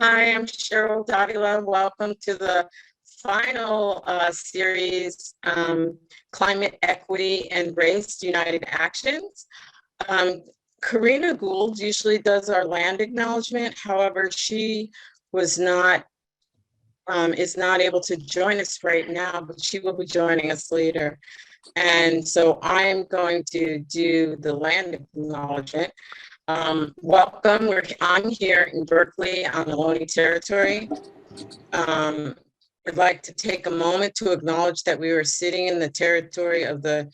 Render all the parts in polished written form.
Hi, I'm Cheryl Davila. Welcome to the final series, Climate Equity and Race United Actions. Karina Gould usually does our land acknowledgement. However, she was not is not able to join us right now, but she will be joining us later. And so I'm going to do the land acknowledgement. Welcome. I'm here in Berkeley on the Ohlone territory. I'd like to take a moment to acknowledge that we were sitting in the territory of the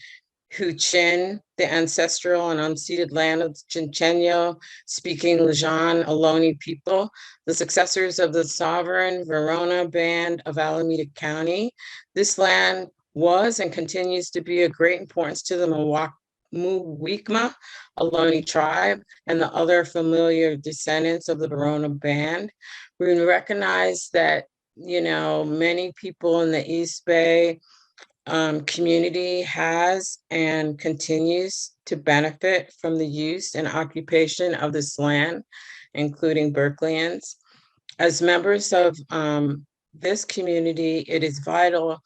Huichin, the ancestral and unceded land of the Chincheño speaking Lejeune Ohlone people, the successors of the sovereign Verona Band of Alameda County. This land was and continues to be of great importance to the Muwekma Ohlone tribe and the other familiar descendants of the Verona Band. We recognize that, you know, many people in the East Bay community has and continues to benefit from the use and occupation of this land, including Berkeleyans. As members of this community, it is vitally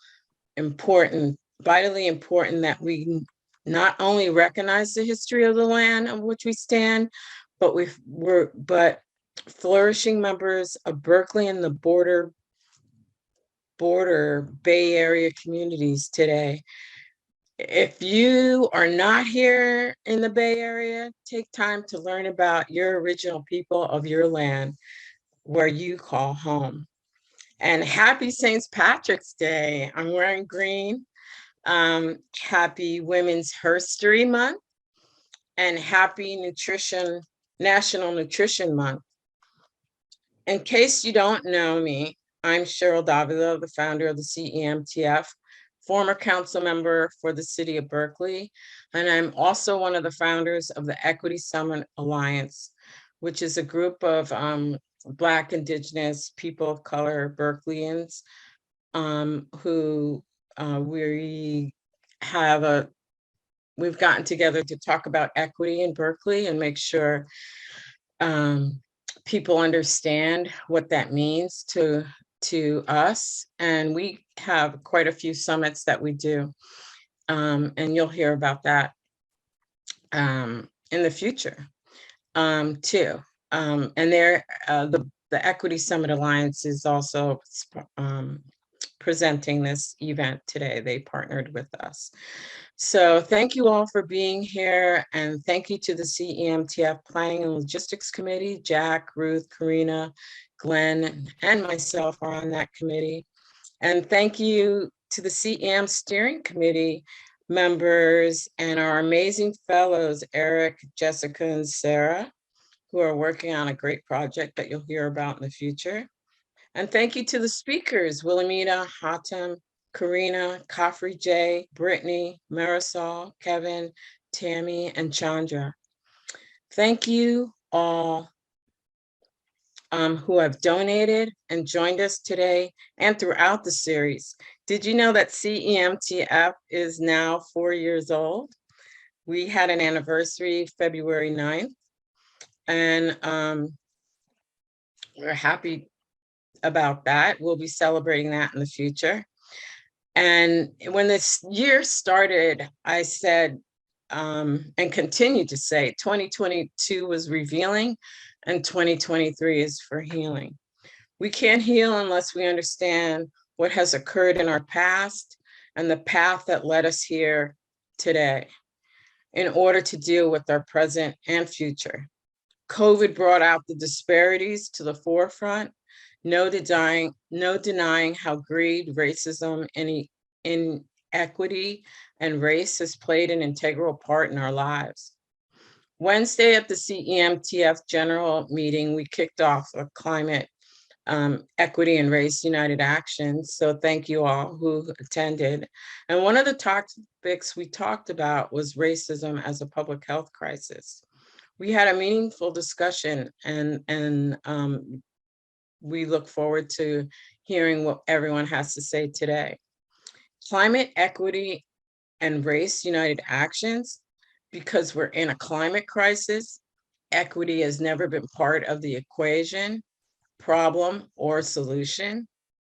important that we not only recognize the history of the land on which we stand, but we're flourishing members of Berkeley and the border Bay Area communities today. If you are not here in the Bay Area, take time to learn about your original people of your land, where you call home. And happy St. Patrick's Day. I'm wearing green. Happy Women's History Month and happy National Nutrition Month. In case you don't know me, I'm Cheryl Davila, the founder of the CEMTF, former council member for the city of Berkeley, and I'm also one of the founders of the Equity Summit Alliance, which is a group of Black, Indigenous, people of color Berkeleyans who we've gotten together to talk about equity in Berkeley and make sure people understand what that means to us. And we have quite a few summits that we do. And you'll hear about that in the future too. And the Equity Summit Alliance is also presenting this event today. They partnered with us. So thank you all for being here, and thank you to the CEMTF Planning and Logistics Committee. Jack, Ruth, Karina, Glenn, and myself are on that committee. And thank you to the CEM Steering Committee members and our amazing fellows, Eric, Jessica, and Sarah, who are working on a great project that you'll hear about in the future. And thank you to the speakers, Wilhelmina, Hatem, Karina, Kafri J, Brittany, Marisol, Kevin, Tammy, and Chandra. Thank you all who have donated and joined us today and throughout the series. Did you know that CEMTF is now 4 years old? We had an anniversary February 9th, and we're happy about that. We'll be celebrating that in the future. And when this year started, I said, and continue to say, 2022 was revealing and 2023 is for healing. We can't heal unless we understand what has occurred in our past and the path that led us here today in order to deal with our present and future. COVID brought out the disparities to the forefront. No denying how greed, racism, inequity, and race has played an integral part in our lives. Wednesday at the CEMTF General Meeting, we kicked off a climate equity and race united actions. So thank you all who attended. And one of the topics we talked about was racism as a public health crisis. We had a meaningful discussion, and we look forward to hearing what everyone has to say today. Climate equity and race united actions, because we're in a climate crisis, equity has never been part of the equation. problem or solution.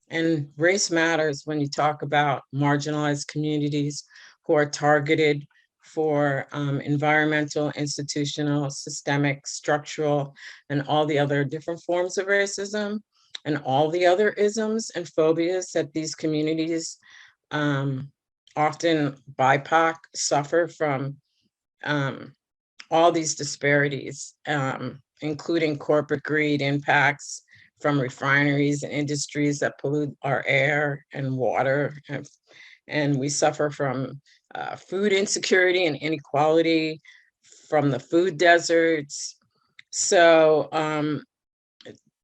And race matters when you talk about marginalized communities who are targeted for environmental, institutional, systemic, structural, and all the other different forms of racism and all the other isms and phobias that these communities, often BIPOC, suffer from. All these disparities, including corporate greed impacts from refineries and industries that pollute our air and water. And we suffer from food insecurity and inequality from the food deserts. So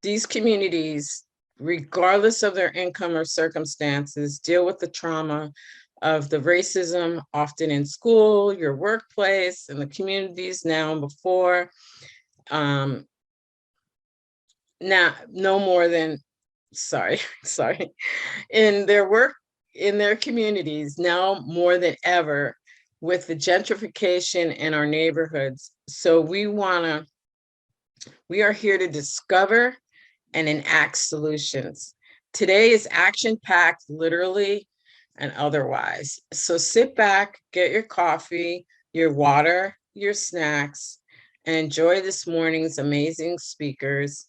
these communities, regardless of their income or circumstances, deal with the trauma of the racism, often in school, your workplace, and the communities now and before. Now, no more than, sorry, in their work, in their communities, now more than ever, with the gentrification in our neighborhoods. So we are here to discover and enact solutions. Today is action-packed, literally and otherwise. So sit back, get your coffee, your water, your snacks, and enjoy this morning's amazing speakers.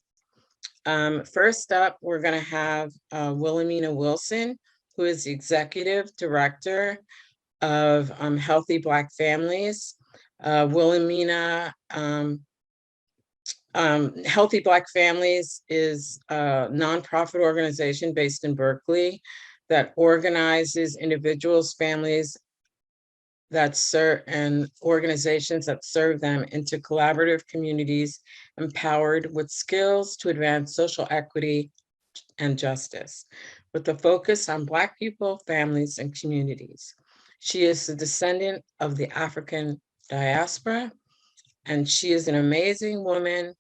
First up, we're going to have Wilhelmina Wilson, who is the Executive Director of Healthy Black Families. Wilhelmina, Healthy Black Families is a nonprofit organization based in Berkeley that organizes individuals, families that serve, and organizations that serve them into collaborative communities empowered with skills to advance social equity and justice, with a focus on Black people, families, and communities. She is a descendant of the African diaspora, and she is an amazing woman,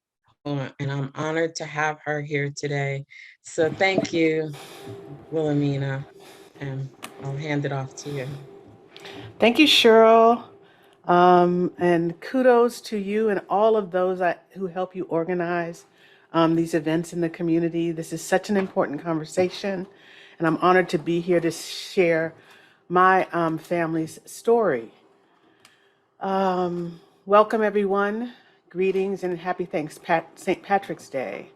and I'm honored to have her here today. So thank you, Wilhelmina, and I'll hand it off to you. Thank you, Cheryl. And kudos to you and all of those who help you organize these events in the community. This is such an important conversation, and I'm honored to be here to share my family's story. Welcome, everyone. Greetings and happy St. Patrick's Day.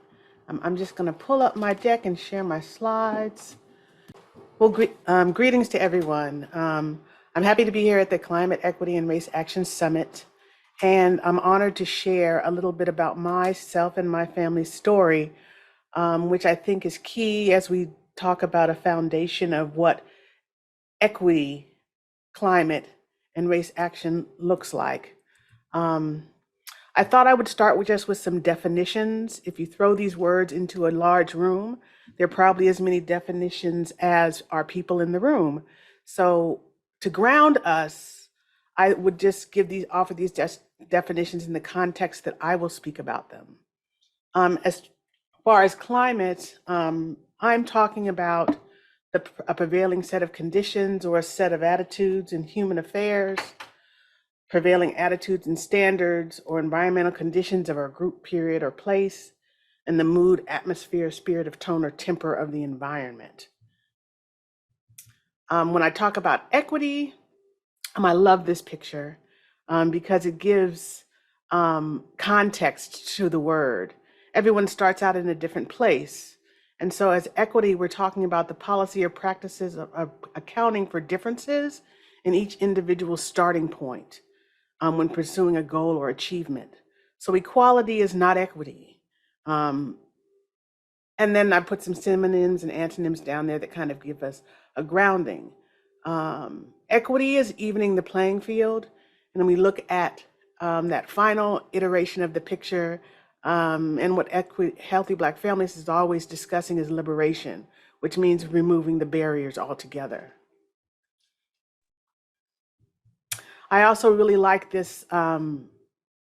I'm just going to pull up my deck and share my slides. Well, greetings to everyone. I'm happy to be here at the Climate Equity and Race Action Summit, and I'm honored to share a little bit about myself and my family's story, which I think is key as we talk about a foundation of what equity, climate, and race action looks like. I thought I would start with some definitions. If you throw these words into a large room, there are probably as many definitions as are people in the room. So to ground us, I would just offer these definitions in the context that I will speak about them. As far as climate, I'm talking about a prevailing set of conditions or a set of attitudes in human affairs, prevailing attitudes and standards or environmental conditions of a group, period, or place, and the mood, atmosphere, spirit of tone, or temper of the environment. When I talk about equity, I love this picture because it gives context to the word. Everyone starts out in a different place. And so as equity, we're talking about the policy or practices of accounting for differences in each individual's starting point when pursuing a goal or achievement. So equality is not equity. And then I put some synonyms and antonyms down there that kind of give us a grounding. Equity is evening the playing field. And we look at that final iteration of the picture, and what Healthy Black Families is always discussing is liberation, which means removing the barriers altogether. I also really like this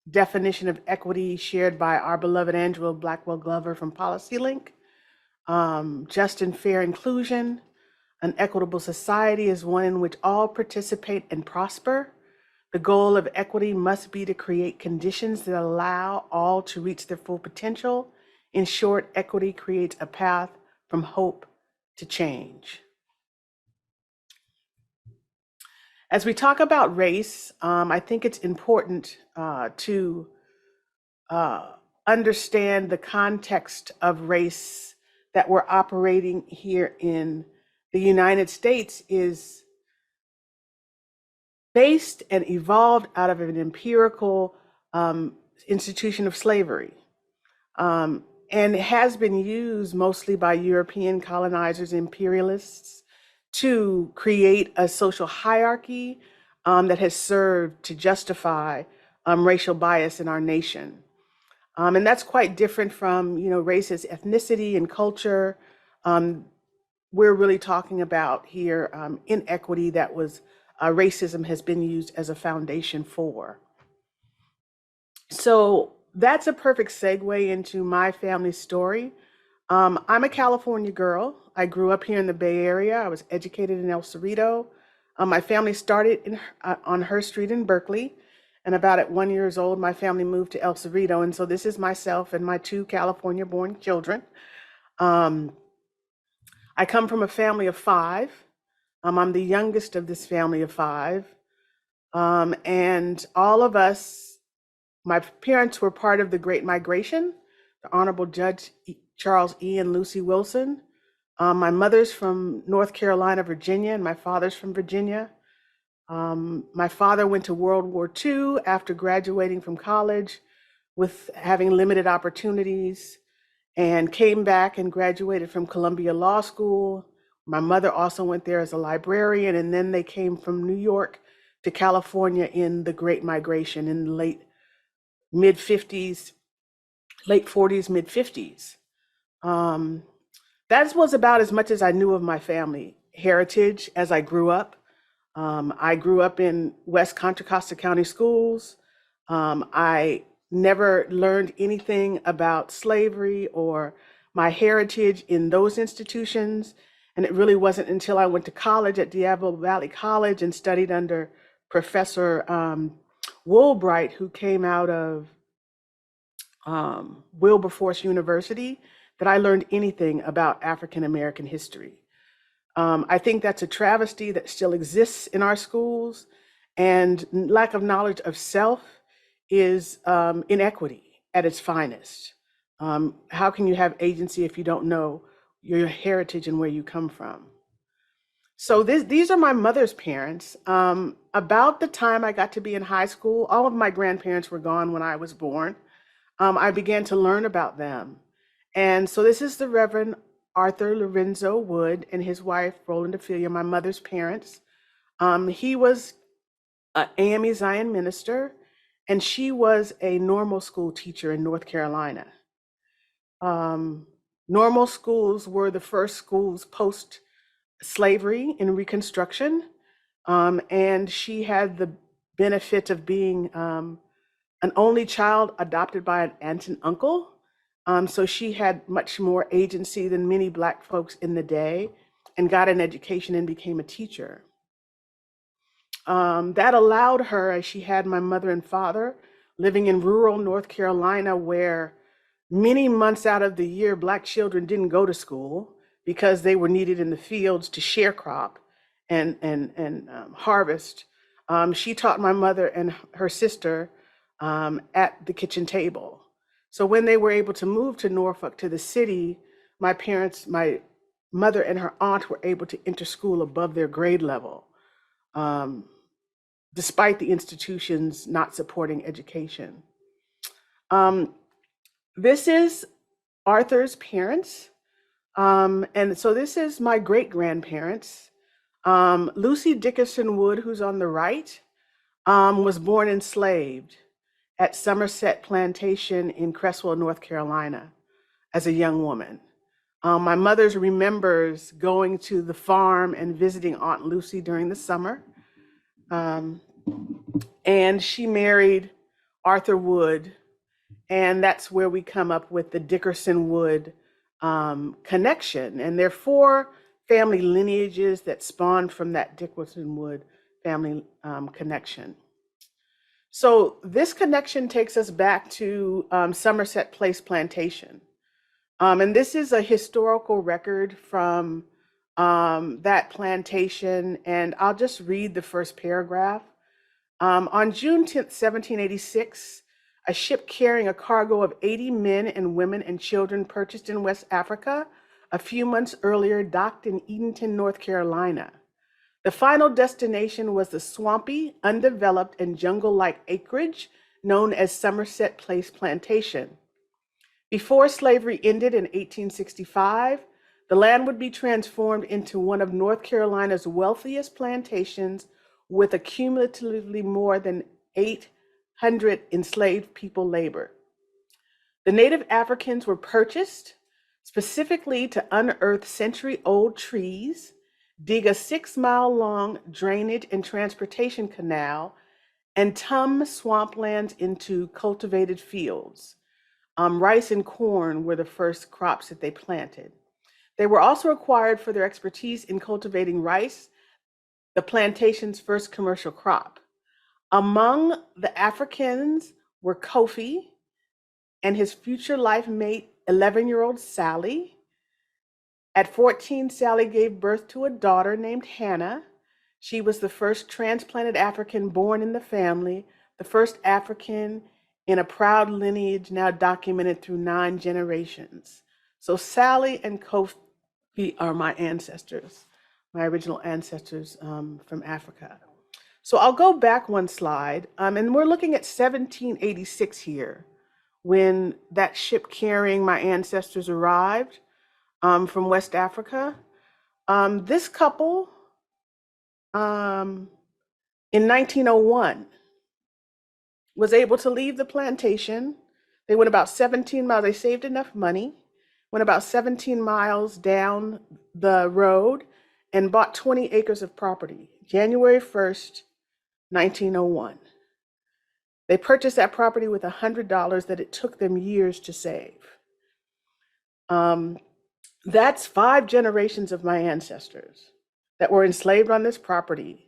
definition of equity shared by our beloved Angela Blackwell Glover from PolicyLink. Just and fair inclusion. An equitable society is one in which all participate and prosper. The goal of equity must be to create conditions that allow all to reach their full potential In short, equity creates a path from hope to change. As we talk about race, I think it's important to understand the context of race that we're operating here in the United States is based and evolved out of an empirical institution of slavery. And it has been used mostly by European colonizers, imperialists, to create a social hierarchy that has served to justify racial bias in our nation. And that's quite different from, race as ethnicity and culture. We're really talking about here inequity that was racism has been used as a foundation for. So that's a perfect segue into my family story. I'm a California girl. I grew up here in the Bay Area. I was educated in El Cerrito. My family started on Her Street in Berkeley. And about at 1 year old, my family moved to El Cerrito. And so this is myself and my 2 California-born children. I come from a family of 5. I'm the youngest of this family of 5. And all of us, my parents were part of the Great Migration, the Honorable Judge Charles E. and Lucy Wilson. My mother's from North Carolina, Virginia, and my father's from Virginia. My father went to World War II after graduating from college with having limited opportunities and came back and graduated from Columbia Law School. My mother also went there as a librarian, and then they came from New York to California in the Great Migration in the late 40s, mid 50s. That was about as much as I knew of my family heritage as I grew up. I grew up in West Contra Costa County schools. I never learned anything about slavery or my heritage in those institutions. And it really wasn't until I went to college at Diablo Valley College and studied under Professor Woolbright, who came out of Wilberforce University, that I learned anything about African American history. I think that's a travesty that still exists in our schools, and lack of knowledge of self is inequity at its finest. How can you have agency if you don't know your heritage and where you come from? So these are my mother's parents. About the time I got to be in high school, all of my grandparents were gone when I was born. I began to learn about them. And so this is the Reverend Arthur Lorenzo Wood and his wife, Roland Ophelia, my mother's parents. He was an AME Zion minister, and she was a normal school teacher in North Carolina. Normal schools were the first schools post-slavery in Reconstruction, and she had the benefit of being an only child adopted by an aunt and uncle. So she had much more agency than many Black folks in the day and got an education and became a teacher. That allowed her, as she had my mother and father, living in rural North Carolina, where many months out of the year, Black children didn't go to school because they were needed in the fields to sharecrop and harvest. She taught my mother and her sister at the kitchen table. So when they were able to move to Norfolk, to the city, my parents, my mother and her aunt were able to enter school above their grade level, despite the institutions not supporting education. This is Arthur's parents. And so this is my great grandparents. Lucy Dickerson Wood, who's on the right, was born enslaved at Somerset Plantation in Cresswell, North Carolina, as a young woman. My mother remembers going to the farm and visiting Aunt Lucy during the summer. And she married Arthur Wood, and that's where we come up with the Dickerson Wood connection. And there are 4 family lineages that spawned from that Dickerson Wood family connection. So this connection takes us back to Somerset Place Plantation. And this is a historical record from that plantation, and I'll just read the first paragraph. On June 10th, 1786, a ship carrying a cargo of 80 men and women and children purchased in West Africa a few months earlier docked in Edenton, North Carolina. The final destination was the swampy, undeveloped, and jungle-like acreage known as Somerset Place Plantation. Before slavery ended in 1865, the land would be transformed into one of North Carolina's wealthiest plantations with a cumulatively more than 800 enslaved people labor. The native Africans were purchased specifically to unearth century-old trees, dig a 6-mile-long drainage and transportation canal, and turn swamplands into cultivated fields. Rice and corn were the first crops that they planted. They were also acquired for their expertise in cultivating rice, the plantation's first commercial crop. Among the Africans were Kofi and his future life mate, 11-year-old Sally. At 14, Sally gave birth to a daughter named Hannah. She was the first transplanted African born in the family, the first African in a proud lineage now documented through 9 generations. So Sally and Kofi are my ancestors, my original ancestors from Africa. So I'll go back one slide, and we're looking at 1786 here, when that ship carrying my ancestors arrived from West Africa. This couple in 1901 was able to leave the plantation. They went about 17 miles. They saved enough money, went about 17 miles down the road and bought 20 acres of property, January 1st, 1901. They purchased that property with $100 that it took them years to save. That's 5 generations of my ancestors that were enslaved on this property.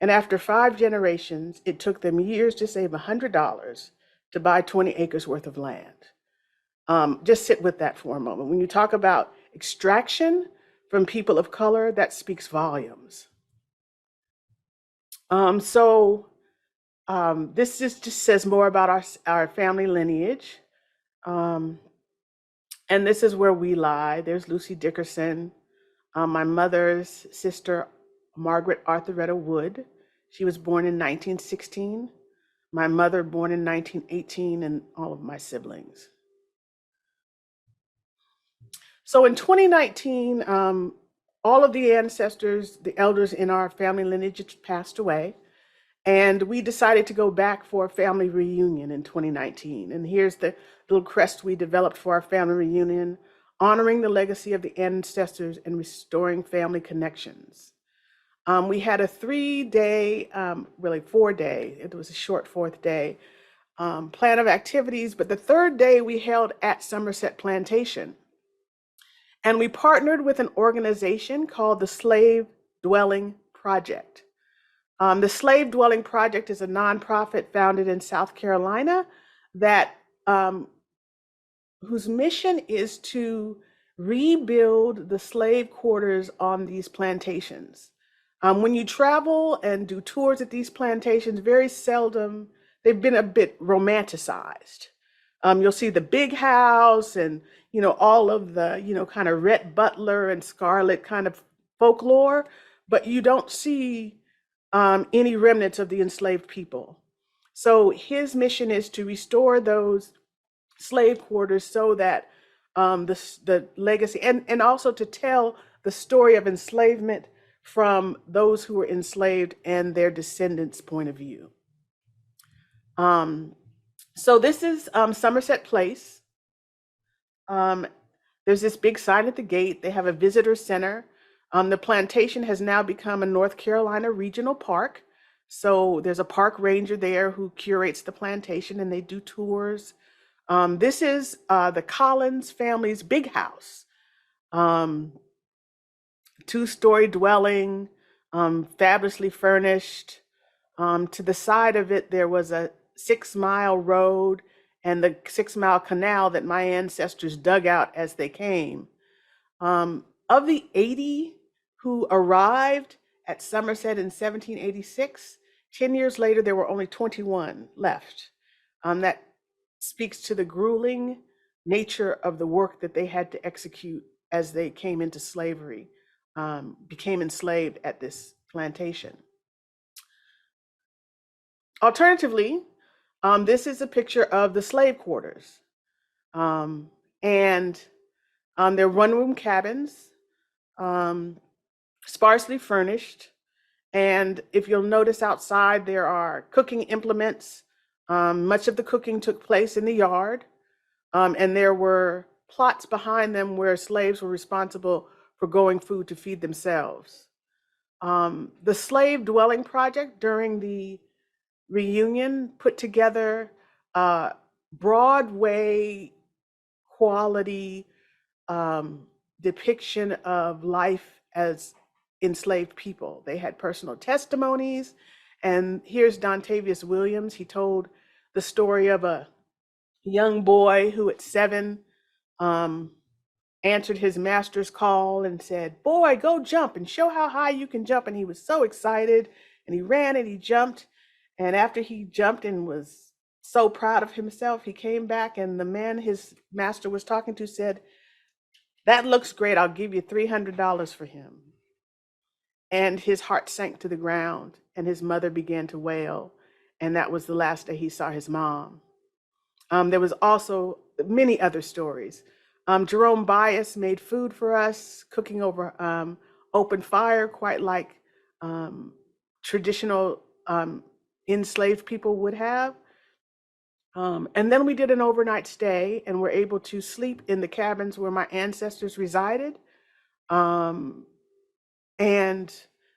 And after 5 generations, it took them years to save $100 to buy 20 acres worth of land. Just sit with that for a moment. When you talk about extraction from people of color, that speaks volumes. This just says more about our family lineage. And this is where we lie. There's Lucy Dickerson, my mother's sister, Margaret Arthuretta Wood. She was born in 1916. My mother born in 1918, and all of my siblings. So in 2019, all of the ancestors, the elders in our family lineage passed away. And we decided to go back for a family reunion in 2019. And here's the little crest we developed for our family reunion, honoring the legacy of the ancestors and restoring family connections. We had a 3-day, really 4-day, it was a short 4th day, plan of activities, but the 3rd day we held at Somerset Plantation. And we partnered with an organization called the Slave Dwelling Project. The Slave Dwelling Project is a nonprofit founded in South Carolina that whose mission is to rebuild the slave quarters on these plantations. When you travel and do tours at these plantations, very seldom, they've been a bit romanticized. You'll see the big house and, all of the, kind of Rhett Butler and Scarlet kind of folklore, but you don't see any remnants of the enslaved people. So his mission is to restore those slave quarters so that the legacy, and also to tell the story of enslavement from those who were enslaved and their descendants' point of view. So this is Somerset Place. There's this big sign at the gate. They have a visitor center. The plantation has now become a North Carolina regional park. So there's a park ranger there who curates the plantation and they do tours. This is the Collins family's big house. 2-story dwelling, fabulously furnished. To the side of it, there was a 6-mile road and the 6 Mile Canal that my ancestors dug out as they came. Of the 80 who arrived at Somerset in 1786, 10 years later, there were only 21 left. That speaks to the grueling nature of the work that they had to execute as they came into slavery, became enslaved at this plantation. Alternatively, this is a picture of the slave quarters. And they're one-room cabins, sparsely furnished. And if you'll notice outside, there are cooking implements. Much of the cooking took place in the yard. And there were plots behind them where slaves were responsible for growing food to feed themselves. The Slave Dwelling Project during the reunion put together Broadway quality depiction of life as enslaved people. They had personal testimonies, and here's Dontavius Williams. He told the story of a young boy who at 7 answered his master's call and said, "Boy, go jump and show how high you can jump." And he was so excited, and he ran and he jumped. And after he jumped and was so proud of himself, he came back, and the man his master was talking to said, "That looks great. I'll give you $300 for him." And his heart sank to the ground, and his mother began to wail. And that was the last day he saw his mom. There was also many other stories. Jerome Bias made food for us, cooking over open fire, quite like traditional enslaved people would have. And then we did an overnight stay and were able to sleep in the cabins where my ancestors resided. And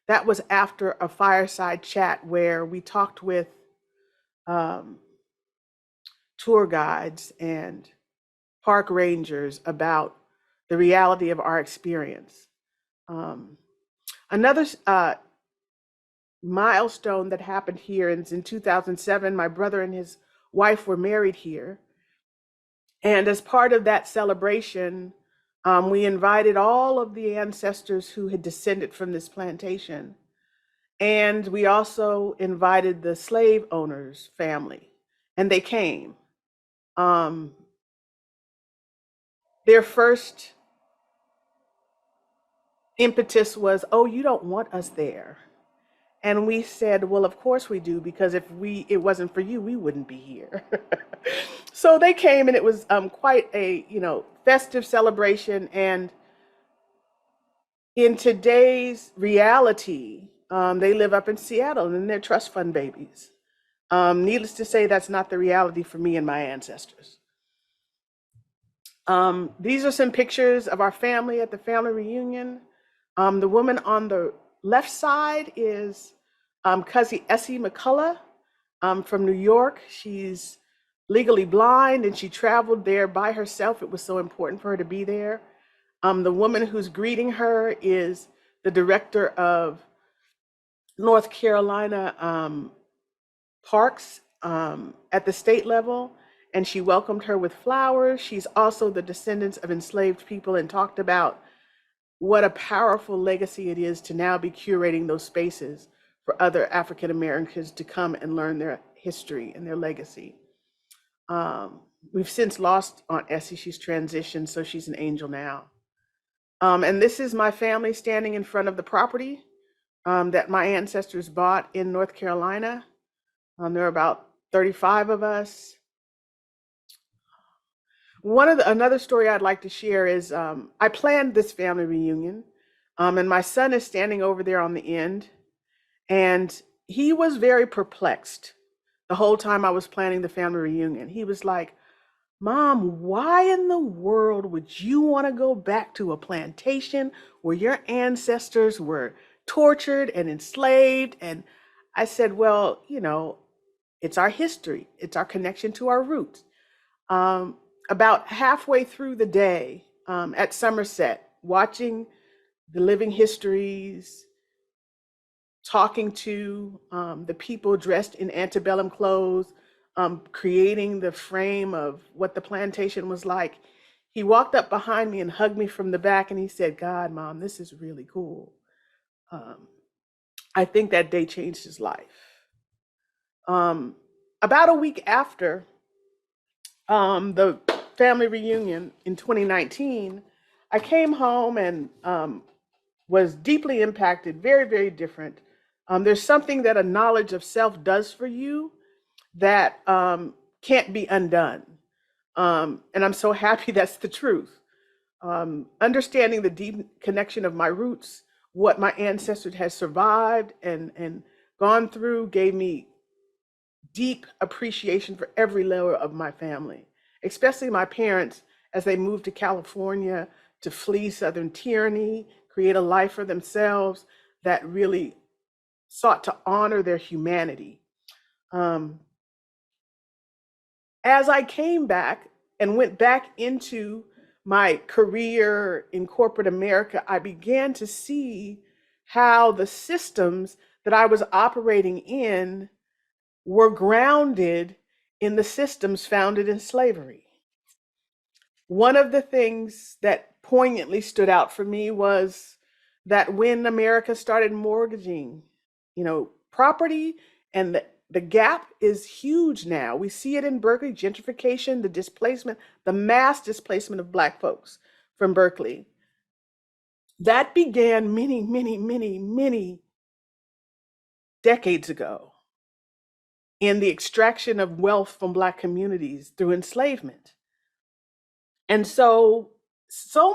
that was after a fireside chat where we talked with tour guides and park rangers about the reality of our experience. Another milestone that happened here is in 2007, my brother and his wife were married here. And as part of that celebration, we invited all of the ancestors who had descended from this plantation. And we also invited the slave owners' family, and they came. Their first impetus was, "Oh, you don't want us there." And we said, "Well, of course we do, because if it wasn't for you, we wouldn't be here." So they came, and it was quite a festive celebration. And in today's reality, they live up in Seattle, and they're trust fund babies. Needless to say, that's not the reality for me and my ancestors. These are some pictures of our family at the family reunion. The woman on the left side is Cousin Essie McCullough from New York. She's legally blind, and she traveled there by herself. It was so important for her to be there. The woman who's greeting her is the director of North Carolina parks at the state level, and she welcomed her with flowers. She's also the descendants of enslaved people and talked about what a powerful legacy it is to now be curating those spaces for other African Americans to come and learn their history and their legacy. We've since lost Aunt Essie. She's transitioned, so she's an angel now. And this is my family standing in front of the property that my ancestors bought in North Carolina. There are about 35 of us. Another story I'd like to share is I planned this family reunion, and my son is standing over there on the end, and he was very perplexed the whole time I was planning the family reunion. He was like, "Mom, why in the world would you want to go back to a plantation where your ancestors were tortured and enslaved?" And I said, "Well, it's our history. It's our connection to our roots." About halfway through the day at Somerset, watching the living histories, talking to the people dressed in antebellum clothes, creating the frame of what the plantation was like, he walked up behind me and hugged me from the back and he said, God, Mom, this is really cool. I think that day changed his life. About a week after the family reunion in 2019, I came home and was deeply impacted, very, very different. There's something that a knowledge of self does for you that can't be undone. And I'm so happy that's the truth. Understanding the deep connection of my roots, what my ancestors had survived and gone through, gave me deep appreciation for every layer of my family, especially my parents as they moved to California to flee Southern tyranny, create a life for themselves that really sought to honor their humanity. As I came back and went back into my career in corporate America, I began to see how the systems that I was operating in were grounded in the systems founded in slavery. One of the things that poignantly stood out for me was that when America started mortgaging, property, and the gap is huge now. We see it in Berkeley, gentrification, the displacement, the mass displacement of Black folks from Berkeley. That began many, many, many, many decades ago in the extraction of wealth from Black communities through enslavement. And so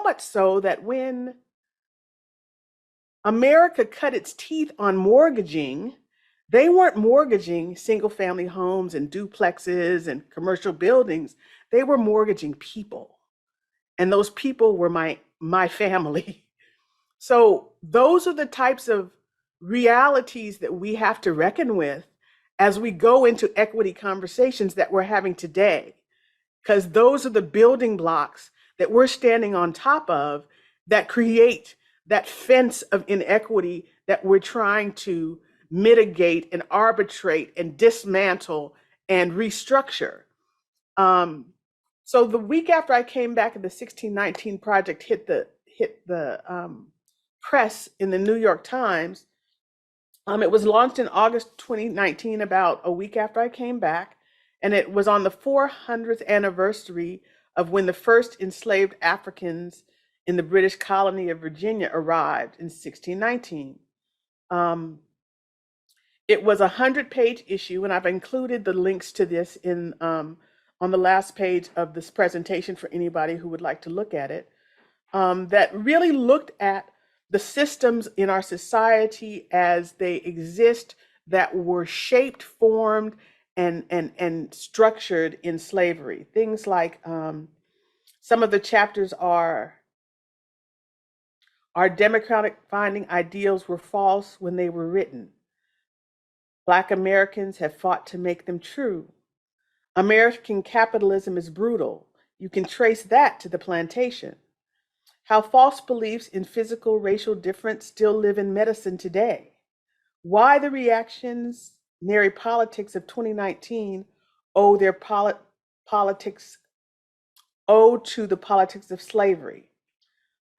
much so that when America cut its teeth on mortgaging, they weren't mortgaging single family homes and duplexes and commercial buildings. They were mortgaging people. And those people were my family. So those are the types of realities that we have to reckon with as we go into equity conversations that we're having today, because those are the building blocks that we're standing on top of that create that fence of inequity that we're trying to mitigate and arbitrate and dismantle and restructure. So the week after I came back and the 1619 project hit the press in the New York Times, it was launched in August 2019, about a week after I came back, and it was on the 400th anniversary of when the first enslaved Africans in the British colony of Virginia arrived in 1619. It was a 100-page issue, and I've included the links to this on the last page of this presentation for anybody who would like to look at it, that really looked at the systems in our society as they exist that were shaped, formed, and structured in slavery. Things like some of the chapters are, our democratic founding ideals were false when they were written. Black Americans have fought to make them true. American capitalism is brutal. You can trace that to the plantation. How false beliefs in physical racial difference still live in medicine today. Why the reactionary politics of 2019 owe their politics to the politics of slavery.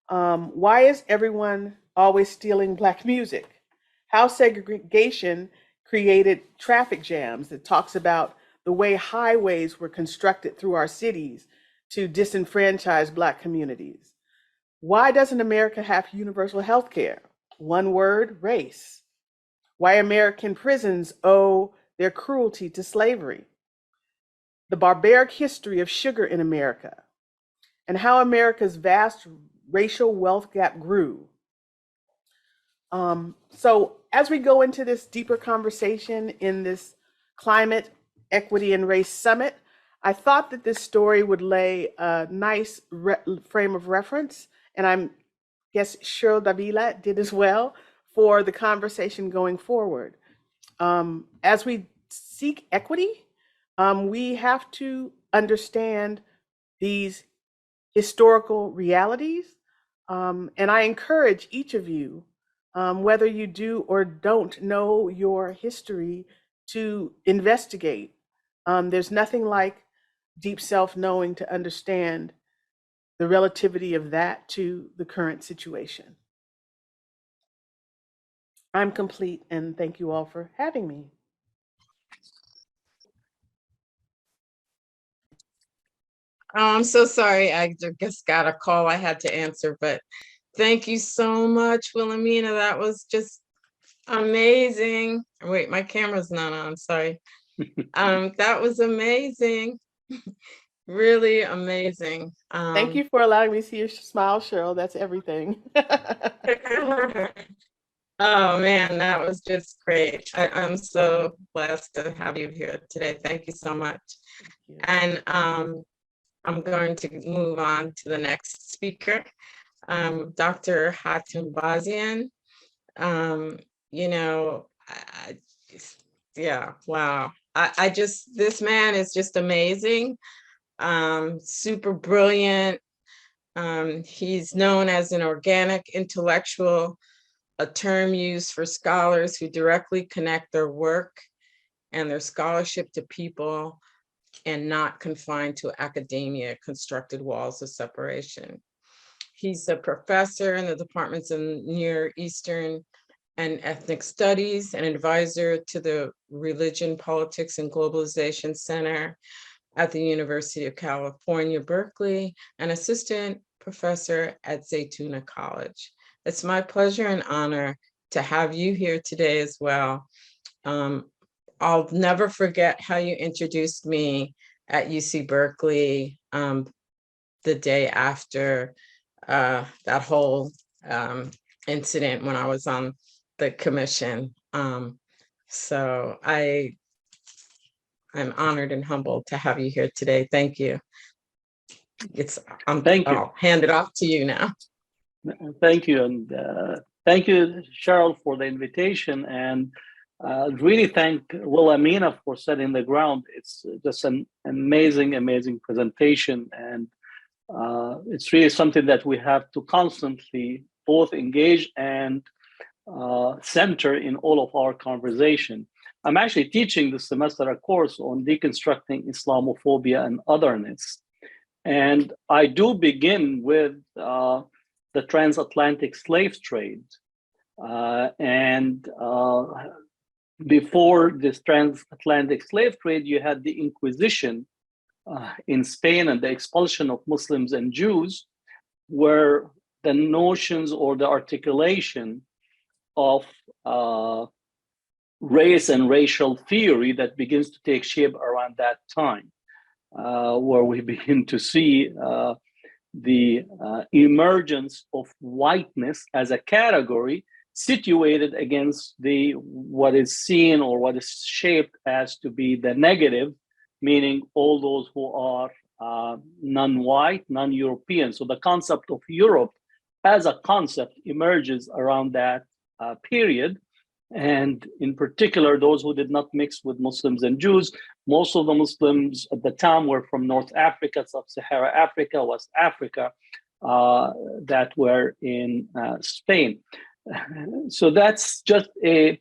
Why is everyone always stealing Black music? How segregation created traffic jams. That talks about the way highways were constructed through our cities to disenfranchise Black communities. Why doesn't America have universal health care? One word, race. Why American prisons owe their cruelty to slavery. The barbaric history of sugar in America, and how America's vast racial wealth gap grew. So as we go into this deeper conversation in this Climate, Equity, and Race Summit, I thought that this story would lay a nice frame of reference, and I guess S.O.U.L Davila did as well, for the conversation going forward. As we seek equity, we have to understand these historical realities. And I encourage each of you, whether you do or don't know your history, to investigate, There's nothing like deep self-knowing to understand the relativity of that to the current situation. I'm complete, and thank you all for having me. Oh, I'm so sorry. I just got a call I had to answer, but thank you so much, Wilhelmina. That was just amazing. Wait, my camera's not on. Sorry. That was amazing. Really amazing. Thank you for allowing me to see your smile, Cheryl. That's everything. Oh man, that was just great. I'm so blessed to have you here today. Thank you so much. And I'm going to move on to the next speaker, Dr. Hatem Bazian. You know, yeah, wow. This man is just amazing, super brilliant. He's known as an organic intellectual, a term used for scholars who directly connect their work and their scholarship to people and not confined to academia, constructed walls of separation. He's a professor in the departments of Near Eastern and Ethnic Studies, an advisor to the Religion, Politics, and Globalization Center at the University of California, Berkeley, and assistant professor at Zaytuna College. It's my pleasure and honor to have you here today as well. I'll never forget how you introduced me at UC Berkeley the day after that whole incident when I was on the commission. So I'm honored and humbled to have you here today. Thank you. Thank you. I'll hand it off to you now. Thank you. And thank you, Cheryl, for the invitation. And really thank Wilhelmina for setting the ground. It's just an amazing, amazing presentation. And it's really something that we have to constantly both engage and center in all of our conversation. I'm actually teaching this semester a course on deconstructing Islamophobia and otherness. And I do begin with the transatlantic slave trade. Before this transatlantic slave trade, you had the Inquisition in Spain and the expulsion of Muslims and Jews, where the notions or the articulation of race and racial theory that begins to take shape around that time, where we begin to see the emergence of whiteness as a category situated against what is seen or what is shaped as to be the negative, meaning all those who are non-white, non-European. So the concept of Europe as a concept emerges around that period. And in particular, those who did not mix with Muslims and Jews. Most of the Muslims at the time were from North Africa, Sub-Saharan Africa, West Africa, that were in Spain. So that's just a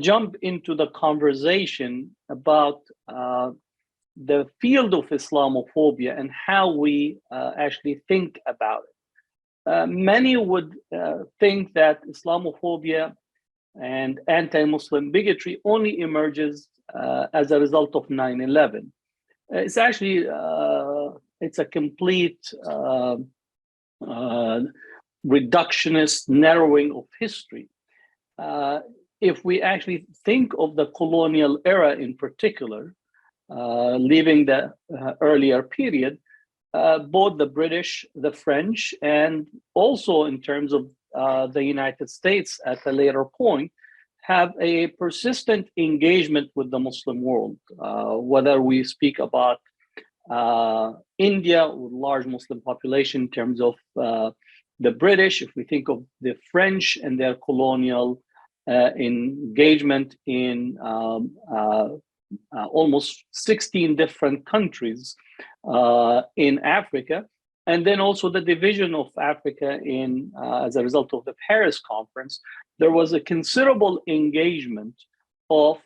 jump into the conversation about the field of Islamophobia and how we actually think about it. Many would think that Islamophobia and anti-Muslim bigotry only emerges as a result of 9/11. It's actually, it's a complete reductionist narrowing of history. If we actually think of the colonial era in particular, leaving the earlier period, both the British, the French, and also in terms of the United States at a later point, have a persistent engagement with the Muslim world, whether we speak about India with large Muslim population in terms of the British, if we think of the French and their colonial engagement in almost 16 different countries in Africa, and then also the division of Africa in as a result of the Paris Conference, there was a considerable engagement of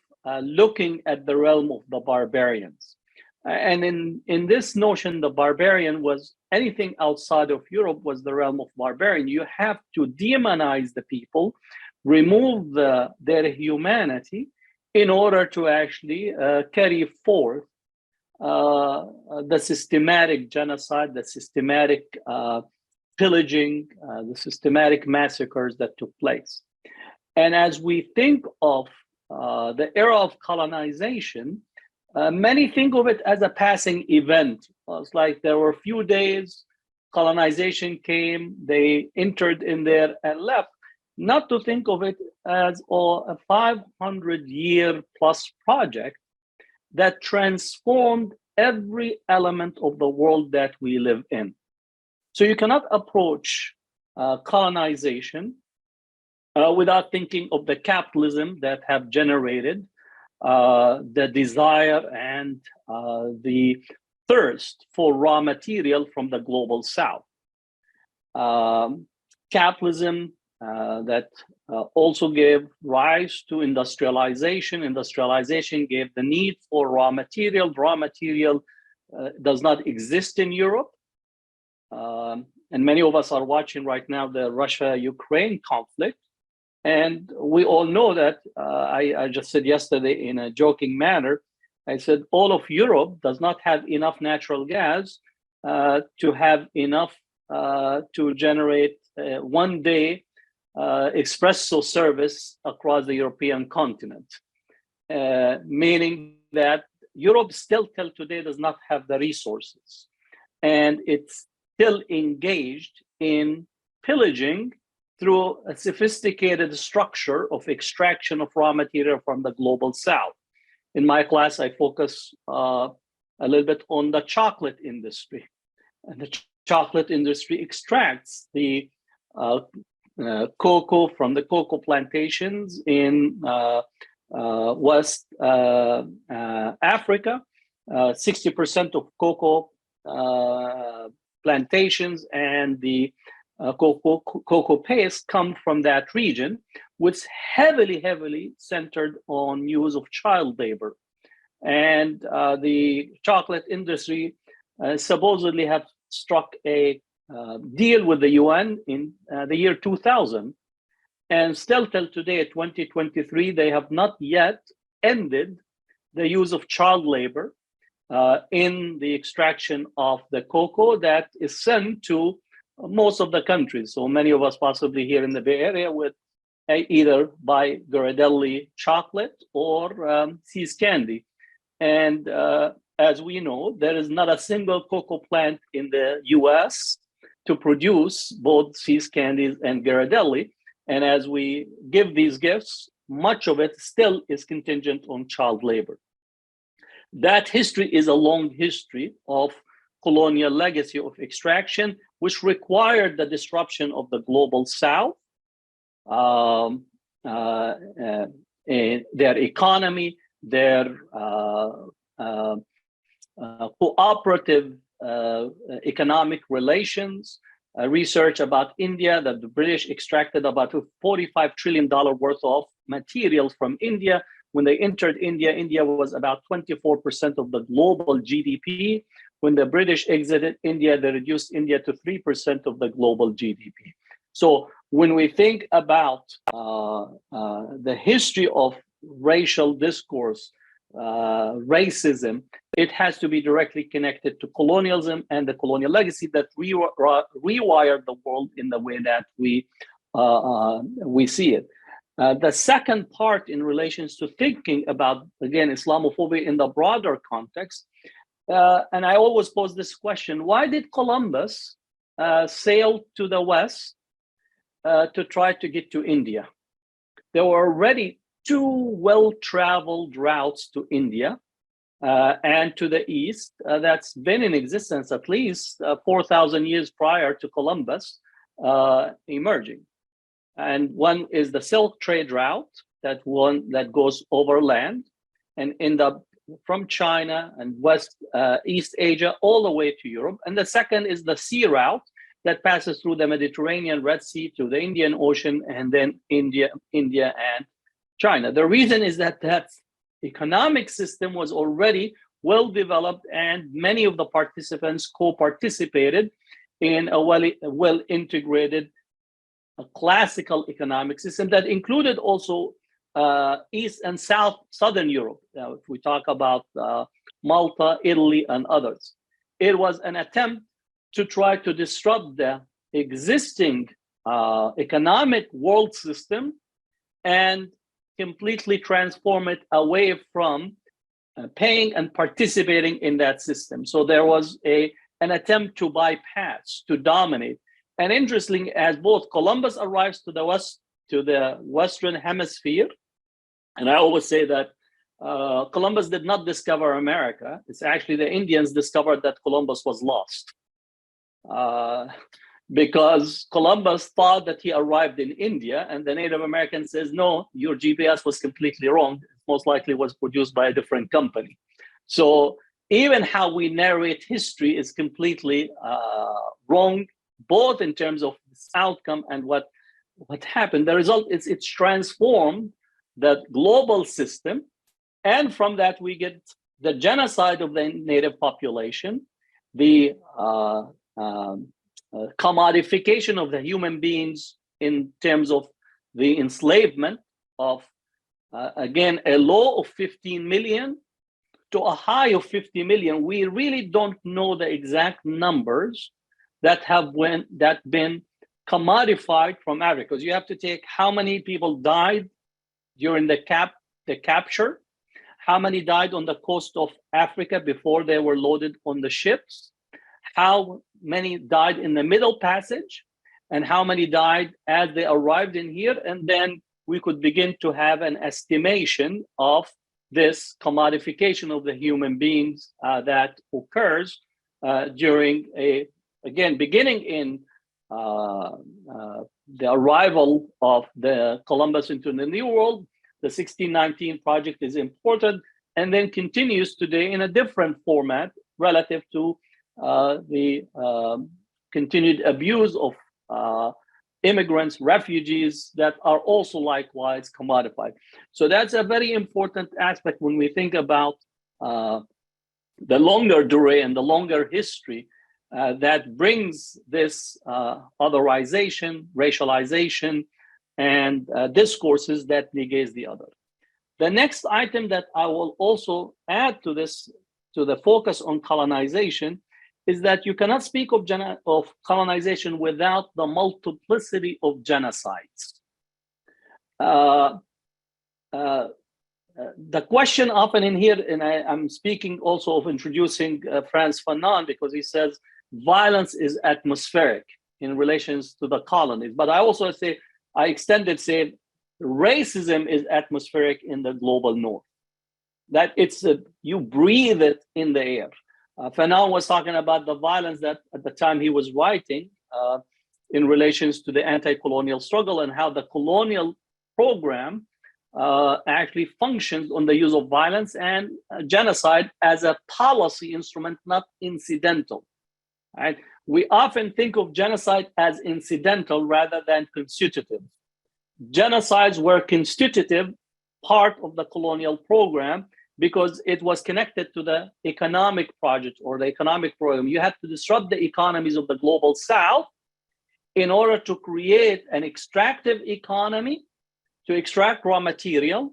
looking at the realm of the barbarians. And in this notion, the barbarian was anything outside of Europe was the realm of barbarian. You have to demonize the people, remove their humanity in order to actually carry forth the systematic genocide, the systematic pillaging, the systematic massacres that took place. And as we think of the era of colonization, many think of it as a passing event. It's like there were a few days, colonization came, they entered in there and left. Not to think of it as a 500-year plus project that transformed every element of the world that we live in. So you cannot approach colonization without thinking of the capitalism that have generated the desire and the thirst for raw material from the global south. Capitalism that also gave rise to industrialization. Industrialization gave the need for raw material. Raw material does not exist in Europe. And many of us are watching right now the Russia-Ukraine conflict. And we all know that, I just said yesterday in a joking manner, I said all of Europe does not have enough natural gas to have enough to generate one day espresso service across the European continent, meaning that Europe still till today does not have the resources. And it's still engaged in pillaging through a sophisticated structure of extraction of raw material from the global south. In my class, I focus a little bit on the chocolate industry. And the chocolate industry extracts the cocoa from the cocoa plantations in West Africa. 60% of cocoa plantations and the cocoa paste come from that region, which heavily centered on use of child labor. And the chocolate industry supposedly have struck a deal with the UN in the year 2000. And still till today, 2023, they have not yet ended the use of child labor in the extraction of the cocoa that is sent to most of the countries. So many of us possibly here in the Bay Area would either buy Ghirardelli chocolate or See's candy. And as we know, there is not a single cocoa plant in the US to produce both See's candies and Ghirardelli. And as we give these gifts, much of it still is contingent on child labor. That history is a long history of colonial legacy of extraction, which required the disruption of the global south, their economy, their cooperative economic relations. Research about India, that the British extracted about $45 trillion worth of material from India. When they entered India, India was about 24% of the global GDP. When the British exited India, they reduced India to 3% of the global GDP. So when we think about the history of racial discourse, racism, it has to be directly connected to colonialism and the colonial legacy that rewired the world in the way that we see it. The second part in relations to thinking about, again, Islamophobia in the broader context, and I always pose this question, why did Columbus sail to the west to try to get to India? There were already two well-traveled routes to India and to the east that's been in existence at least 4,000 years prior to Columbus emerging. And one is the Silk Trade route, that goes overland and end up from China and East Asia all the way to Europe. And the second is the sea route that passes through the Mediterranean, Red Sea to the Indian Ocean, and then India and China. The reason is that economic system was already well developed, and many of the participants co-participated in a well integrated classical economic system that included also East and Southern Europe. Now, if we talk about Malta, Italy, and others, it was an attempt to try to disrupt the existing economic world system and completely transform it away from paying and participating in that system. So there was an attempt to bypass, to dominate. And interestingly, as both Columbus arrives to the Western Hemisphere, and I always say that Columbus did not discover America. It's actually the Indians discovered that Columbus was lost. Because Columbus thought that he arrived in India, and the Native American says, no, your GPS was completely wrong. It most likely was produced by a different company. So even how we narrate history is completely wrong, both in terms of this outcome and what happened. The result is it's transformed the global system, and from that we get the genocide of the native population, the commodification of the human beings in terms of the enslavement of, again, a low of 15 million to a high of 50 million. We really don't know the exact numbers that have been commodified from Africa, because you have to take how many people died during the capture, how many died on the coast of Africa before they were loaded on the ships, how many died in the Middle Passage, and how many died as they arrived in here. And then we could begin to have an estimation of this commodification of the human beings that occurs during beginning in the arrival of the Columbus into the New World. The 1619 project is important, and then continues today in a different format relative to the continued abuse of immigrants, refugees that are also likewise commodified. So that's a very important aspect when we think about the longer durée and the longer history that brings this otherization, racialization, and discourses that negates the other. The next item that I will also add to this, to the focus on colonization, is that you cannot speak of colonization without the multiplicity of genocides. The question often in here, and I'm speaking also of introducing Frantz Fanon, because he says violence is atmospheric in relations to the colonies. But I also say, I extended say, racism is atmospheric in the global north. That it's you breathe it in the air. Fanon was talking about the violence that at the time he was writing in relations to the anti-colonial struggle, and how the colonial program actually functions on the use of violence and genocide as a policy instrument, not incidental. Right? We often think of genocide as incidental rather than constitutive. Genocides were constitutive part of the colonial program because it was connected to the economic project or the economic program. You had to disrupt the economies of the global south in order to create an extractive economy, to extract raw material,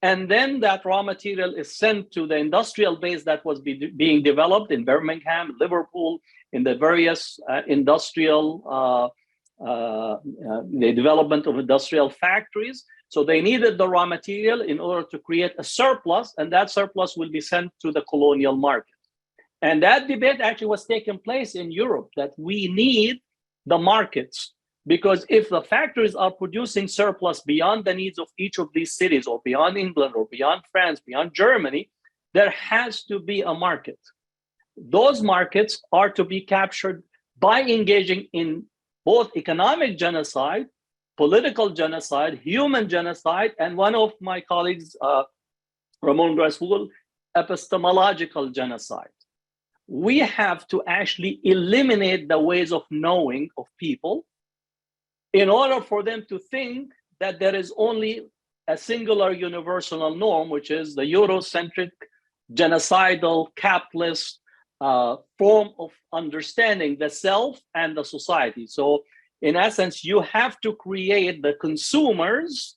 and then that raw material is sent to the industrial base that was being developed in Birmingham, Liverpool, in the various industrial, the development of industrial factories. So they needed the raw material in order to create a surplus, and that surplus will be sent to the colonial market. And that debate actually was taking place in Europe, that we need the markets, because if the factories are producing surplus beyond the needs of each of these cities, or beyond England, or beyond France, beyond Germany, there has to be a market. Those markets are to be captured by engaging in both economic genocide, political genocide, human genocide, and one of my colleagues, Ramon Graswool, epistemological genocide. We have to actually eliminate the ways of knowing of people in order for them to think that there is only a singular universal norm, which is the Eurocentric, genocidal, capitalist form of understanding the self and the society. So in essence, you have to create the consumers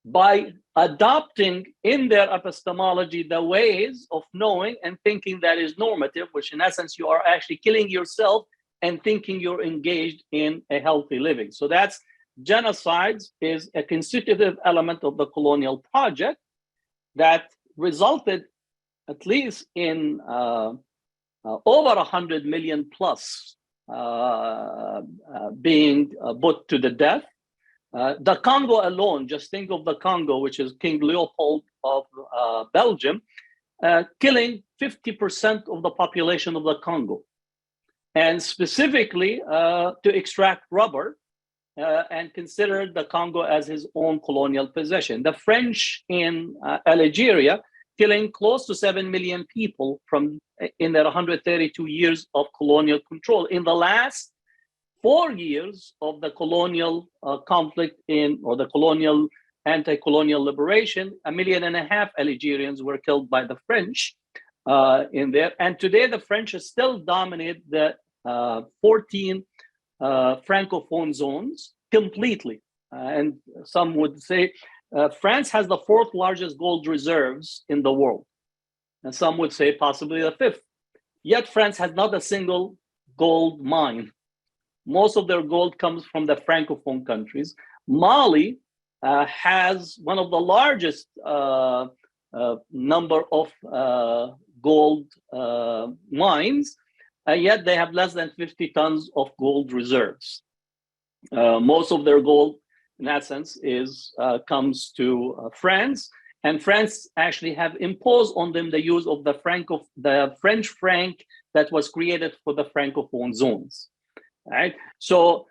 by adopting in their epistemology the ways of knowing and thinking that is normative, which in essence, you are actually killing yourself and thinking you're engaged in a healthy living. So that's genocides is a constitutive element of the colonial project that resulted at least in over 100 million plus being put to the death. The Congo alone, just think of the Congo, which is King Leopold of Belgium, killing 50% of the population of the Congo. And specifically to extract rubber and considered the Congo as his own colonial possession. The French in Algeria killing close to 7 million people in their 132 years of colonial control. In the last 4 years of the colonial conflict or the colonial anti-colonial liberation, 1.5 million Algerians were killed by the French in there. And today the French still dominate the 14 Francophone zones completely. And some would say France has the 4th largest gold reserves in the world. And some would say possibly the 5th. Yet France has not a single gold mine. Most of their gold comes from the Francophone countries. Mali has one of the largest number of gold mines, and yet they have less than 50 tons of gold reserves. Most of their gold, in that sense, comes to France, and France actually have imposed on them the use of the French franc that was created for the Francophone zones. Right. So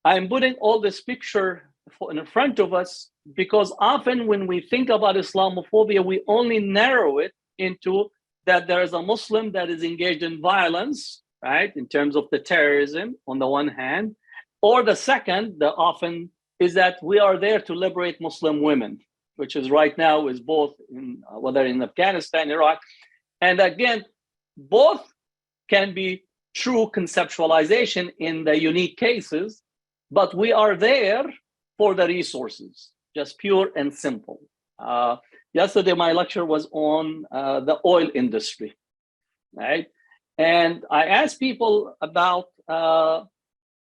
I'm putting all this picture in front of us because often when we think about Islamophobia, we only narrow it into that there is a Muslim that is engaged in violence, right, in terms of the terrorism on the one hand, or the second, the often is that we are there to liberate Muslim women, which is right now is both in whether in Afghanistan, Iraq, and again, both can be true conceptualization in the unique cases, but we are there for the resources, just pure and simple. Yesterday, my lecture was on the oil industry, right? And I asked people about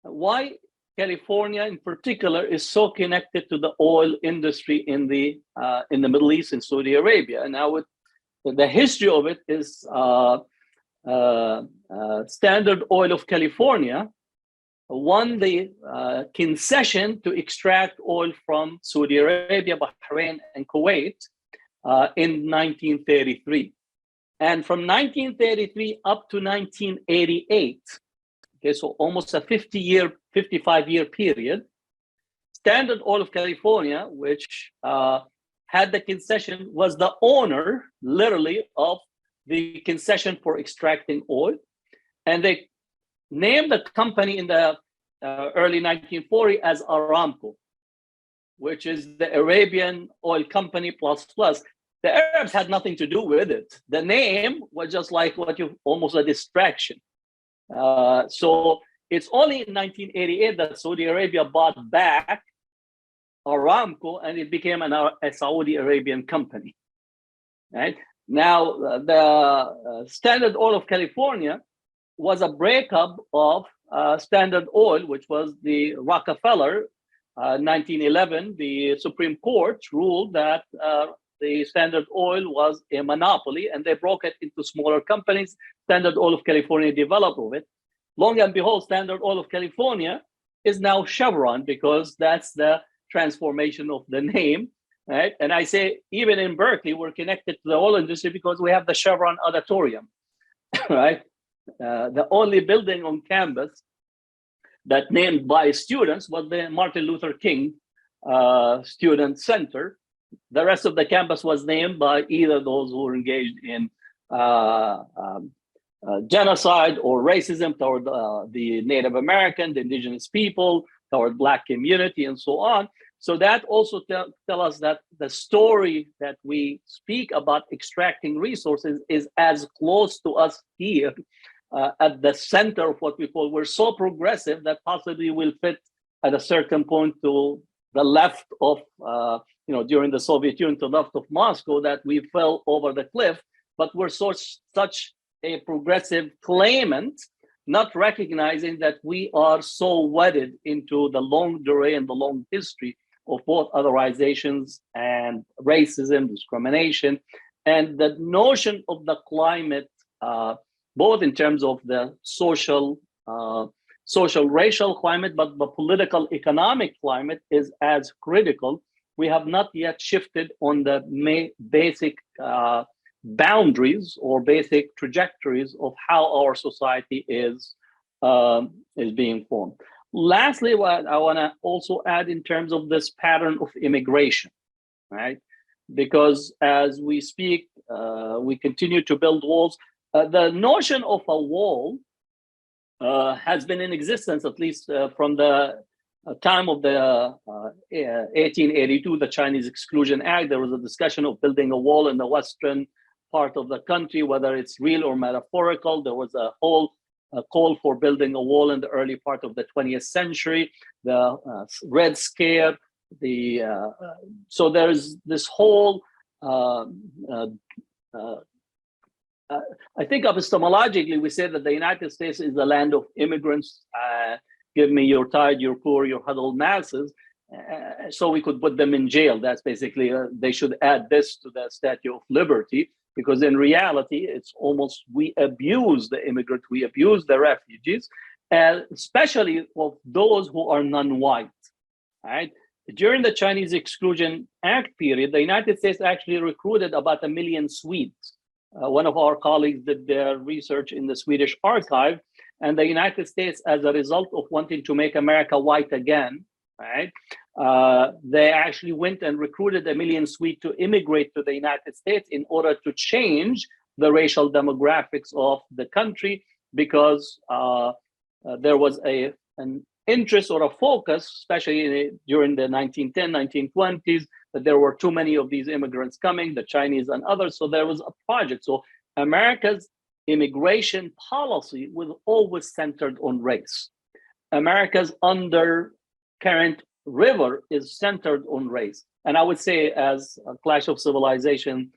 why California in particular is so connected to the oil industry in the Middle East and Saudi Arabia. And now the history of it is Standard Oil of California won the concession to extract oil from Saudi Arabia, Bahrain, and Kuwait in 1933. And from 1933 up to 1988, okay, so almost a 55-year period, Standard Oil of California, which had the concession, was the owner, literally, of the concession for extracting oil. And they named the company in the early 1940s as Aramco, which is the Arabian Oil Company plus. The Arabs had nothing to do with it. The name was just like almost a distraction. So it's only in 1988 that Saudi Arabia bought back Aramco and it became a Saudi Arabian company. Right? Now, the Standard Oil of California was a breakup of Standard Oil, which was the Rockefeller. 1911, the Supreme Court ruled that the Standard Oil was a monopoly, and they broke it into smaller companies. Standard Oil of California developed with it. Long and behold, Standard Oil of California is now Chevron because that's the transformation of the name. Right? And I say, even in Berkeley, we're connected to the oil industry because we have the Chevron Auditorium, right? The only building on campus that named by students was the Martin Luther King Student Center. The rest of the campus was named by either those who were engaged in genocide or racism toward the Native American, the indigenous people, toward Black community, and so on. So that also tell us that the story that we speak about extracting resources is as close to us here at the center of what we call, we're so progressive that possibly will fit at a certain point to the left of, during the Soviet Union, to the left of Moscow, that we fell over the cliff. But we're such a progressive claimant, not recognizing that we are so wedded into the long durée and the long history of both otherizations and racism, discrimination, and the notion of the climate, both in terms of the social, racial climate, but the political, economic climate is as critical. We have not yet shifted on the basic boundaries or basic trajectories of how our society is being formed. Lastly, what I want to also add in terms of this pattern of immigration, right? Because as we speak, we continue to build walls. The notion of a wall has been in existence, at least from the time of the 1882, the Chinese Exclusion Act. There was a discussion of building a wall in the western part of the country, whether it's real or metaphorical. There was a whole call for building a wall in the early part of the 20th century, the Red Scare. So there's this whole, I think epistemologically, we say that the United States is the land of immigrants. Give me your tired, your poor, your huddled masses. So we could put them in jail. That's basically, they should add this to the Statue of Liberty, because in reality, it's almost, we abuse the immigrant, we abuse the refugees, especially of those who are non-white, right? During the Chinese Exclusion Act period, the United States actually recruited about 1 million Swedes. One of our colleagues did their research in the Swedish archive, and the United States, as a result of wanting to make America white again, right? They actually went and recruited 1 million Swedes to immigrate to the United States in order to change the racial demographics of the country, because there was an interest or a focus, especially during the 1910, 1920s, that there were too many of these immigrants coming, the Chinese and others. So there was a project. So America's immigration policy was always centered on race. America's undercurrent river is centered on race. And I would say, as a Clash of Civilization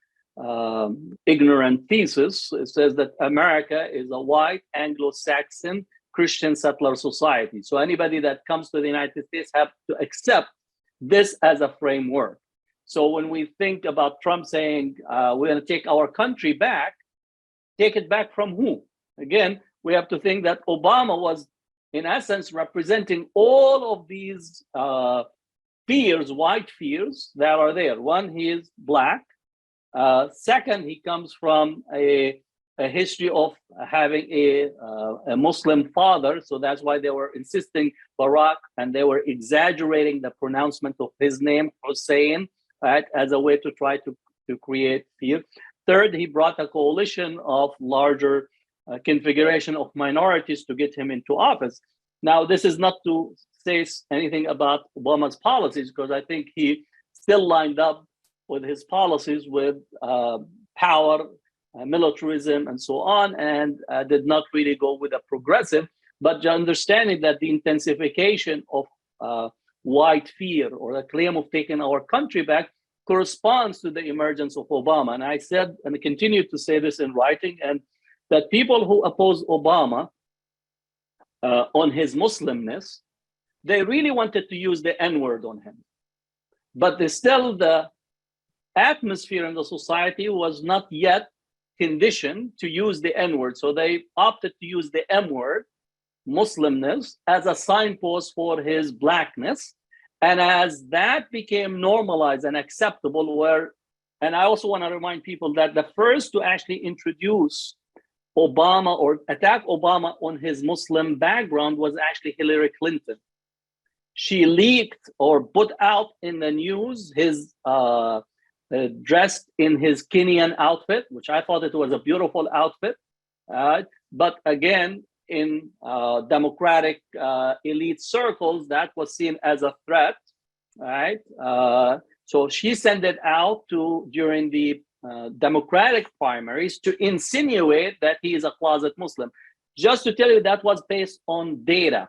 ignorant thesis, it says that America is a white Anglo-Saxon Christian settler society. So anybody that comes to the United States have to accept this as a framework. So when we think about Trump saying, we're going to take our country back, take it back from who? Again, we have to think that Obama was, in essence, representing all of these fears, white fears that are there. One, he is Black. Second, he comes from a history of having a Muslim father. So that's why they were insisting Barack, and they were exaggerating the pronouncement of his name, Hussein, right, as a way to try to create fear. Third, he brought a coalition of larger configuration of minorities to get him into office. Now, this is not to say anything about Obama's policies, because I think he still lined up with his policies with power, militarism, and so on, and did not really go with a progressive, but understanding that the intensification of white fear or the claim of taking our country back corresponds to the emergence of Obama. And I said, and I continue to say this in writing, and that people who oppose Obama on his Muslimness, they really wanted to use the N-word on him. But the atmosphere in the society was not yet conditioned to use the N-word. So they opted to use the M-word, Muslimness, as a signpost for his Blackness. And as that became normalized and acceptable, and I also want to remind people that the first to actually introduce Obama or attack Obama on his Muslim background was actually Hillary Clinton. She leaked or put out in the news his dressed in his Kenyan outfit, which I thought it was a beautiful outfit. But again, in democratic elite circles, that was seen as a threat right? So she sent it out during the Democratic primaries to insinuate that he is a closet Muslim. Just to tell you, that was based on data.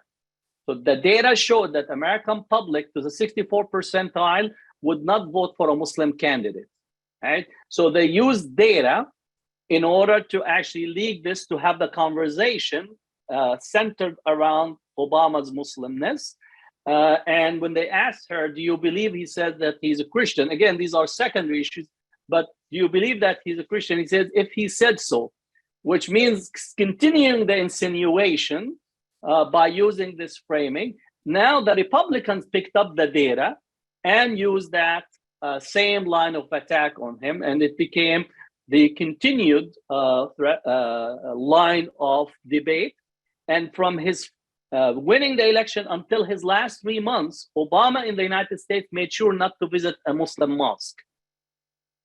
So the data showed that American public to the 64th percentile would not vote for a Muslim candidate, right? So they used data in order to actually leak this, to have the conversation centered around Obama's Muslimness. And when they asked her, do you believe, he said that he's a Christian? Again, these are secondary issues, but do you believe that he's a Christian? He said, if he said so, which means continuing the insinuation by using this framing. Now the Republicans picked up the data and used that same line of attack on him, and it became the continued line of debate. And from his winning the election until his last 3 months, Obama in the United States made sure not to visit a Muslim mosque,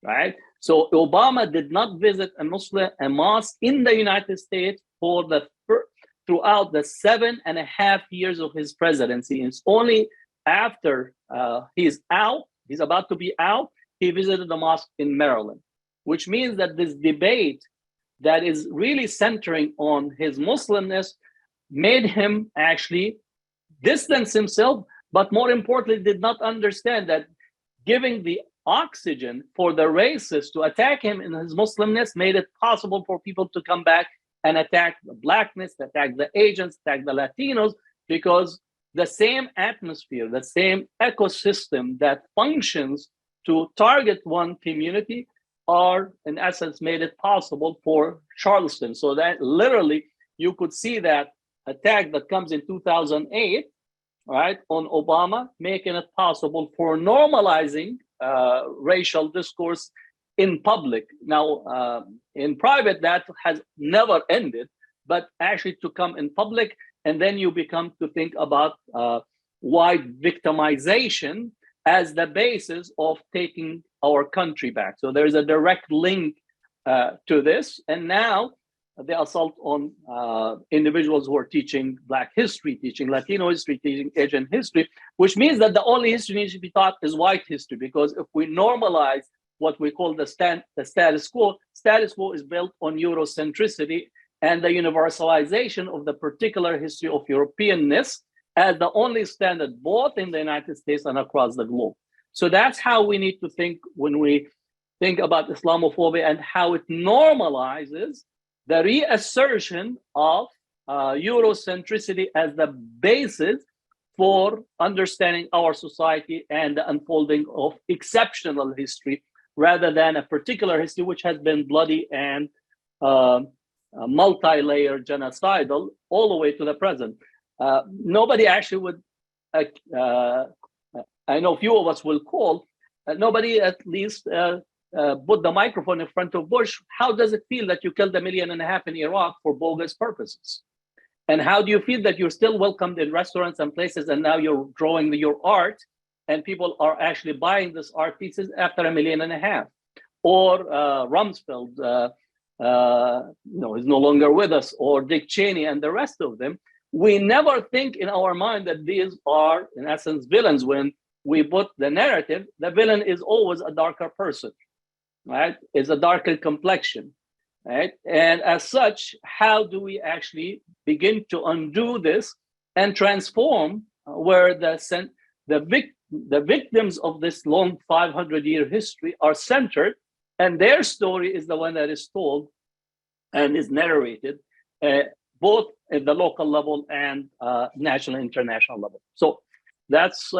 right? So Obama did not visit a mosque in the United States throughout the 7.5 years of his presidency. It's only after he's about to be out, he visited the mosque in Maryland, which means that this debate that is really centering on his Muslimness made him actually distance himself, but more importantly, did not understand that giving the oxygen for the racists to attack him in his Muslimness made it possible for people to come back and attack the Blackness, attack the Asians, attack the Latinos, because the same atmosphere, the same ecosystem that functions to target one community are, in essence, made it possible for Charleston. So that literally you could see that attack that comes in 2008, right, on Obama, making it possible for normalizing racial discourse in public. Now, in private, that has never ended, but actually to come in public, and then you become to think about white victimization as the basis of taking our country back. So there's a direct link to this. And now the assault on individuals who are teaching Black history, teaching Latino history, teaching Asian history, which means that the only history needs to be taught is white history. Because if we normalize what we call the status quo is built on Eurocentricity and the universalization of the particular history of Europeanness as the only standard, both in the United States and across the globe. So that's how we need to think when we think about Islamophobia and how it normalizes the reassertion of Eurocentricity as the basis for understanding our society and the unfolding of exceptional history, rather than a particular history which has been bloody and multi-layered genocidal all the way to the present. Nobody actually would, I know few of us will call, nobody at least put the microphone in front of Bush. How does it feel that you killed 1.5 million in Iraq for bogus purposes? And how do you feel that you're still welcomed in restaurants and places, and now you're drawing your art and people are actually buying this art pieces after 1.5 million? Or Rumsfeld, is no longer with us, or Dick Cheney and the rest of them. We never think in our mind that these are, in essence, villains. When we put the narrative, the villain is always a darker person, right? It's a darker complexion, right? And as such, how do we actually begin to undo this and transform where the victims of this long 500-year history are centered, and their story is the one that is told and is narrated, both at the local level and national and international level. So that's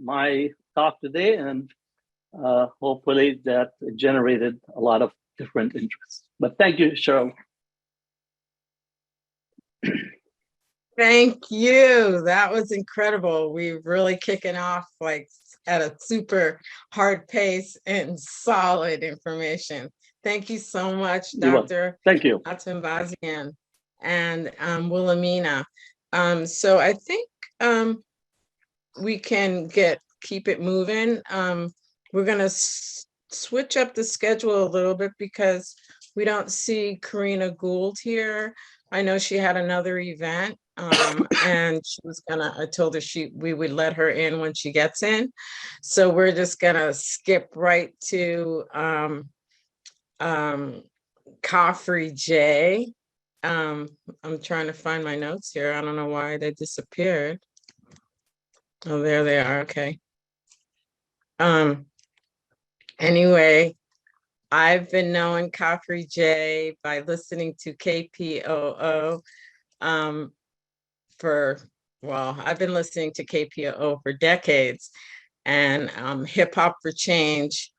my talk today, and hopefully that generated a lot of different interests. But thank you, Cheryl. Thank you. That was incredible. We're really kicking off like at a super hard pace and solid information. Thank you so much, Dr. Thank you. Atambazian and Wilhelmina. So I think we can keep it moving. We're gonna switch up the schedule a little bit because we don't see Karina Gould here. I know she had another event. and she was gonna, I told her we would let her in when she gets in. So we're just gonna skip right to Coffrey J. I'm trying to find my notes here. I don't know why they disappeared. Oh, there they are. Okay. Anyway, I've been knowing Coffrey J by listening to KPOO I've been listening to KPOO for decades, and Hip Hop for Change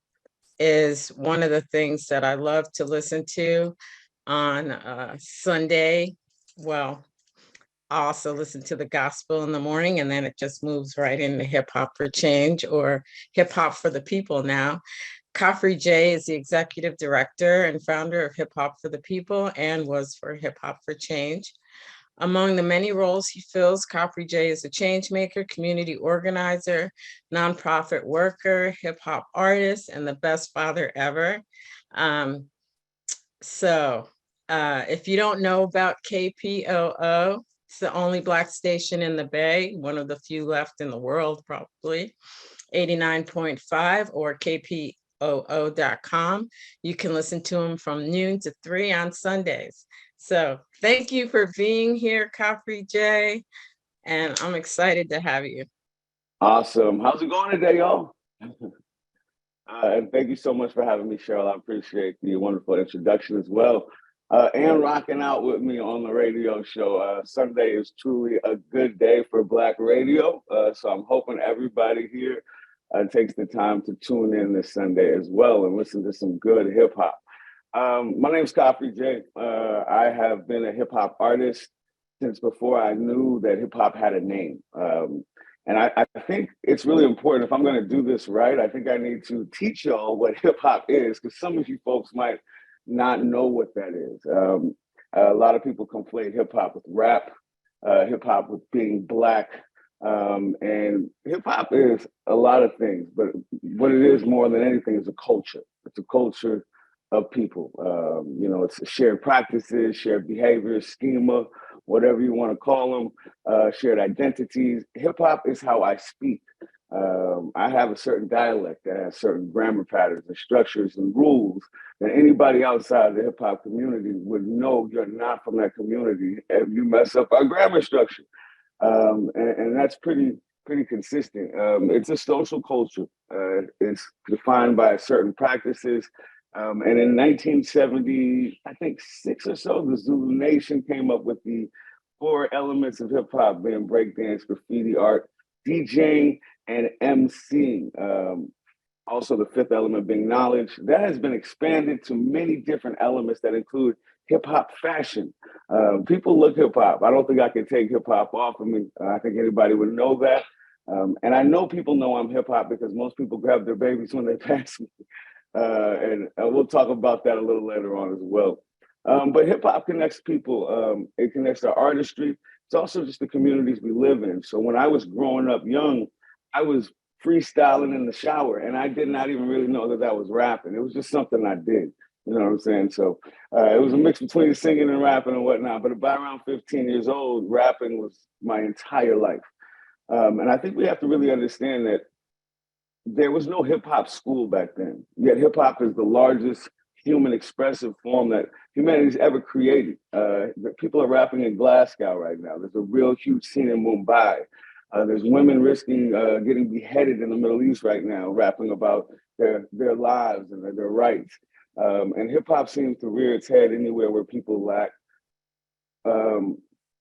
is one of the things that I love to listen to on Sunday. Well, I also listen to the gospel in the morning, and then it just moves right into Hip Hop for Change, or Hip Hop for the People now. Coffrey J is the executive director and founder of Hip Hop for the People and was for Hip Hop for Change. Among the many roles he fills, Coffrey J is a change maker, community organizer, nonprofit worker, hip hop artist, and the best father ever. If you don't know about KPOO, it's the only Black station in the Bay, one of the few left in the world, probably. 89.5 or kpoo.com. You can listen to them from noon to 3 on Sundays. So thank you for being here, Coffrey J, and I'm excited to have you. Awesome. How's it going today, y'all? And thank you so much for having me, Cheryl. I appreciate the wonderful introduction as well. And rocking out with me on the radio show. Sunday is truly a good day for Black radio. So I'm hoping everybody here takes the time to tune in this Sunday as well and listen to some good hip hop. My name is Coffrey J. I have been a hip hop artist since before I knew that hip hop had a name. And I think it's really important, if I'm going to do this right, I think I need to teach y'all what hip hop is, because some of you folks might not know what that is. A lot of people conflate hip hop with rap, hip hop with being Black. And hip hop is a lot of things, but what it is more than anything is a culture. It's a culture of people. It's shared practices, shared behaviors, schema, whatever you want to call them, shared identities. Hip hop is how I speak. I have a certain dialect that has certain grammar patterns and structures and rules that anybody outside the hip hop community would know you're not from that community if you mess up our grammar structure. And that's pretty consistent. It's a social culture. It's defined by certain practices. And in 1970, I think 6 or so, the Zulu Nation came up with the 4 elements of hip hop, being breakdance, graffiti art, DJing, and MCing. Also, the 5th element being knowledge. That has been expanded to many different elements that include hip hop fashion. People look hip hop. I don't think I can take hip hop off of me. I think anybody would know that. And I know people know I'm hip hop because most people grab their babies when they pass me. And we'll talk about that a little later on as well. But hip hop connects people. It connects our artistry. It's also just the communities we live in. So when I was growing up young, I was freestyling in the shower, and I did not even really know that was rapping. It was just something I did. You know what I'm saying? So it was a mix between singing and rapping and whatnot. But by around 15 years old, rapping was my entire life. And I think we have to really understand that there was no hip hop school back then. Yet hip hop is the largest human expressive form that humanity's ever created. People are rapping in Glasgow right now. There's a real huge scene in Mumbai. There's women risking getting beheaded in the Middle East right now, rapping about their lives and their rights. And hip hop seems to rear its head anywhere where people lack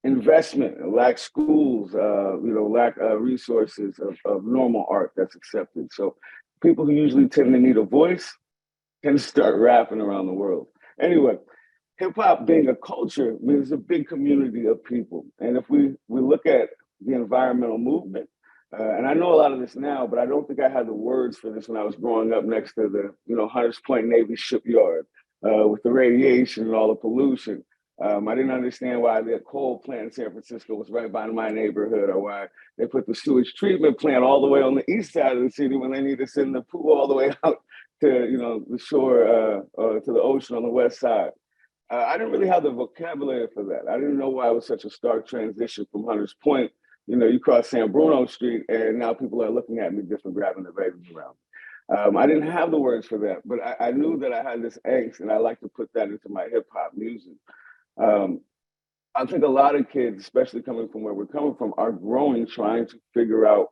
investment, lack schools, lack resources of normal art that's accepted. So people who usually tend to need a voice can start rapping around the world. Anyway, hip hop being a culture means a big community of people. And if we look at the environmental movement, and I know a lot of this now, but I don't think I had the words for this when I was growing up next to the Hunters Point Navy shipyard with the radiation and all the pollution. I didn't understand why the coal plant in San Francisco was right by my neighborhood, or why they put the sewage treatment plant all the way on the east side of the city when they need to send the poo all the way out to the shore, to the ocean on the west side. I didn't really have the vocabulary for that. I didn't know why it was such a stark transition from Hunters Point. You know, you cross San Bruno Street, and now people are looking at me different, grabbing their babies around. I didn't have the words for that, but I knew that I had this angst, and I like to put that into my hip hop music. Um, I think a lot of kids, especially coming from where we're coming from, are growing trying to figure out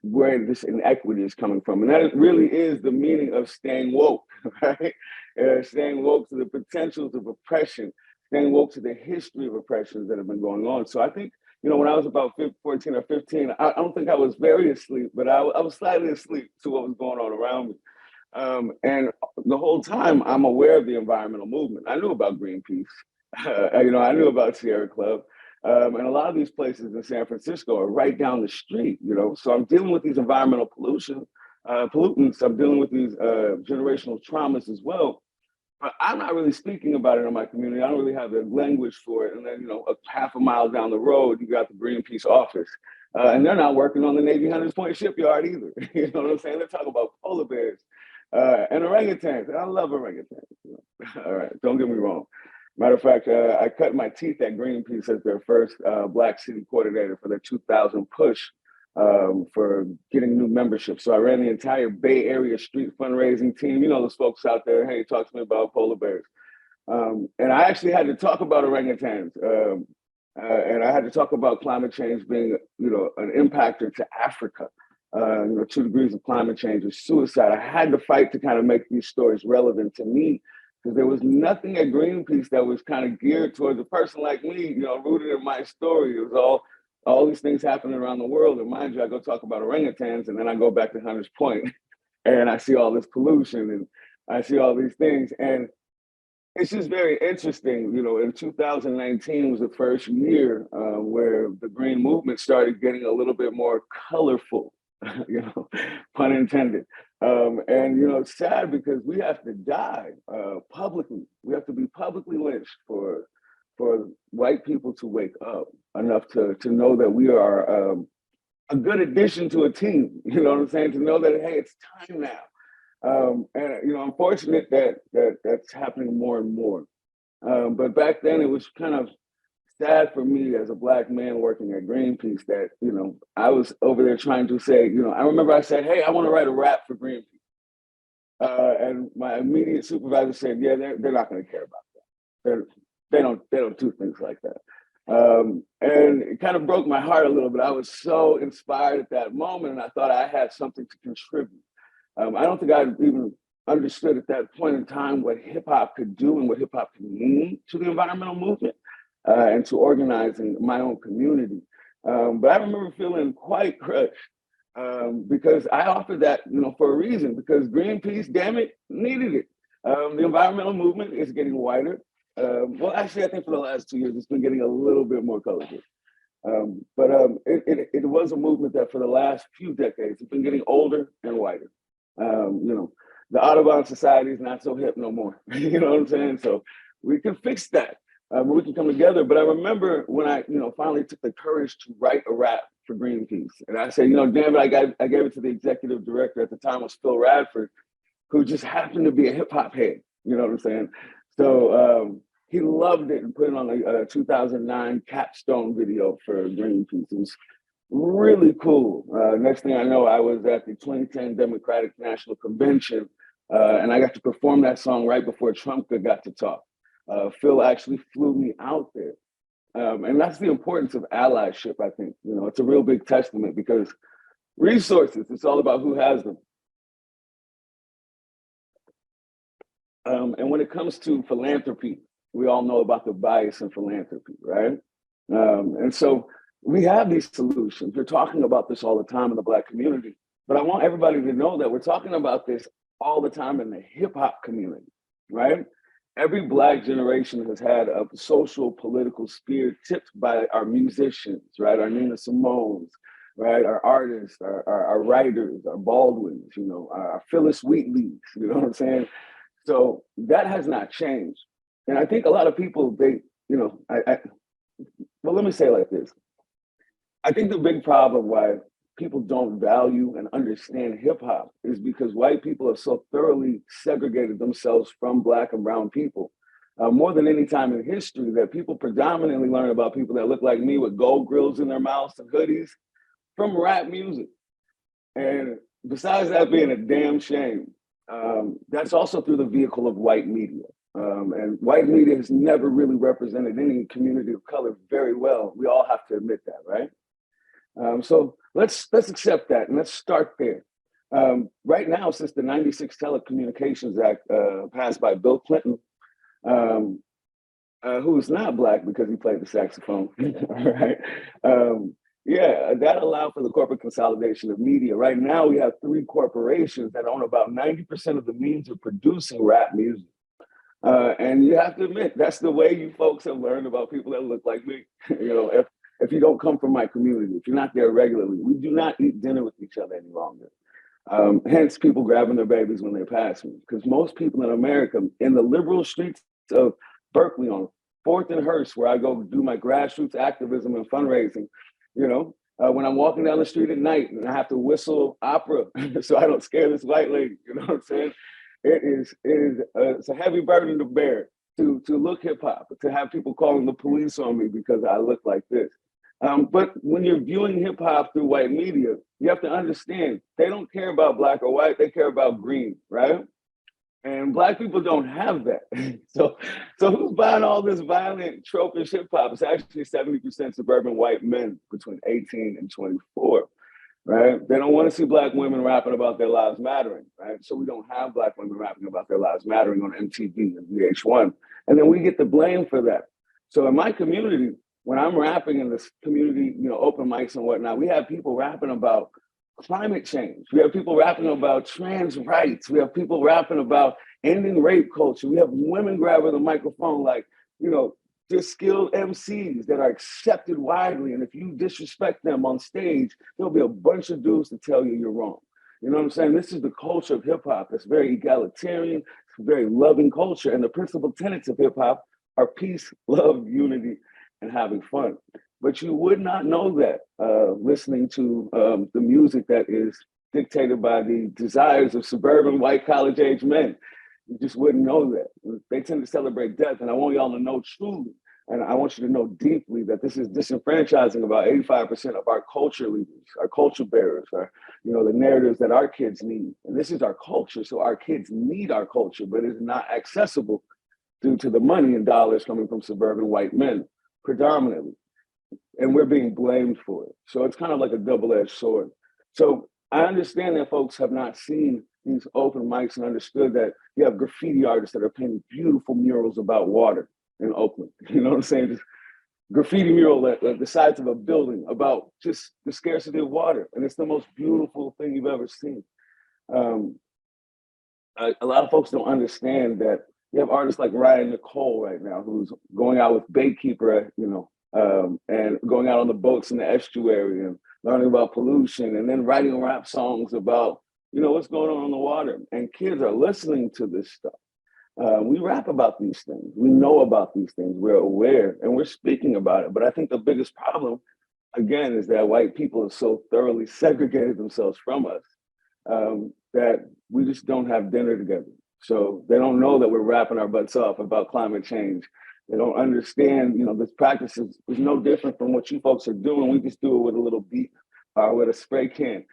where this inequity is coming from. And that really is the meaning of staying woke, right? Staying woke to the potentials of oppression, staying woke to the history of oppressions that have been going on. So I think, you know, when I was about 14 or 15, I don't think I was very asleep, but I was slightly asleep to what was going on around me. And the whole time I'm aware of the environmental movement. I knew about Greenpeace. You know, I knew about Sierra Club. And a lot of these places in San Francisco are right down the street, you know. So I'm dealing with these environmental pollutants. I'm dealing with these generational traumas as well. But I'm not really speaking about it in my community. I don't really have the language for it. And then, you know, a half a mile down the road, you got the Greenpeace office. And they're not working on the Navy Hunters Point shipyard either. You know what I'm saying? They're talking about polar bears and orangutans. And I love orangutans. You know? All right, don't get me wrong. Matter of fact, I cut my teeth at Greenpeace as their first Black city coordinator for their 2000 push for getting new membership. So I ran the entire Bay Area street fundraising team. You know, those folks out there, hey, talk to me about polar bears. And I actually had to talk about orangutans. And I had to talk about climate change being, you know, an impactor to Africa. You know, 2 degrees of climate change is suicide. I had to fight to kind of make these stories relevant to me, because there was nothing at Greenpeace that was kind of geared towards a person like me, you know, rooted in my story. It was all these things happening around the world. And mind you, I go talk about orangutans, and then I go back to Hunters Point and I see all this pollution and I see all these things. And it's just very interesting, you know, in 2019 was the first year where the green movement started getting a little bit more colorful, you know, pun intended. And, you know, it's sad because we have to die publicly. We have to be publicly lynched for white people to wake up enough to know that we are a good addition to a team. You know what I'm saying? To know that, hey, it's time now. And, you know, I'm fortunate that that's happening more and more. But back then it was kind of sad for me as a Black man working at Greenpeace that, you know, I was over there trying to say, you know, I remember I said, hey, I want to write a rap for Greenpeace. And my immediate supervisor said, yeah, they're not going to care about that. They don't do things like that. And it kind of broke my heart a little bit. I was so inspired at that moment, and I thought I had something to contribute. I don't think I even understood at that point in time what hip hop could do and what hip hop could mean to the environmental movement and to organizing my own community. But I remember feeling quite crushed because I offered that, you know, for a reason, because Greenpeace, damn it, needed it. The environmental movement is getting whiter. Well, actually, I think for the last 2 years, it's been getting a little bit more colorful. But it was a movement that for the last few decades, it's been getting older and whiter. You know, the Audubon Society is not so hip no more. You know what I'm saying? So we can fix that. We can come together. But I remember when I, you know, finally took the courage to write a rap for Greenpeace. And I said, you know, damn it, I gave it to the executive director at the time was Phil Radford, who just happened to be a hip hop head. You know what I'm saying? So he loved it and put it on a 2009 capstone video for Greenpeace. It was really cool. Next thing I know, I was at the 2010 Democratic National Convention, and I got to perform that song right before Trump got to talk. Phil actually flew me out there. And that's the importance of allyship, I think. You know, it's a real big testament because resources, it's all about who has them. And when it comes to philanthropy, we all know about the bias in philanthropy, right? And so we have these solutions. We're talking about this all the time in the Black community, but I want everybody to know that we're talking about this all the time in the hip hop community, right? Every Black generation has had a social, political spear tipped by our musicians, right? Our Nina Simones, right? Our artists, our writers, our Baldwins, you know, our Phyllis Wheatleys, you know what I'm saying? So that has not changed. And I think a lot of people, they, you know, well, let me say it like this. I think the big problem why people don't value and understand hip hop is because white people have so thoroughly segregated themselves from Black and brown people more than any time in history, that people predominantly learn about people that look like me with gold grills in their mouths and hoodies from rap music. And besides that being a damn shame, that's also through the vehicle of white media. And white media has never really represented any community of color very well. We all have to admit that, right? So let's accept that and let's start there. Right now, since the '96 Telecommunications Act passed by Bill Clinton, who is not Black because he played the saxophone, all right? Yeah, that allowed for the corporate consolidation of media. Right now, we have 3 corporations that own about 90% of the means of producing rap music. And you have to admit, that's the way you folks have learned about people that look like me. You know, if you don't come from my community, if you're not there regularly, we do not eat dinner with each other any longer. Hence, people grabbing their babies when they pass me. Because most people in America, in the liberal streets of Berkeley on 4th and Hearst, where I go do my grassroots activism and fundraising, you know, when I'm walking down the street at night and I have to whistle opera so I don't scare this white lady, you know what I'm saying? It's a heavy burden to bear to look hip hop, to have people calling the police on me because I look like this. But when you're viewing hip hop through white media, you have to understand they don't care about Black or white, they care about green, right? And Black people don't have that. So who's buying all this violent, tropish hip hop? It's actually 70% suburban white men between 18 and 24, right? They don't want to see Black women rapping about their lives mattering, right? So we don't have Black women rapping about their lives mattering on MTV and VH1. And then we get the blame for that. So in my community, when I'm rapping in this community, you know, open mics and whatnot, we have people rapping about climate change. We have people rapping about trans rights. We have people rapping about ending rape culture. We have women grabbing the microphone like, you know, they're skilled MCs that are accepted widely. And if you disrespect them on stage, there'll be a bunch of dudes to tell you you're wrong. You know what I'm saying? This is the culture of hip hop. It's very egalitarian, it's a very loving culture. And the principal tenets of hip hop are peace, love, unity, and having fun. But you would not know that listening to the music that is dictated by the desires of suburban white college age men. You just wouldn't know that. They tend to celebrate death. And I want y'all to know truly, and I want you to know deeply that this is disenfranchising about 85% of our culture leaders, our culture bearers, our, you know, the narratives that our kids need. And this is our culture. So our kids need our culture, but it's not accessible due to the money and dollars coming from suburban white men predominantly. And we're being blamed for it. So it's kind of like a double-edged sword. So I understand that folks have not seen these open mics and understood that you have graffiti artists that are painting beautiful murals about water in Oakland. You know what I'm saying? Just graffiti mural at the sides of a building about just the scarcity of water. And it's the most beautiful thing you've ever seen. A lot of folks don't understand that you have artists like Ryan Nicole right now, who's going out with Baykeeper, you know, and going out on the boats in the estuary and learning about pollution and then writing rap songs about, you know, what's going on in the water. And kids are listening to this stuff. We rap about these things. We know about these things. We're aware and we're speaking about it. But I think the biggest problem, again, is that white people have so thoroughly segregated themselves from us that we just don't have dinner together. So they don't know that we're rapping our butts off about climate change. They don't understand, you know, this practice is no different from what you folks are doing. We just do it with a little beat or with a spray can.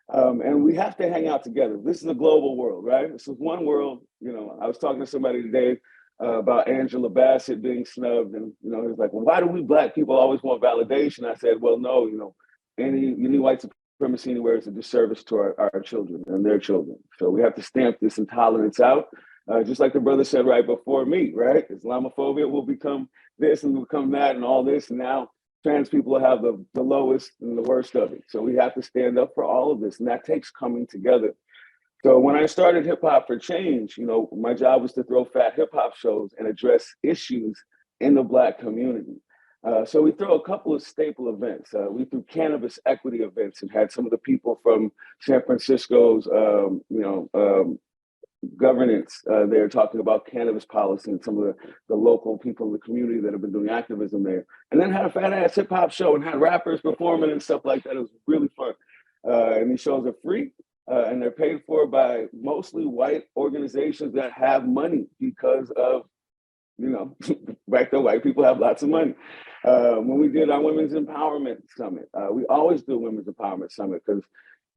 And we have to hang out together. This is a global world, right? This is one world. You know, I was talking to somebody today about Angela Bassett being snubbed. And, you know, he was like, well, why do we Black people always want validation? I said, well, no, you know, any white supremacy anywhere is a disservice to our children and their children. So we have to stamp this intolerance out. Just like the brother said right before me, right? Islamophobia will become this and become that and all this. And now trans people have the lowest and the worst of it. So we have to stand up for all of this. And that takes coming together. So when I started Hip Hop for Change, you know, my job was to throw fat hip hop shows and address issues in the Black community. So we throw a couple of staple events. We threw cannabis equity events and had some of the people from San Francisco's, governance there talking about cannabis policy and some of the local people in the community that have been doing activism there. And then had a fat ass hip hop show and had rappers performing and stuff like that. It was really fun. And these shows are free and they're paid for by mostly white organizations that have money because of You know, back then, white people have lots of money. When we did our Women's Empowerment Summit, we always do Women's Empowerment Summit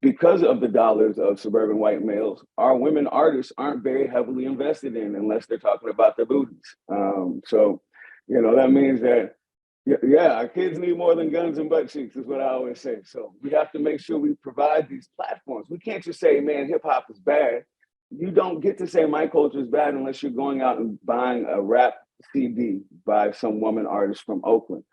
because of the dollars of suburban white males, our women artists aren't very heavily invested in unless they're talking about their booties. So, you know, that means that, yeah, our kids need more than guns and butt cheeks is what I always say. So we have to make sure we provide these platforms. We can't just say, man, hip hop is bad. You don't get to say my culture is bad unless you're going out and buying a rap CD by some woman artist from Oakland.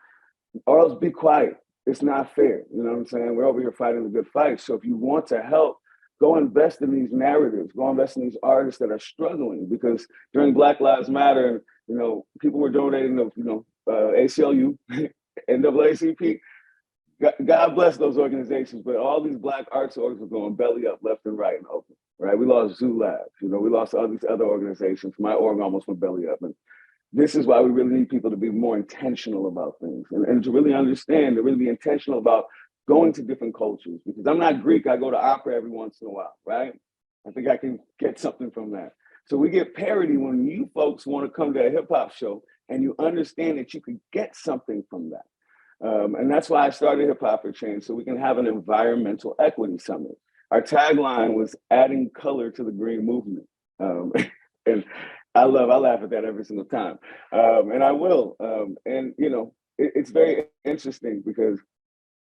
Or else be quiet. It's not fair. You know what I'm saying? We're over here fighting the good fight. So if you want to help, go invest in these narratives, go invest in these artists that are struggling. Because during Black Lives Matter, you know, people were donating to, you know, ACLU, NAACP. God bless those organizations, but all these Black arts orgs were going belly up left and right in Oakland, right? We lost Zoo Labs, you know, we lost all these other organizations. My org almost went belly up. And this is why we really need people to be more intentional about things and to really understand, to really be intentional about going to different cultures. Because I'm not Greek, I go to opera every once in a while, right? I think I can get something from that. So we get parity when you folks want to come to a hip hop show and you understand that you could get something from that. And that's why I started Hip Hop for Change, so we can have an environmental equity summit. Our tagline was adding color to the green movement. And I laugh at that every single time. And I will. And, you know, it's very interesting because,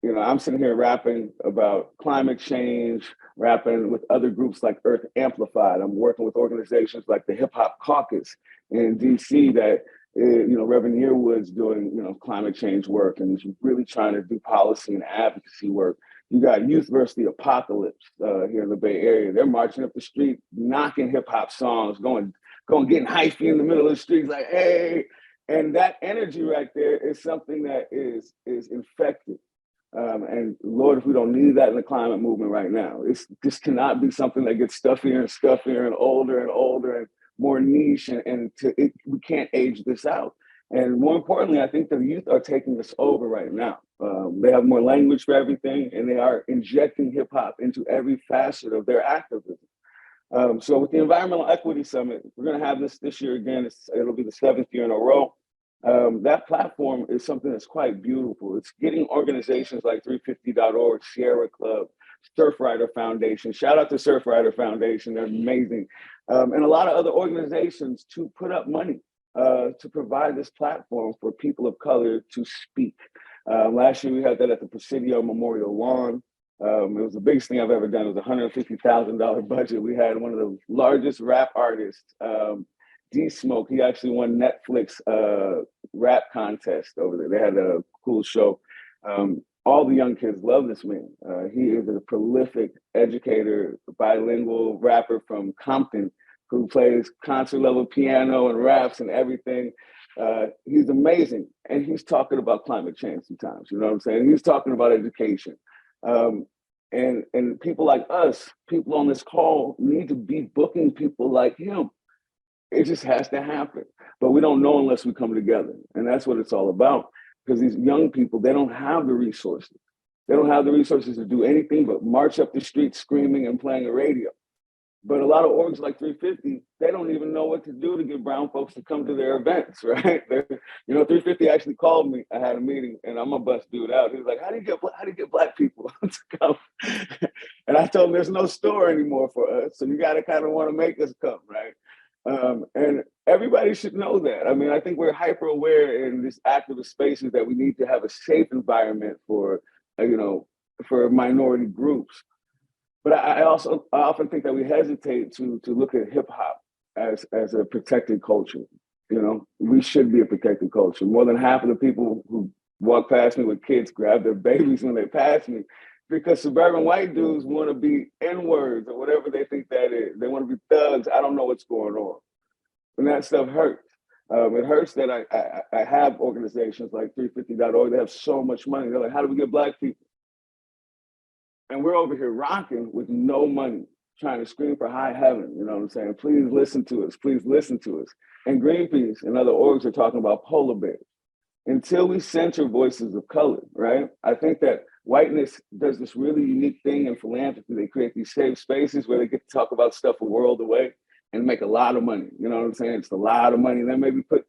you know, I'm sitting here rapping about climate change, rapping with other groups like Earth Amplified. I'm working with organizations like the Hip Hop Caucus in DC that, you know, Reverend Yearwood's doing, you know, climate change work and is really trying to do policy and advocacy work. You got Youth versus the Apocalypse here in the Bay Area. They're marching up the street, knocking hip hop songs, going getting hyphy in the middle of the streets, like, hey. And that energy right there is something that is infected. And Lord, if we don't need that in the climate movement right now, this cannot be something that gets stuffier and stuffier and older and more niche, we can't age this out. And more importantly, I think the youth are taking this over right now. They have more language for everything, and they are injecting hip hop into every facet of their activism. So with the Environmental Equity Summit, we're going to have this year again. It'll be the 7th year in a row. That platform is something that's quite beautiful. It's getting organizations like 350.org, Sierra Club, Surfrider Foundation. Shout out to Surfrider Foundation. They're amazing. And a lot of other organizations to put up money to provide this platform for people of color to speak. Last year, we had that at the Presidio Memorial Lawn. It was the biggest thing I've ever done. It was a $150,000 budget. We had one of the largest rap artists, D-Smoke. He actually won Netflix rap contest over there. They had a cool show. All the young kids love this man. He is a prolific educator, bilingual rapper from Compton who plays concert level piano and raps and everything. He's amazing. And he's talking about climate change sometimes, you know what I'm saying? He's talking about education. And people like us, people on this call need to be booking people like him. It just has to happen. But we don't know unless we come together. And that's what it's all about. Because these young people, they don't have the resources. They don't have the resources to do anything but march up the street screaming and playing a radio. But a lot of orgs like 350, they don't even know what to do to get brown folks to come to their events, right? You know, 350 actually called me. I had a meeting, and I'm gonna bust dude out. He was like, "How do you get black people to come?" And I told him, "There's no store anymore for us, so you got to kind of want to make us come, right?" And everybody should know that. I mean, I think we're hyper aware in this activist spaces that we need to have a safe environment for, you know, for minority groups. But I often think that we hesitate to look at hip hop as a protected culture. You know, we should be a protected culture. More than half of the people who walk past me with kids grab their babies when they pass me, because suburban white dudes want to be N-words or whatever they think that is. They want to be thugs. I don't know what's going on. And that stuff hurts. It hurts that I have organizations like 350.org. They have so much money. They're like, how do we get black people? And we're over here rocking with no money, trying to scream for high heaven. You know what I'm saying? Please listen to us. Please listen to us. And Greenpeace and other orgs are talking about polar bears. Until we center voices of color, right? I think that whiteness does this really unique thing in philanthropy. They create these safe spaces where they get to talk about stuff a world away and make a lot of money. You know what I'm saying? It's a lot of money. And then maybe put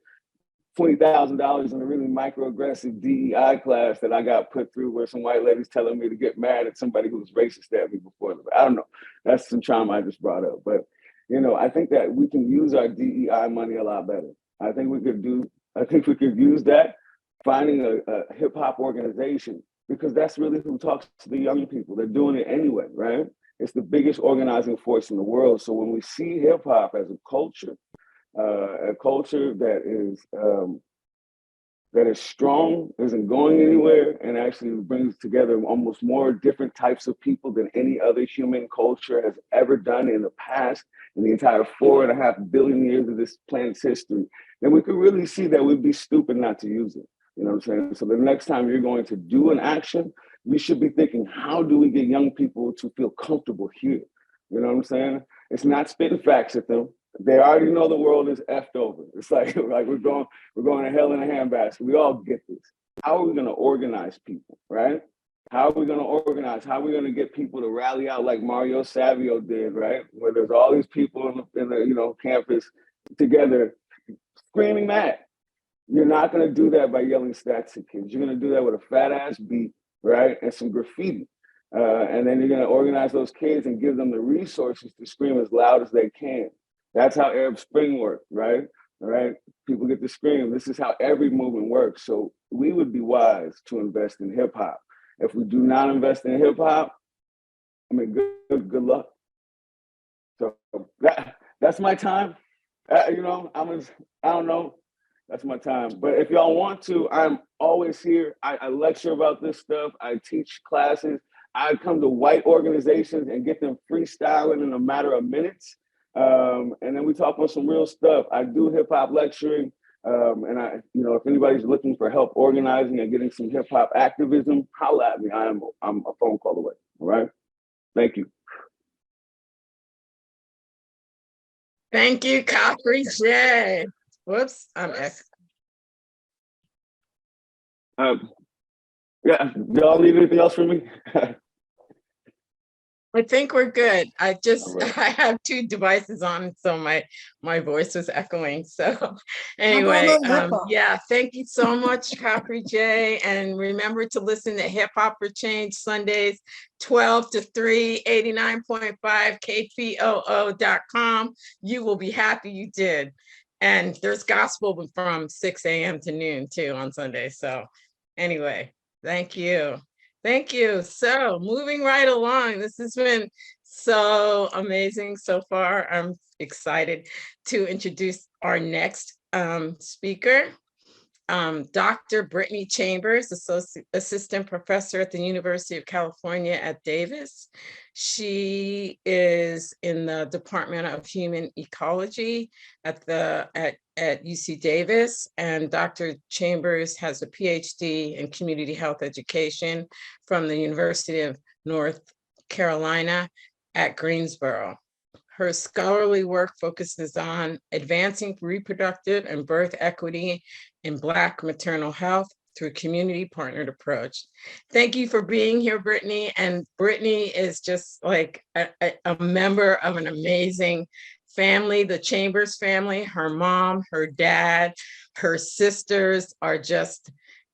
$20,000 in a really microaggressive DEI class that I got put through, where some white ladies telling me to get mad at somebody who was racist at me before. I don't know. That's some trauma I just brought up. But, I think that we can use our DEI money a lot better. I think we could use that, finding a hip hop organization, because that's really who talks to the young people. They're doing it anyway, right? It's the biggest organizing force in the world. So when we see hip hop as a culture that is strong, isn't going anywhere, and actually brings together almost more different types of people than any other human culture has ever done in the past, in the entire 4.5 billion years of this planet's history, then we could really see that we'd be stupid not to use it. You know what I'm saying? So the next time you're going to do an action, you should be thinking, how do we get young people to feel comfortable here? You know what I'm saying? It's not spitting facts at them. They already know the world is effed over. It's like we're going to hell in a handbasket. We all get this. How are we going to organize people, right? How are we going to organize? How are we going to get people to rally out like Mario Savio did, right? Where there's all these people in the campus together screaming mad. You're not going to do that by yelling stats at kids. You're going to do that with a fat ass beat, right? And some graffiti. And then you're going to organize those kids and give them the resources to scream as loud as they can. That's how Arab Spring worked, right? All right. People get to scream. This is how every movement works. So we would be wise to invest in hip hop. If we do not invest in hip hop, I mean, good luck. So that's my time. I don't know. That's my time. But if y'all want to, I'm always here. I lecture about this stuff. I teach classes. I come to white organizations and get them freestyling in a matter of minutes. And then we talk about some real stuff. I do hip hop lecturing. And if anybody's looking for help organizing and getting some hip hop activism, holla at me. I'm a phone call away. All right. Thank you. Thank you, Capri J. Whoops, I'm X. Yeah, y'all need anything else from me? I think we're good. I Right. have two devices on, so my voice was echoing. So anyway, yeah, thank you so much, Capri J. And remember to listen to Hip Hop for Change Sundays, 12 to 3, 89.5 KPOO.com. You will be happy you did. And there's gospel from 6 a.m. to noon too on Sunday. So anyway, thank you. Thank you. So moving right along, this has been so amazing so far. I'm excited to introduce our next speaker, Dr. Brittany Chambers, Assistant Professor at the University of California at Davis. She is in the Department of Human Ecology at UC Davis, and Dr. Chambers has a PhD in Community Health Education from the University of North Carolina at Greensboro. Her scholarly work focuses on advancing reproductive and birth equity in Black maternal health through community-partnered approach. Thank you for being here, Brittany. And Brittany is just like a member of an amazing family, the Chambers family. Her mom, her dad, her sisters are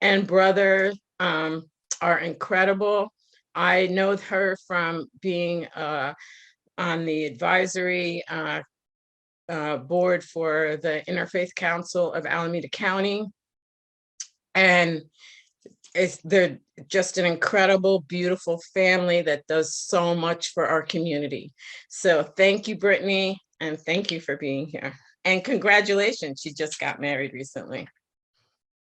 and brother are incredible. I know her from being on the advisory board for the Interfaith Council of Alameda County. And they're just an incredible, beautiful family that does so much for our community. So thank you, Brittany, and thank you for being here. And congratulations, she just got married recently.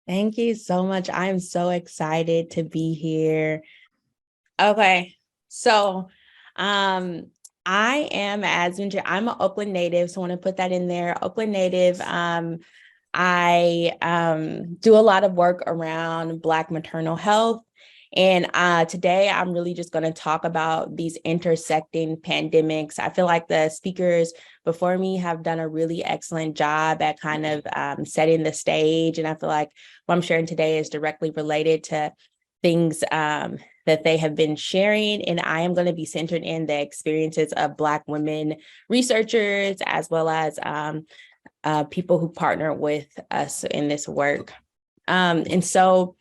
Thank you so much. I'm so excited to be here. Okay, so I am, as mentioned, I'm an Oakland native, so I want to put that in there. Oakland native. I do a lot of work around Black maternal health. And today I'm really just going to talk about these intersecting pandemics. I feel like the speakers before me have done a really excellent job at kind of setting the stage. And I feel like what I'm sharing today is directly related to things that they have been sharing. And I am going to be centered in the experiences of Black women researchers, as well as people who partner with us in this work. And so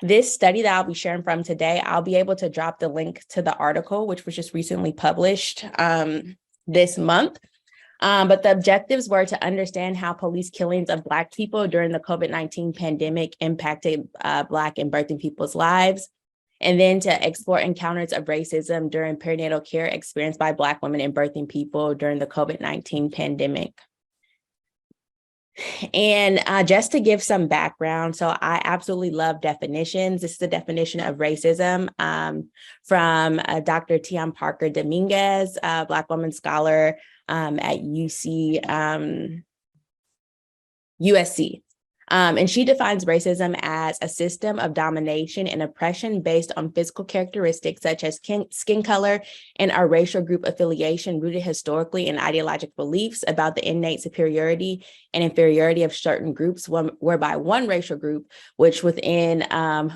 this study that I'll be sharing from today, I'll be able to drop the link to the article, which was just recently published this month. But the objectives were to understand how police killings of Black people during the COVID-19 pandemic impacted Black and birthing people's lives, and then to explore encounters of racism during perinatal care experienced by Black women and birthing people during the COVID-19 pandemic. And just to give some background, so I absolutely love definitions. This is the definition of racism from Dr. Tian Parker Dominguez, a Black woman scholar at USC. And she defines racism as a system of domination and oppression based on physical characteristics such as skin color and a racial group affiliation rooted historically in ideological beliefs about the innate superiority and inferiority of certain groups, whereby one racial group, which within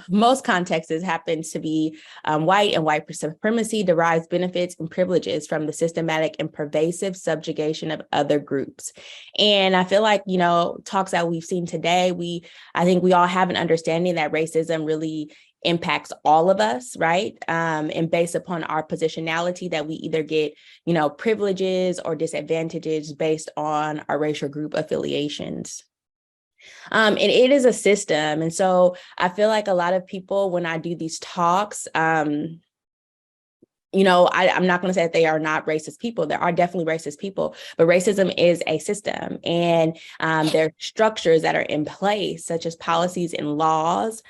most contexts happens to be white and white supremacy, derives benefits and privileges from the systematic and pervasive subjugation of other groups. And I feel like, you know, talks that we've seen today, I think we all have an understanding that racism really impacts all of us, right? And based upon our positionality, that we either get, you know, privileges or disadvantages based on our racial group affiliations. And it is a system. And so I feel like a lot of people, when I do these talks, you know, I'm not going to say that they are not racist people. There are definitely racist people, but racism is a system, and there are structures that are in place, such as policies and laws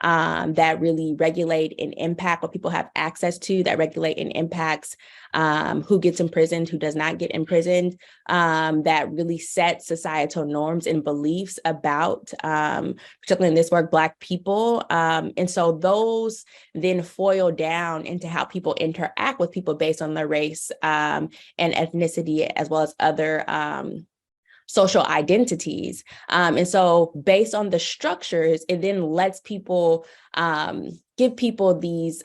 that really regulate and impact what people have access to, that regulate and impacts who gets imprisoned, who does not get imprisoned, that really set societal norms and beliefs about, particularly in this work, Black people. And so those then foil down into how people interact with people based on their race and ethnicity, as well as other social identities. And so based on the structures, it then lets people give people these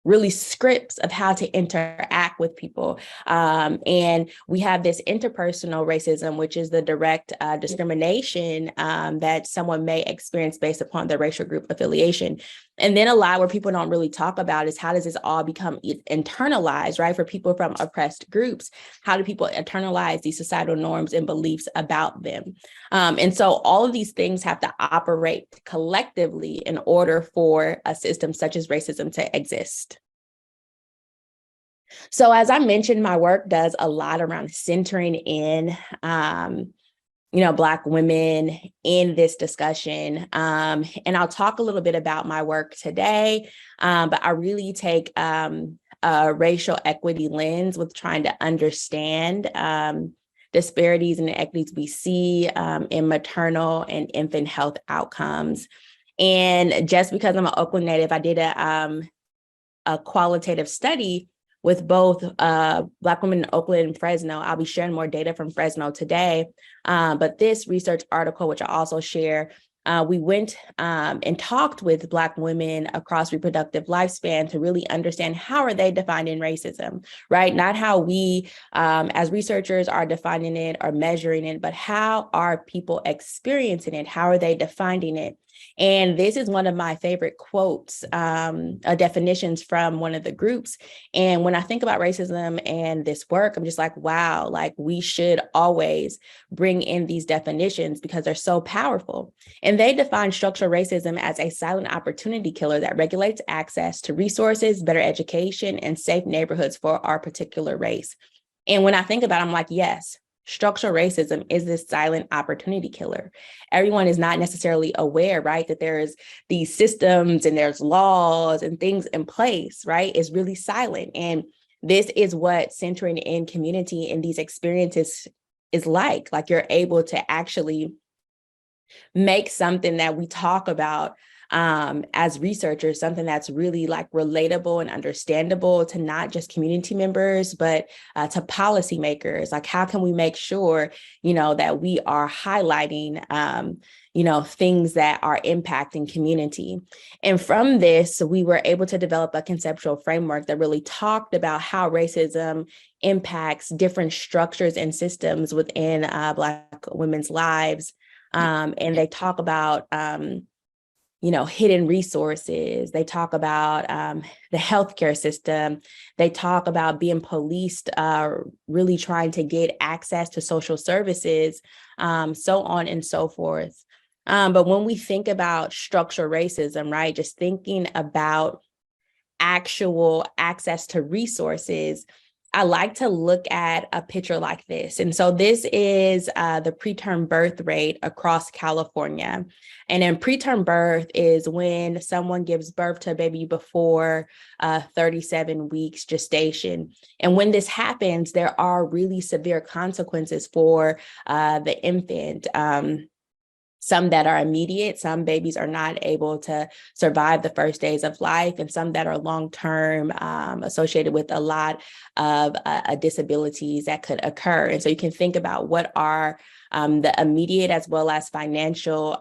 really scripts of how to interact with people. And we have this interpersonal racism, which is the direct discrimination that someone may experience based upon their racial group affiliation. And then a lot where people don't really talk about is how does this all become internalized, right? For people from oppressed groups, how do people internalize these societal norms and beliefs about them? And so all of these things have to operate collectively in order for a system such as racism to exist. So as I mentioned, my work does a lot around centering in you know, Black women in this discussion. And I'll talk a little bit about my work today, but I really take a racial equity lens with trying to understand disparities and inequities we see in maternal and infant health outcomes. And just because I'm an Oakland native, I did a qualitative study with both Black women in Oakland and Fresno. I'll be sharing more data from Fresno today. But this research article, which I also share, we went and talked with Black women across reproductive lifespan to really understand how are they defining racism, right? Not how we as researchers are defining it or measuring it, but how are people experiencing it? How are they defining it? And this is one of my favorite quotes, definitions from one of the groups. And when I think about racism and this work, I'm just like, wow, like we should always bring in these definitions because they're so powerful. And they define structural racism as a silent opportunity killer that regulates access to resources, better education, and safe neighborhoods for our particular race. And when I think about it, I'm like, yes, structural racism is this silent opportunity killer. Everyone is not necessarily aware, right, that there's these systems and there's laws and things in place, right? It's really silent. And this is what centering in community and these experiences is like you're able to actually make something that we talk about as researchers, something that's really like relatable and understandable to not just community members, but to policymakers. Like, how can we make sure, that we are highlighting, things that are impacting community? And from this, we were able to develop a conceptual framework that really talked about how racism impacts different structures and systems within Black women's lives. And they talk about, hidden resources. They talk about the healthcare system. They talk about being policed, really trying to get access to social services, so on and so forth. But when we think about structural racism, right, just thinking about actual access to resources, I like to look at a picture like this. And so this is the preterm birth rate across California. And then preterm birth is when someone gives birth to a baby before 37 weeks gestation. And when this happens, there are really severe consequences for the infant. Some that are immediate, some babies are not able to survive the first days of life, and some that are long-term, associated with a lot of disabilities that could occur. And so you can think about what are the immediate as well as financial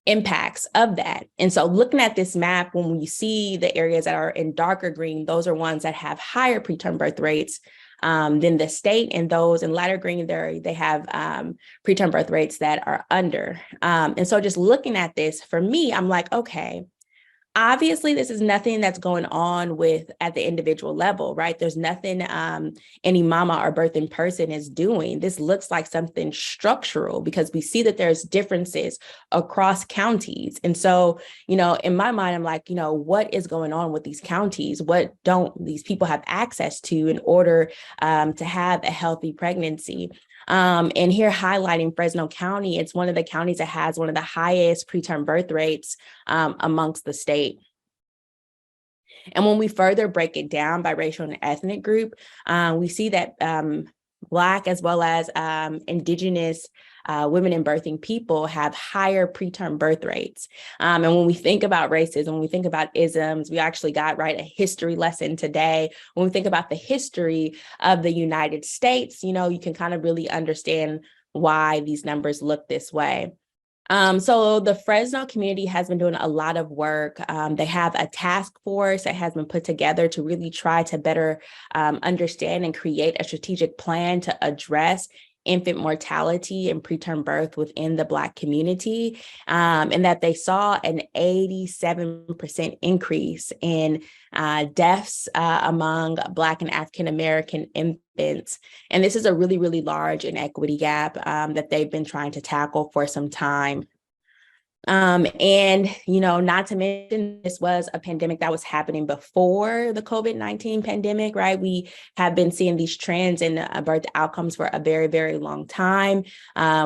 impacts of that. And so looking at this map, when we see the areas that are in darker green, those are ones that have higher preterm birth rates than the state, and those in lighter green, they have preterm birth rates that are under. And so just looking at this, for me, I'm like, okay, obviously this is nothing that's going on at the individual level, right? There's nothing any mama or birthing person is doing. This looks like something structural, because we see that there's differences across counties. And so, in my mind, I'm like, what is going on with these counties? What don't these people have access to in order to have a healthy pregnancy? And here highlighting Fresno County, it's one of the counties that has one of the highest preterm birth rates amongst the state. And when we further break it down by racial and ethnic group, we see that Black as well as Indigenous women and birthing people have higher preterm birth rates. And when we think about racism, when we think about isms, we actually got a history lesson today. When we think about the history of the United States, you can kind of really understand why these numbers look this way. So the Fresno community has been doing a lot of work. They have a task force that has been put together to really try to better understand and create a strategic plan to address infant mortality and preterm birth within the Black community, and that they saw an 87% increase in deaths among Black and African-American infants. And this is a really, really large inequity gap that they've been trying to tackle for some time. And, not to mention, this was a pandemic that was happening before the COVID-19 pandemic, right? We have been seeing these trends in birth outcomes for a very, very long time.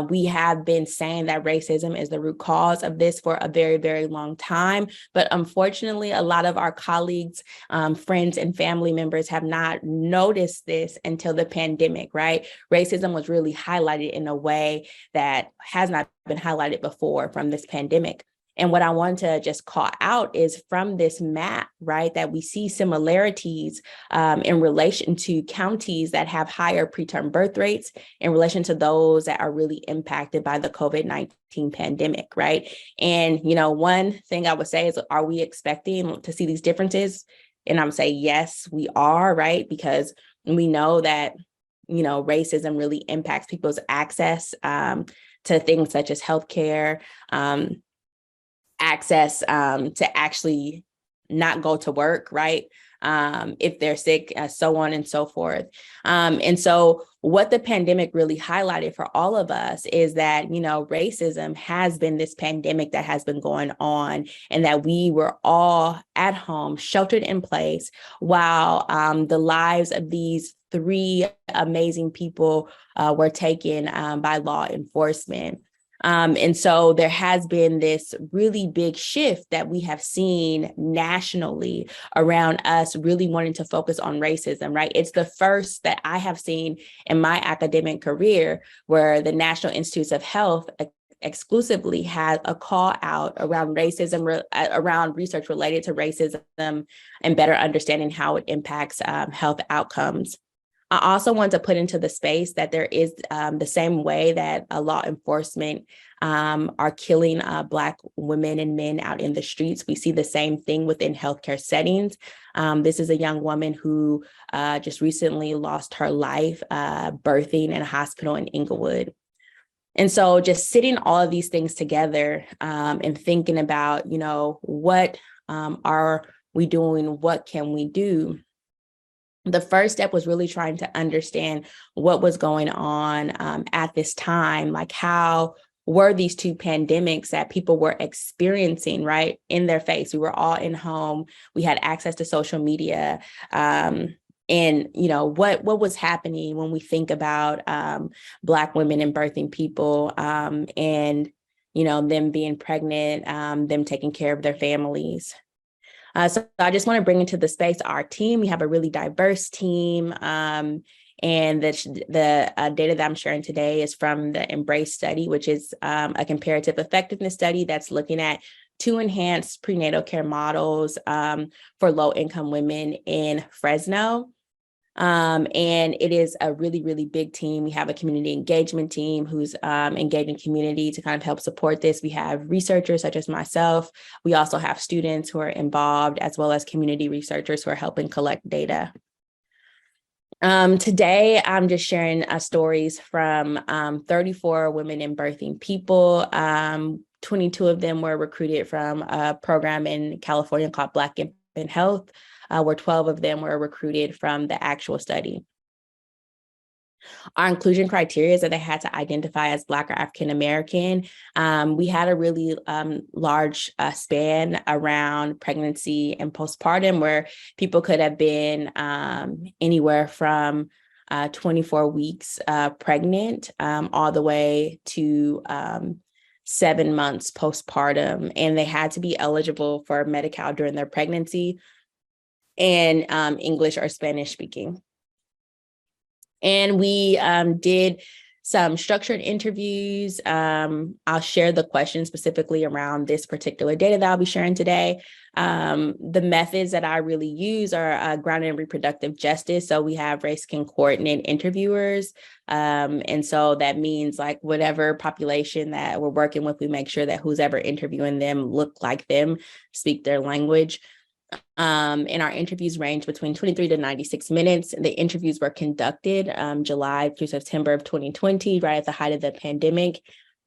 We have been saying that racism is the root cause of this for a very, very long time. But unfortunately, a lot of our colleagues, friends, and family members have not noticed this until the pandemic, right? Racism was really highlighted in a way that has not been highlighted before from this pandemic. And what I want to just call out is from this map, right, that we see similarities in relation to counties that have higher preterm birth rates in relation to those that are really impacted by the COVID-19 pandemic, right? And, one thing I would say is, are we expecting to see these differences? And I would say, yes, we are, right? Because we know that, racism really impacts people's access to things such as healthcare, access to actually not go to work, right? If they're sick, so on and so forth. And so what the pandemic really highlighted for all of us is that, racism has been this pandemic that has been going on, and that we were all at home, sheltered in place, while the lives of these 3 amazing people were taken by law enforcement. And so there has been this really big shift that we have seen nationally around us really wanting to focus on racism, right? It's the first that I have seen in my academic career where the National Institutes of Health exclusively had a call out around racism, around research related to racism and better understanding how it impacts health outcomes. I also want to put into the space that there is the same way that law enforcement are killing Black women and men out in the streets. We see the same thing within healthcare settings. This is a young woman who just recently lost her life birthing in a hospital in Inglewood. And so just sitting all of these things together and thinking about, what are we doing? What can we do? The first step was really trying to understand what was going on at this time, like how were these two pandemics that people were experiencing, right, in their face. We were all in home. We had access to social media. And, what was happening when we think about Black women and birthing people and, them being pregnant, them taking care of their families. So I just want to bring into the space our team. We have a really diverse team. And the data that I'm sharing today is from the Embrace study, which is a comparative effectiveness study that's looking at 2 enhanced prenatal care models for low-income women in Fresno. And it is a really, really big team. We have a community engagement team who's engaging community to kind of help support this. We have researchers such as myself. We also have students who are involved, as well as community researchers who are helping collect data. Today, I'm just sharing stories from 34 women and birthing people. 22 of them were recruited from a program in California called Black Infant Health, where 12 of them were recruited from the actual study. Our inclusion criteria is that they had to identify as Black or African American. We had a really large span around pregnancy and postpartum, where people could have been anywhere from 24 weeks pregnant all the way to 7 months postpartum. And they had to be eligible for Medi-Cal during their pregnancy and English or Spanish speaking. And we did some structured interviews. I'll share the questions specifically around this particular data that I'll be sharing today. The methods that I really use are grounded in reproductive justice. So we have race concordant interviewers. And so that means like whatever population that we're working with, we make sure that who's ever interviewing them look like them, speak their language. And our interviews range between 23 to 96 minutes. The interviews were conducted July through September of 2020, right at the height of the pandemic.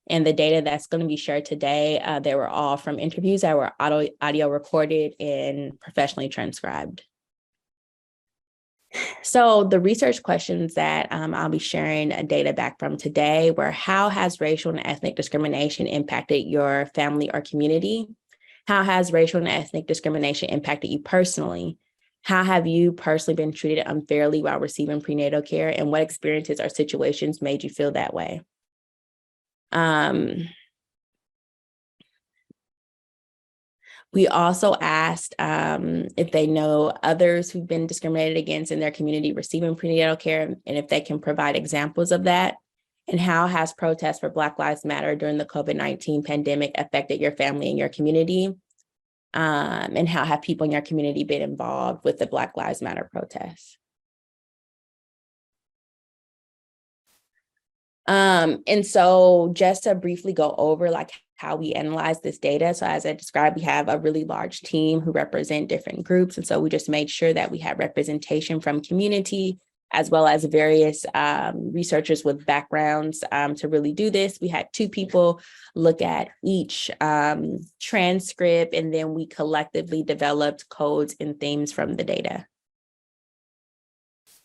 And the data that's going to be shared today, they were all from interviews that were audio recorded and professionally transcribed. So the research questions that I'll be sharing data back from today were: how has racial and ethnic discrimination impacted your family or community? How has racial and ethnic discrimination impacted you personally? How have you personally been treated unfairly while receiving prenatal care? And what experiences or situations made you feel that way? We also asked if they know others who've been discriminated against in their community receiving prenatal care, and if they can provide examples of that. And how has protests for Black Lives Matter during the COVID-19 pandemic affected your family and your community? And how have people in your community been involved with the Black Lives Matter protests? And so just to briefly go over like how we analyze this data. So as I described, we have a really large team who represent different groups. And so we just made sure that we had representation from community, as well as various researchers with backgrounds to really do this. We had 2 people look at each transcript, and then we collectively developed codes and themes from the data.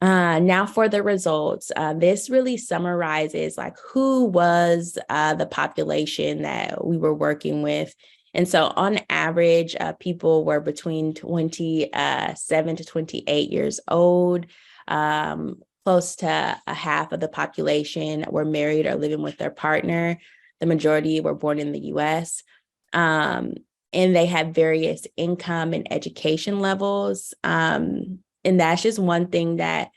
Now for the results, this really summarizes like who was the population that we were working with. And so on average, people were between 27 to 28 years old. Close to a half of the population were married or living with their partner. The majority were born in the US. And they had various income and education levels. And that's just one thing that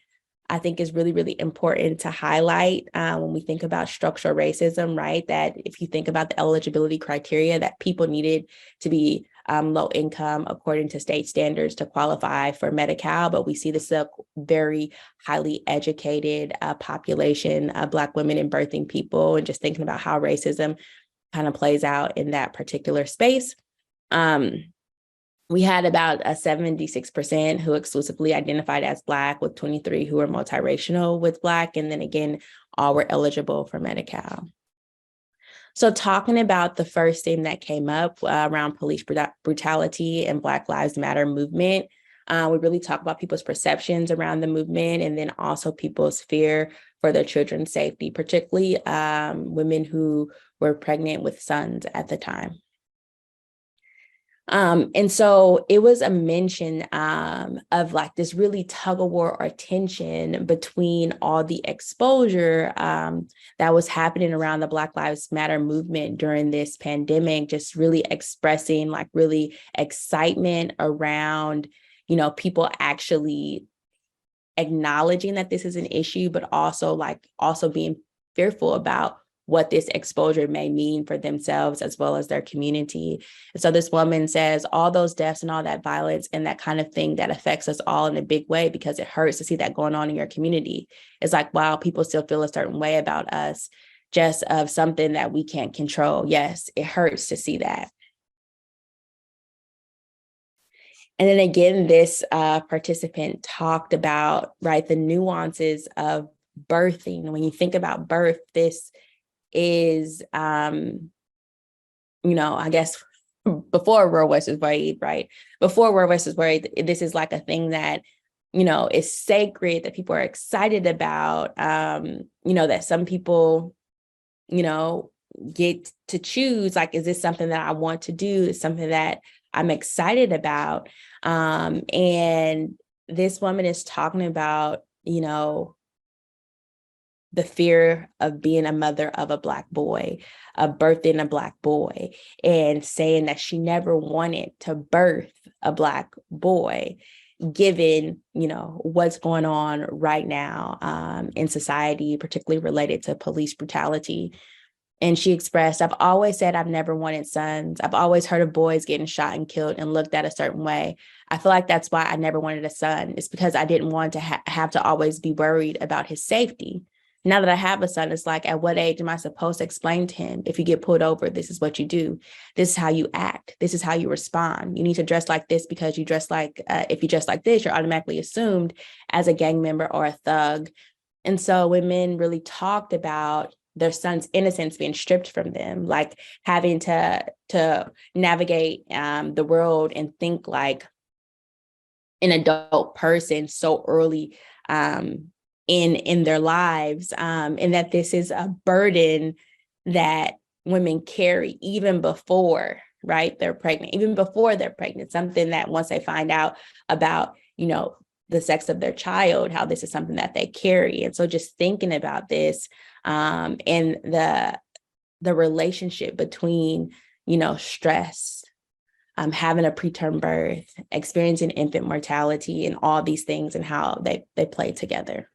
I think is really, really important to highlight when we think about structural racism, right? That if you think about the eligibility criteria, that people needed to be low income according to state standards to qualify for Medi-Cal, but we see this a very highly educated population of Black women and birthing people, and just thinking about how racism kind of plays out in that particular space. We had about a 76% who exclusively identified as Black, with 23 who were multiracial with Black, and then again, all were eligible for Medi-Cal. So talking about the first thing that came up around police brutality and Black Lives Matter movement, we really talk about people's perceptions around the movement, and then also people's fear for their children's safety, particularly women who were pregnant with sons at the time. And so it was a mention of like this really tug of war or tension between all the exposure that was happening around the Black Lives Matter movement during this pandemic, just really expressing like really excitement around, you know, people actually acknowledging that this is an issue, but also being fearful about what this exposure may mean for themselves as well as their community. And so this woman says all those deaths and all that violence and that kind of thing that affects us all in a big way, because it hurts to see that going on in your community. It's like, wow, people still feel a certain way about us just of something that we can't control. Yes, it hurts to see that. And then again, this participant talked about, right, the nuances of birthing. When you think about birth, this is, you know, I guess before Roe versus Wade, right? Before Roe versus Wade, this is like a thing that, you know, is sacred, that people are excited about, you know, that some people, you know, get to choose, like, is this something that I want to do? Is something that I'm excited about? And this woman is talking about, you know, the fear of being a mother of a Black boy, of birthing a Black boy, and saying that she never wanted to birth a Black boy, given, you know, what's going on right now in society, particularly related to police brutality. And she expressed, I've always said I've never wanted sons. I've always heard of boys getting shot and killed and looked at a certain way. I feel like that's why I never wanted a son. It's because I didn't want to have to always be worried about his safety. Now that I have a son, it's like, at what age am I supposed to explain to him, if you get pulled over, this is what you do. This is how you act. This is how you respond. You need to dress like this because you dress like, if you dress like this, you're automatically assumed as a gang member or a thug. And so women really talked about their son's innocence being stripped from them, like having to navigate the world and think like an adult person so early in their lives, and that this is a burden that women carry even before, right, they're pregnant, something that once they find out about, you know, the sex of their child, how this is something that they carry. And so just thinking about this and the relationship between, you know, stress, having a preterm birth, experiencing infant mortality, and all these things and how they play together.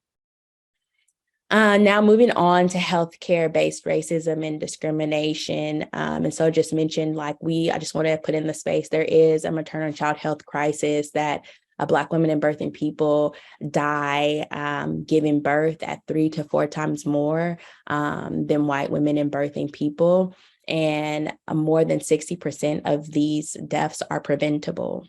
Now moving on to healthcare-based racism and discrimination. And so just mentioned, like, I just want to put in the space, there is a maternal and child health crisis that Black women and birthing people die giving birth at 3 to 4 times more than white women and birthing people. And more than 60% of these deaths are preventable.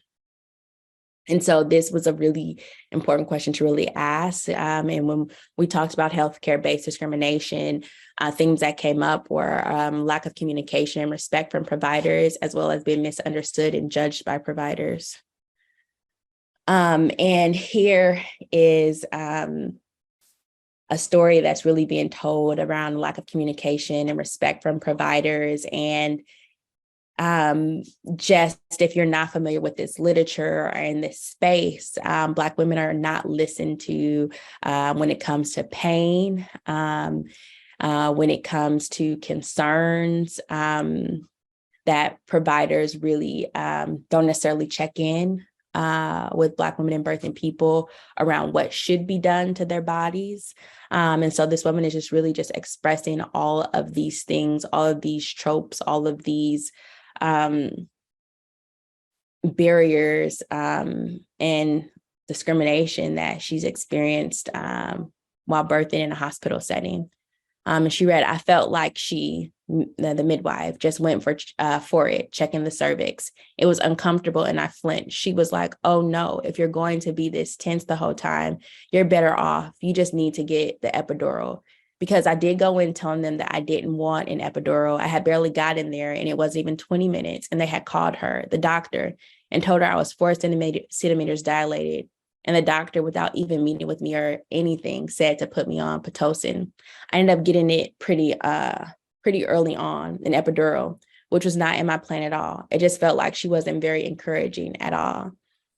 And so this was a really important question to really ask. And when we talked about healthcare-based discrimination, things that came up were lack of communication and respect from providers, as well as being misunderstood and judged by providers. And here is a story that's really being told around lack of communication and respect from providers. And just if you're not familiar with this literature or in this space, Black women are not listened to when it comes to pain, when it comes to concerns that providers really don't necessarily check in with Black women and birthing people around what should be done to their bodies. And so this woman is just really just expressing all of these things, all of these tropes, all of these barriers and discrimination that she's experienced while birthing in a hospital setting. And she read, I felt like the midwife, just went for it, checking the cervix. It was uncomfortable and I flinched. She was like, oh no, if you're going to be this tense the whole time, you're better off. You just need to get the epidural. Because I did go in telling them that I didn't want an epidural. I had barely got in there and it wasn't even 20 minutes. And they had called her, the doctor, and told her I was 4 centimeters dilated. And the doctor, without even meeting with me or anything, said to put me on Pitocin. I ended up getting it pretty early on, an epidural, which was not in my plan at all. It just felt like she wasn't very encouraging at all.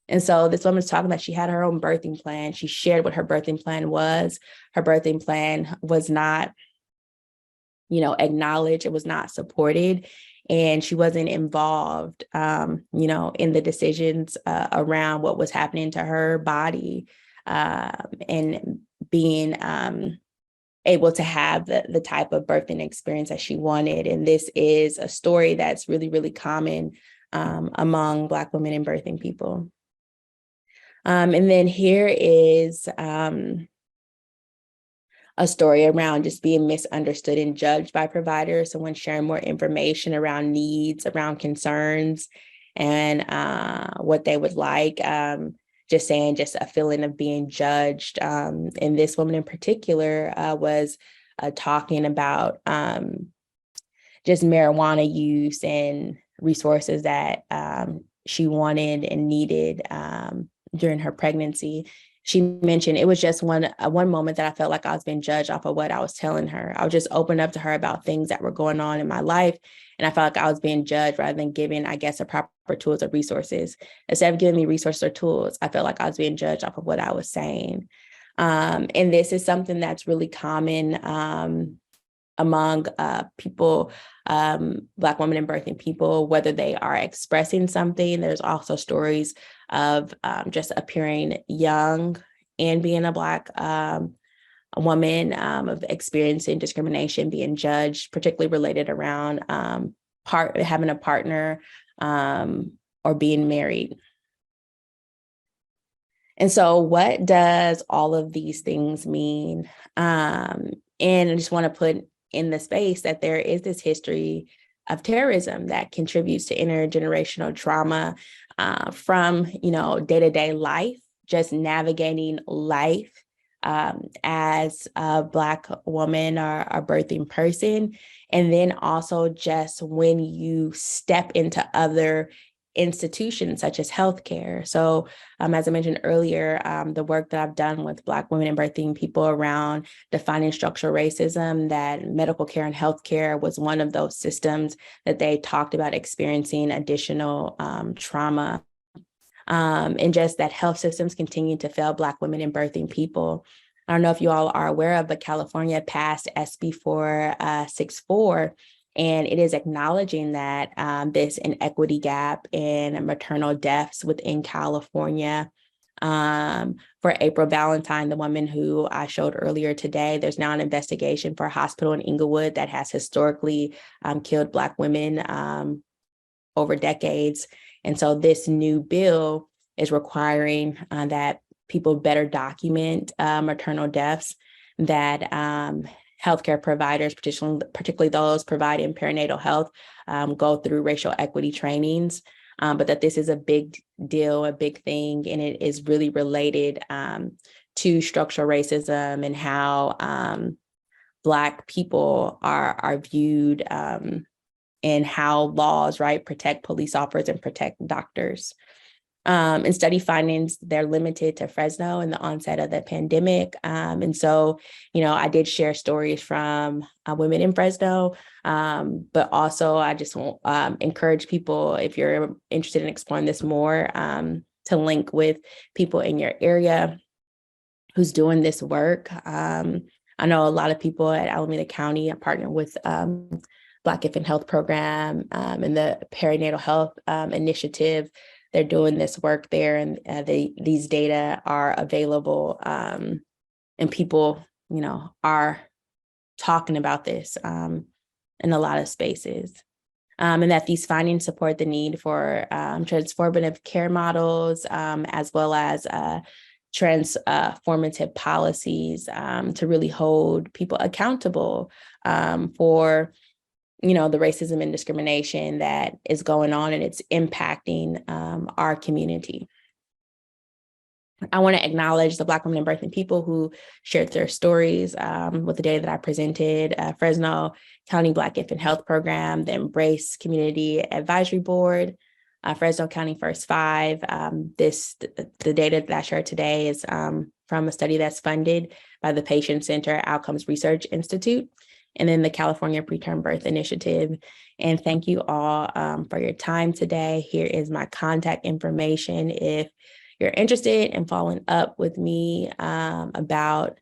And so this woman's talking about she had her own birthing plan. She shared what her birthing plan was. Her birthing plan was not, acknowledged. It was not supported. And she wasn't involved, in the decisions around what was happening to her body and being able to have the type of birthing experience that she wanted. And this is a story that's really, really common among Black women and birthing people. And then here is a story around just being misunderstood and judged by providers. So when sharing more information around needs, around concerns, and what they would like, just saying just a feeling of being judged. And this woman in particular was talking about just marijuana use and resources that she wanted and needed during her pregnancy. She mentioned it was just one moment that I felt like I was being judged off of what I was telling her. I would just open up to her about things that were going on in my life. And I felt like I was being judged rather than given, I guess, the proper tools or resources. Instead of giving me resources or tools, I felt like I was being judged off of what I was saying. And this is something that's really common among people, Black women and birthing people, whether they are expressing something. There's also stories of just appearing young and being a Black woman, of experiencing discrimination, being judged, particularly related around having a partner or being married. And so what does all of these things mean? And I just want to put in the space that there is this history of terrorism that contributes to intergenerational trauma from, day-to-day life, just navigating life as a Black woman or a birthing person. And then also just when you step into other institutions such as healthcare. So as I mentioned earlier, the work that I've done with Black women and birthing people around defining structural racism, that medical care and healthcare was one of those systems that they talked about experiencing additional trauma. And just that health systems continue to fail Black women and birthing people. I don't know if you all are aware of, but California passed SB 464, and it is acknowledging that this inequity gap in maternal deaths within California. For April Valentine, the woman who I showed earlier today, there's now an investigation for a hospital in Inglewood that has historically killed Black women over decades. And so this new bill is requiring that people better document maternal deaths, that healthcare providers, particularly those providing perinatal health, go through racial equity trainings, but that this is a big deal, a big thing, and it is really related to structural racism and how Black people are viewed and how laws, protect police officers and protect doctors. And study findings, they're limited to Fresno and the onset of the pandemic. And so, I did share stories from women in Fresno, but also I just encourage people, if you're interested in exploring this more, to link with people in your area who's doing this work. I know a lot of people at Alameda County are partnering with Black Infant Health Program and the Perinatal Health Initiative they're doing this work there, and these data are available, and people, are talking about this in a lot of spaces. And that these findings support the need for transformative care models, as well as transformative policies to really hold people accountable for, the racism and discrimination that is going on, and it's impacting our community. I want to acknowledge the Black women and birthing people who shared their stories with the data that I presented. Fresno County Black Infant Health Program, the Embrace Community Advisory Board, Fresno County First Five. The data that I shared today is from a study that's funded by the Patient Center Outcomes Research Institute, and then the California Preterm Birth Initiative. And thank you all for your time today. Here is my contact information. If you're interested in following up with me about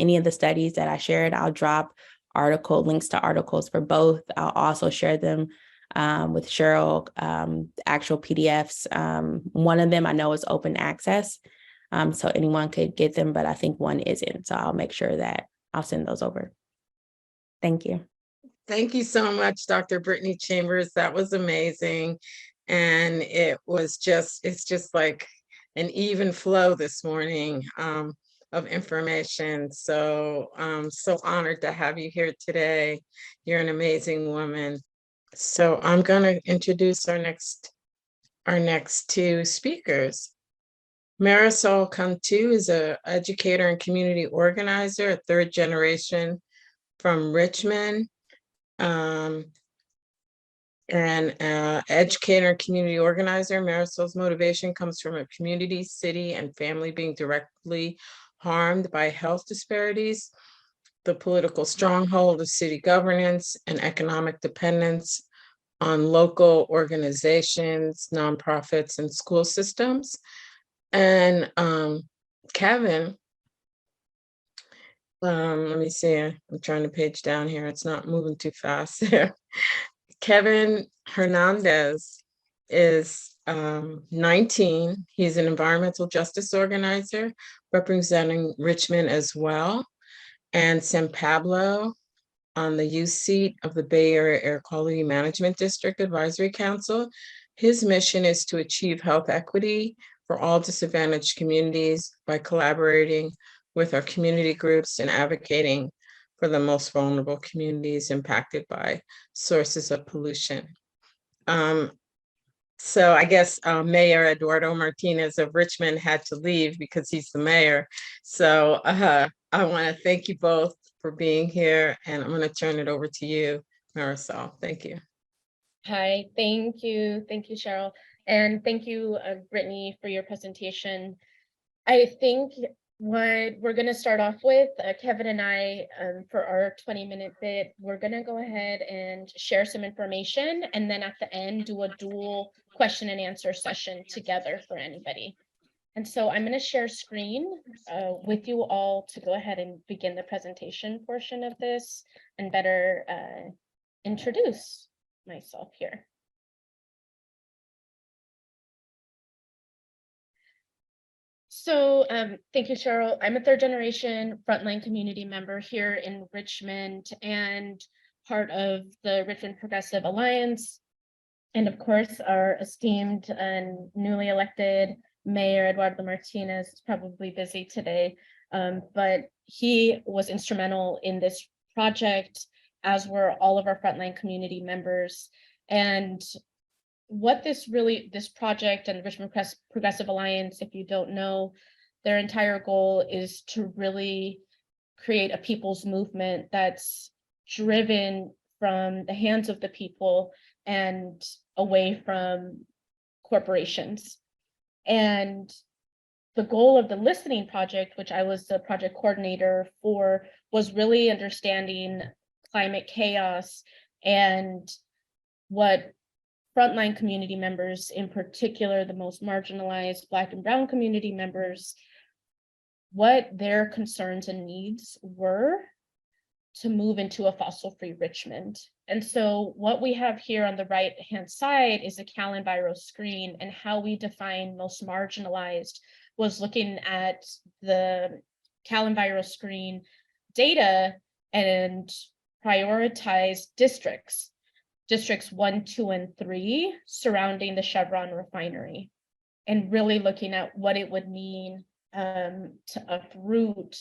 any of the studies that I shared, I'll drop links to articles for both. I'll also share them with Cheryl, actual PDFs. One of them I know is open access, so anyone could get them, but I think one isn't. So I'll make sure that I'll send those over. Thank you. Thank you so much, Dr. Brittany Chambers. That was amazing. And it's just like an even flow this morning of information. So I'm so honored to have you here today. You're an amazing woman. So I'm going to introduce our next two speakers. Marisol Cantu is an educator and community organizer, a third generation from Richmond. And educator and community organizer. Marisol's motivation comes from a community, city, and family being directly harmed by health disparities, the political stronghold of city governance, and economic dependence on local organizations, nonprofits, and school systems. And Kevin, let me see, I'm trying to page down here. It's not moving too fast there. Kevin Hernandez is 19. He's an environmental justice organizer representing Richmond as well, and San Pablo on the youth seat of the Bay Area Air Quality Management District Advisory Council. His mission is to achieve health equity for all disadvantaged communities by collaborating with our community groups and advocating for the most vulnerable communities impacted by sources of pollution. So I guess Mayor Eduardo Martinez of Richmond had to leave because he's the mayor. So I want to thank you both for being here, and I'm going to turn it over to you, Marisol. Thank you. Hi, thank you, Cheryl. And thank you, Brittany, for your presentation. I think what we're going to start off with, Kevin and I, for our 20-minute bit, we're going to go ahead and share some information, and then at the end do a dual question and answer session together for anybody. And so I'm going to share screen with you all to go ahead and begin the presentation portion of this and better introduce myself here. So thank you, Cheryl. I'm a third generation frontline community member here in Richmond and part of the Richmond Progressive Alliance. And of course, our esteemed and newly elected Mayor Eduardo Martinez is probably busy today, but he was instrumental in this project, as were all of our frontline community members. And what this project and the Richmond Progressive Alliance, if you don't know, their entire goal is to really create a people's movement that's driven from the hands of the people and away from corporations. And the goal of the Listening Project, which I was the project coordinator for, was really understanding climate chaos and what frontline community members, in particular, the most marginalized Black and Brown community members, what their concerns and needs were, to move into a fossil-free Richmond. And so what we have here on the right-hand side is a Cal Enviro screen, and how we define most marginalized was looking at the Cal Enviro screen data and prioritize districts 1, 2, and 3 surrounding the Chevron refinery, and really looking at what it would mean to uproot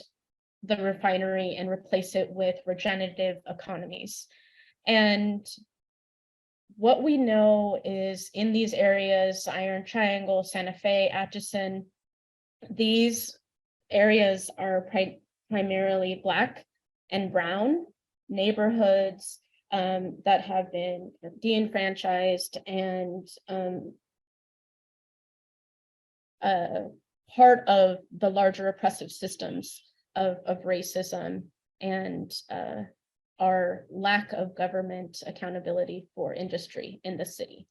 the refinery and replace it with regenerative economies. And what we know is in these areas, Iron Triangle, Santa Fe, Atchison, these areas are primarily Black and Brown neighborhoods that have been de-enfranchised and part of the larger oppressive systems of racism and our lack of government accountability for industry in the city.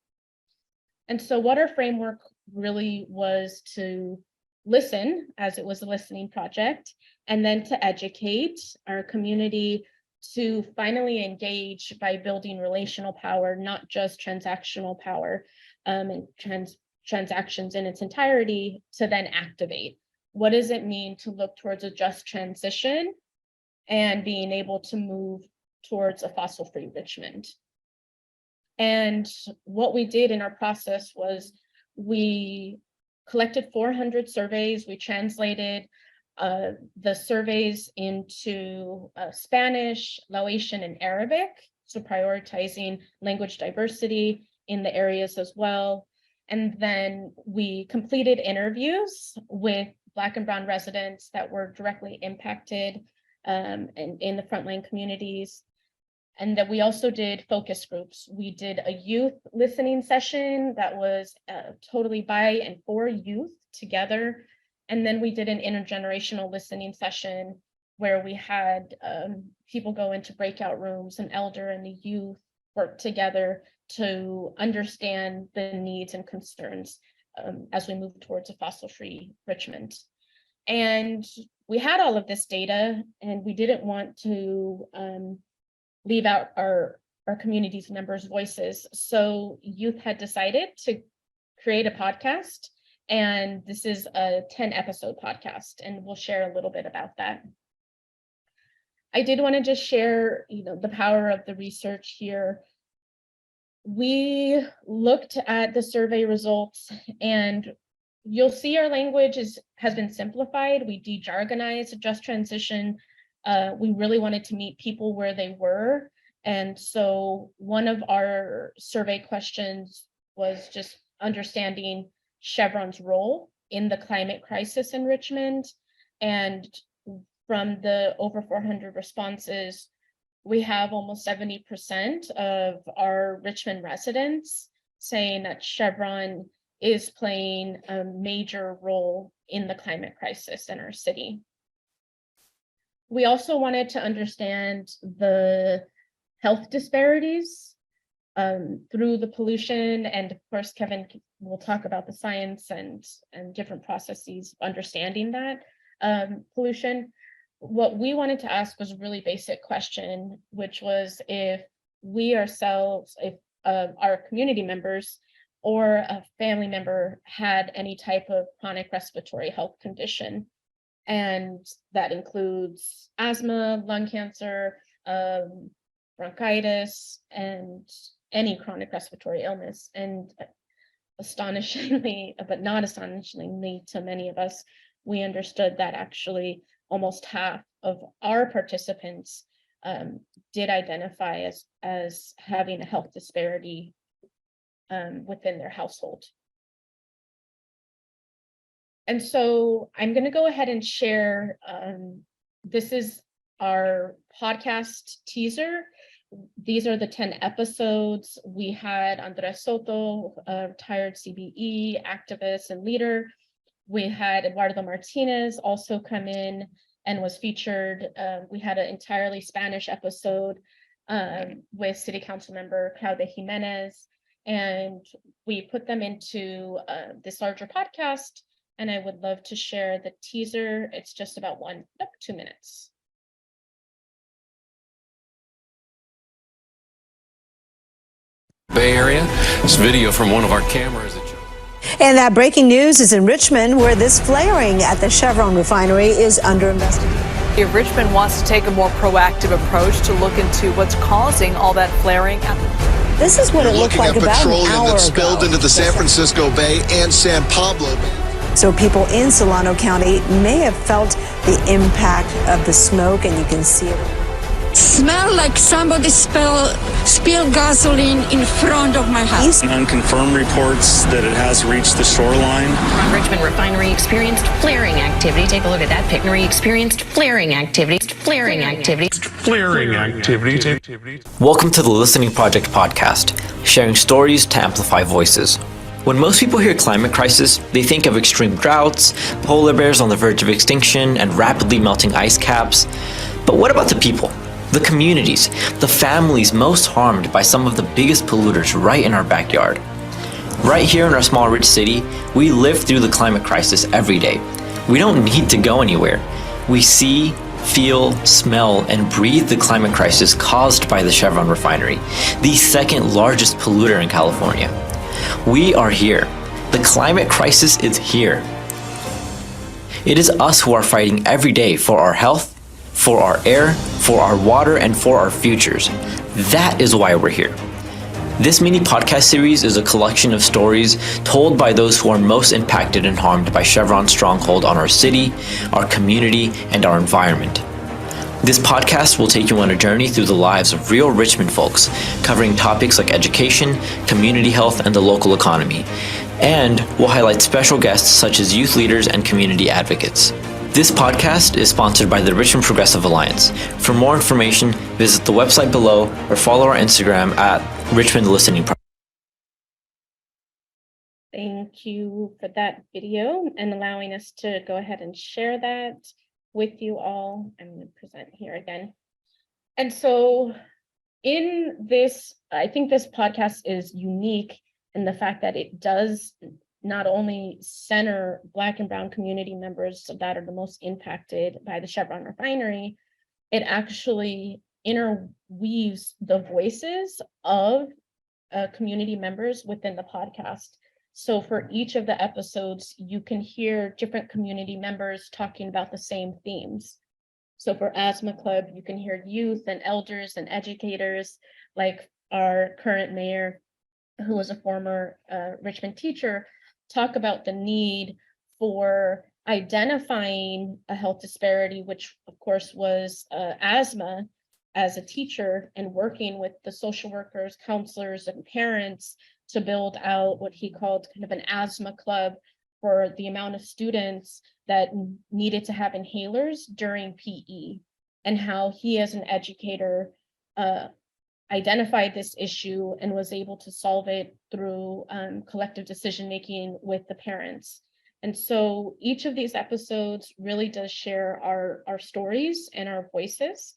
And so what our framework really was to listen, as it was a listening project, and then to educate our community, to finally engage by building relational power, not just transactional power, and transactions in its entirety, to then activate. What does it mean to look towards a just transition and being able to move towards a fossil-free Richmond? And what we did in our process was we collected 400 surveys. We translated the surveys into Spanish, Laotian, and Arabic, so prioritizing language diversity in the areas as well. And then we completed interviews with Black and Brown residents that were directly impacted in the frontline communities. And that we also did focus groups. We did a youth listening session that was totally by and for youth together. And then we did an intergenerational listening session where we had people go into breakout rooms, and elder and the youth work together to understand the needs and concerns as we move towards a fossil-free Richmond. And we had all of this data, and we didn't want to leave out our community's members' voices. So youth had decided to create a podcast, and this is a 10-episode podcast, and we'll share a little bit about that. I did want to just share, the power of the research here. We looked at the survey results, and you'll see our language has been simplified. We de-jargonized just transition. We really wanted to meet people where they were. And so one of our survey questions was just understanding Chevron's role in the climate crisis in Richmond. And from the over 400 responses, we have almost 70% of our Richmond residents saying that Chevron is playing a major role in the climate crisis in our city. We also wanted to understand the health disparities through the pollution, and of course, Kevin will talk about the science and different processes understanding that pollution. What we wanted to ask was a really basic question, which was if we ourselves, if our community members or a family member had any type of chronic respiratory health condition. And that includes asthma, lung cancer, bronchitis, and any chronic respiratory illness. And astonishingly, but not astonishingly to many of us, we understood that actually almost half of our participants did identify as having a health disparity within their household. And so I'm going to go ahead and share, this is our podcast teaser. These are the 10 episodes. We had Andres Soto, a retired CBE activist and leader. We had Eduardo Martinez also come in and was featured. We had an entirely Spanish episode with City Council member Claudia Jimenez, and we put them into this larger podcast. And I would love to share the teaser. It's just about 2 minutes. Bay Area. This video from one of our cameras. And that breaking news is in Richmond, where this flaring at the Chevron refinery is under investigation. Richmond wants to take a more proactive approach to look into what's causing all that flaring. This is what it looked like about an petroleum hour that spilled ago. into the San Francisco Bay and San Pablo. So people in Solano County may have felt the impact of the smoke, and you can see it. Smell like somebody spilled gasoline in front of my house. Unconfirmed reports that it has reached the shoreline. Richmond refinery experienced flaring activity. Take a look at that pic. Experienced flaring activity. Flaring activity. Flaring activity. Welcome to the Listening Project podcast, sharing stories to amplify voices. When most people hear climate crisis, they think of extreme droughts, polar bears on the verge of extinction, and rapidly melting ice caps. But what about the people? The communities, the families most harmed by some of the biggest polluters right in our backyard. Right here in our small rich city, we live through the climate crisis every day. We don't need to go anywhere. We see, feel, smell, and breathe the climate crisis caused by the Chevron refinery, the second largest polluter in California. We are here. The climate crisis is here. It is us who are fighting every day for our health, for our air, for our water, and for our futures. That is why we're here. This mini podcast series is a collection of stories told by those who are most impacted and harmed by Chevron's stronghold on our city, our community, and our environment. This podcast will take you on a journey through the lives of real Richmond folks, covering topics like education, community health, and the local economy. And we'll highlight special guests such as youth leaders and community advocates. This podcast is sponsored by the Richmond Progressive Alliance. For more information, visit the website below or follow our Instagram at Richmond Listening Project. Thank you for that video and allowing us to go ahead and share that with you all. I'm going to present here again. And so in this, I think this podcast is unique in the fact that it does not only center Black and Brown community members that are the most impacted by the Chevron refinery, it actually interweaves the voices of community members within the podcast. So for each of the episodes, you can hear different community members talking about the same themes. So for Asthma Club, you can hear youth and elders and educators, like our current mayor, who was a former Richmond teacher, talk about the need for identifying a health disparity, which of course was asthma, as a teacher, and working with the social workers, counselors, and parents to build out what he called kind of an asthma club for the amount of students that needed to have inhalers during PE, and how he as an educator identified this issue and was able to solve it through collective decision-making with the parents. And so each of these episodes really does share our stories and our voices.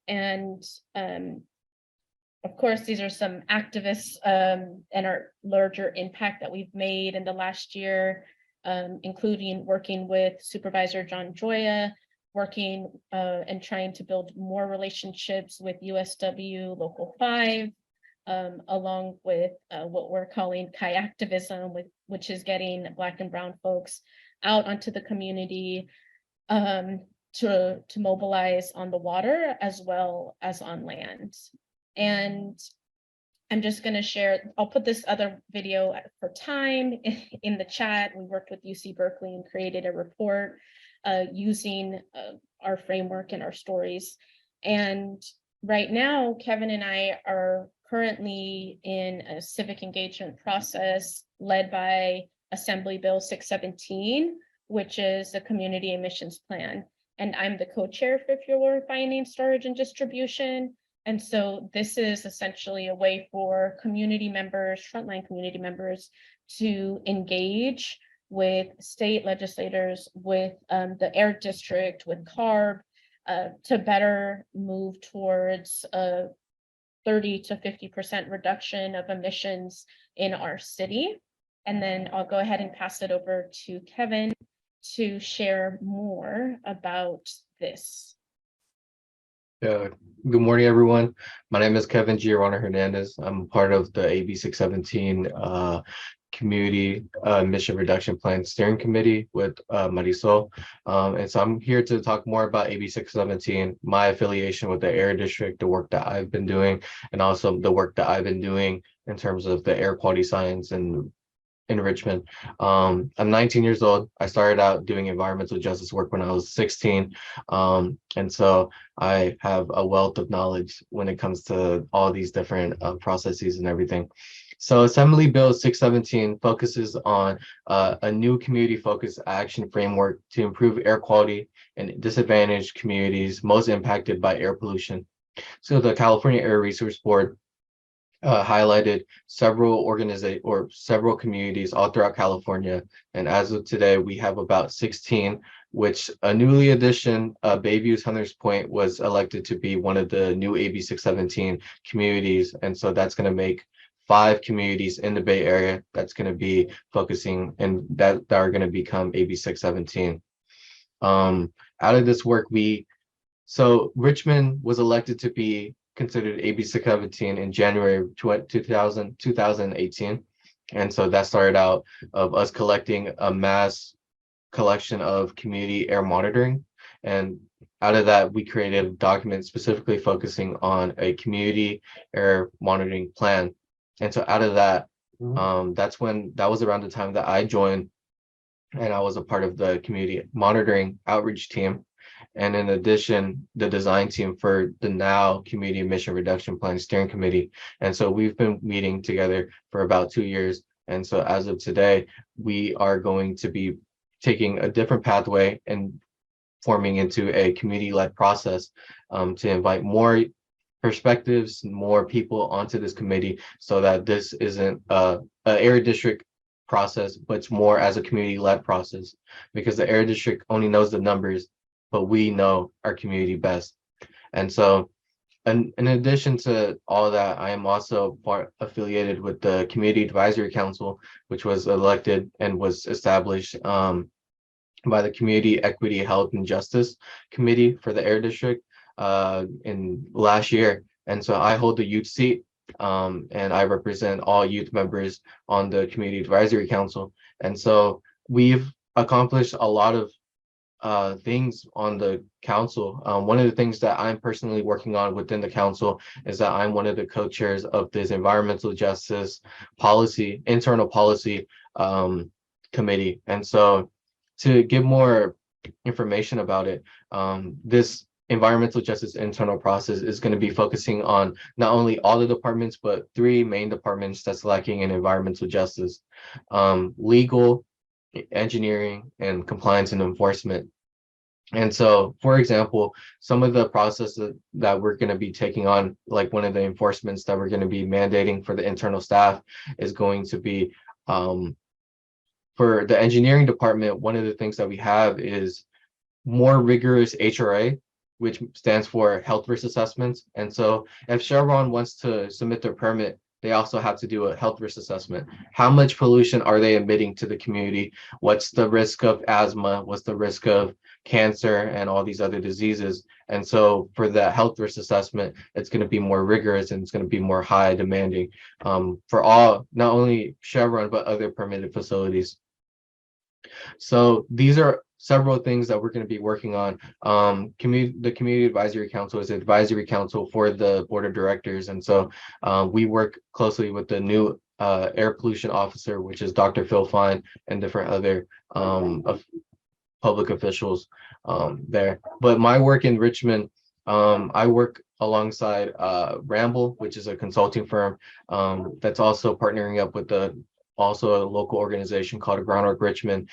And of course, these are some activists and our larger impact that we've made in the last year, including working with Supervisor John Joya, working and trying to build more relationships with USW Local 5, along with what we're calling kayaktivism, which is getting Black and Brown folks out onto the community to mobilize on the water as well as on land. And I'm just going to share, I'll put this other video for time in the chat. We worked with UC Berkeley and created a report using our framework and our stories. And right now, Kevin and I are currently in a civic engagement process led by Assembly Bill 617, which is a community emissions plan. And I'm the co-chair for fuel refining, storage, and distribution. And so this is essentially a way for community members, frontline community members, to engage with state legislators, with the air district, with CARB, to better move towards a 30 to 50% reduction of emissions in our city. And then I'll go ahead and pass it over to Kevin to share more about this. Yeah. Good morning, everyone. My name is Kevin Giovanna Hernandez. I'm part of the AB 617 Community Mission Reduction Plan Steering Committee with Marisol. And so I'm here to talk more about AB 617, my affiliation with the Air District, the work that I've been doing, and also the work that I've been doing in terms of the air quality science and in Richmond. I'm 19 years old. I started out doing environmental justice work when I was 16. And so I have a wealth of knowledge when it comes to all these different processes and everything. So Assembly Bill 617 focuses on a new community-focused action framework to improve air quality in disadvantaged communities most impacted by air pollution. So the California Air Resource Board highlighted several communities all throughout California. And as of today, we have about 16, which a newly addition, Bayview's Hunters Point was elected to be one of the new AB 617 communities. And so that's going to make 5 communities in the Bay Area that's going to be focusing and that are going to become AB 617. Out of this work, so Richmond was elected to be considered AB 617 in January of 2018. And so that started out of us collecting a mass collection of community air monitoring. And out of that, we created a document specifically focusing on a community air monitoring plan. And so out of that, that was around the time that I joined and I was a part of the community monitoring outreach team. And in addition, the design team for the now Community Emission Reduction Plan Steering Committee. And so we've been meeting together for about 2 years. And so as of today, we are going to be taking a different pathway and forming into a community-led process to invite more perspectives, more people onto this committee so that this isn't a air district process, but it's more as a community-led process because the air district only knows the numbers, but we know our community best. And so in addition to all that, I am also affiliated with the Community Advisory Council, which was elected and was established by the Community Equity, Health, and Justice Committee for the Air District in last year. And so I hold the youth seat and I represent all youth members on the Community Advisory Council. And so we've accomplished a lot of things on the council. One of the things that I'm personally working on within the council is that I'm one of the co-chairs of this environmental justice policy, internal policy committee. And so to give more information about it, this environmental justice internal process is going to be focusing on not only all the departments, but 3 main departments that's lacking in environmental justice: legal, engineering, and compliance and enforcement. And so, for example, some of the processes that we're going to be taking on, like one of the enforcements that we're going to be mandating for the internal staff is going to be for the engineering department. One of the things that we have is more rigorous HRA, which stands for health risk assessments. And so if Chevron wants to submit their permit, they also have to do a health risk assessment. How much pollution are they emitting to the community? What's the risk of asthma? What's the risk of cancer and all these other diseases? And so for that health risk assessment, it's going to be more rigorous and it's going to be more high demanding for all, not only Chevron, but other permitted facilities. So these are several things that we're going to be working on. The Community Advisory Council is an advisory council for the board of directors. And so we work closely with the new air pollution officer, which is Dr. Phil Fine, and different other public officials there. But my work in Richmond, I work alongside Ramble, which is a consulting firm that's also partnering up with also a local organization called Groundwork Richmond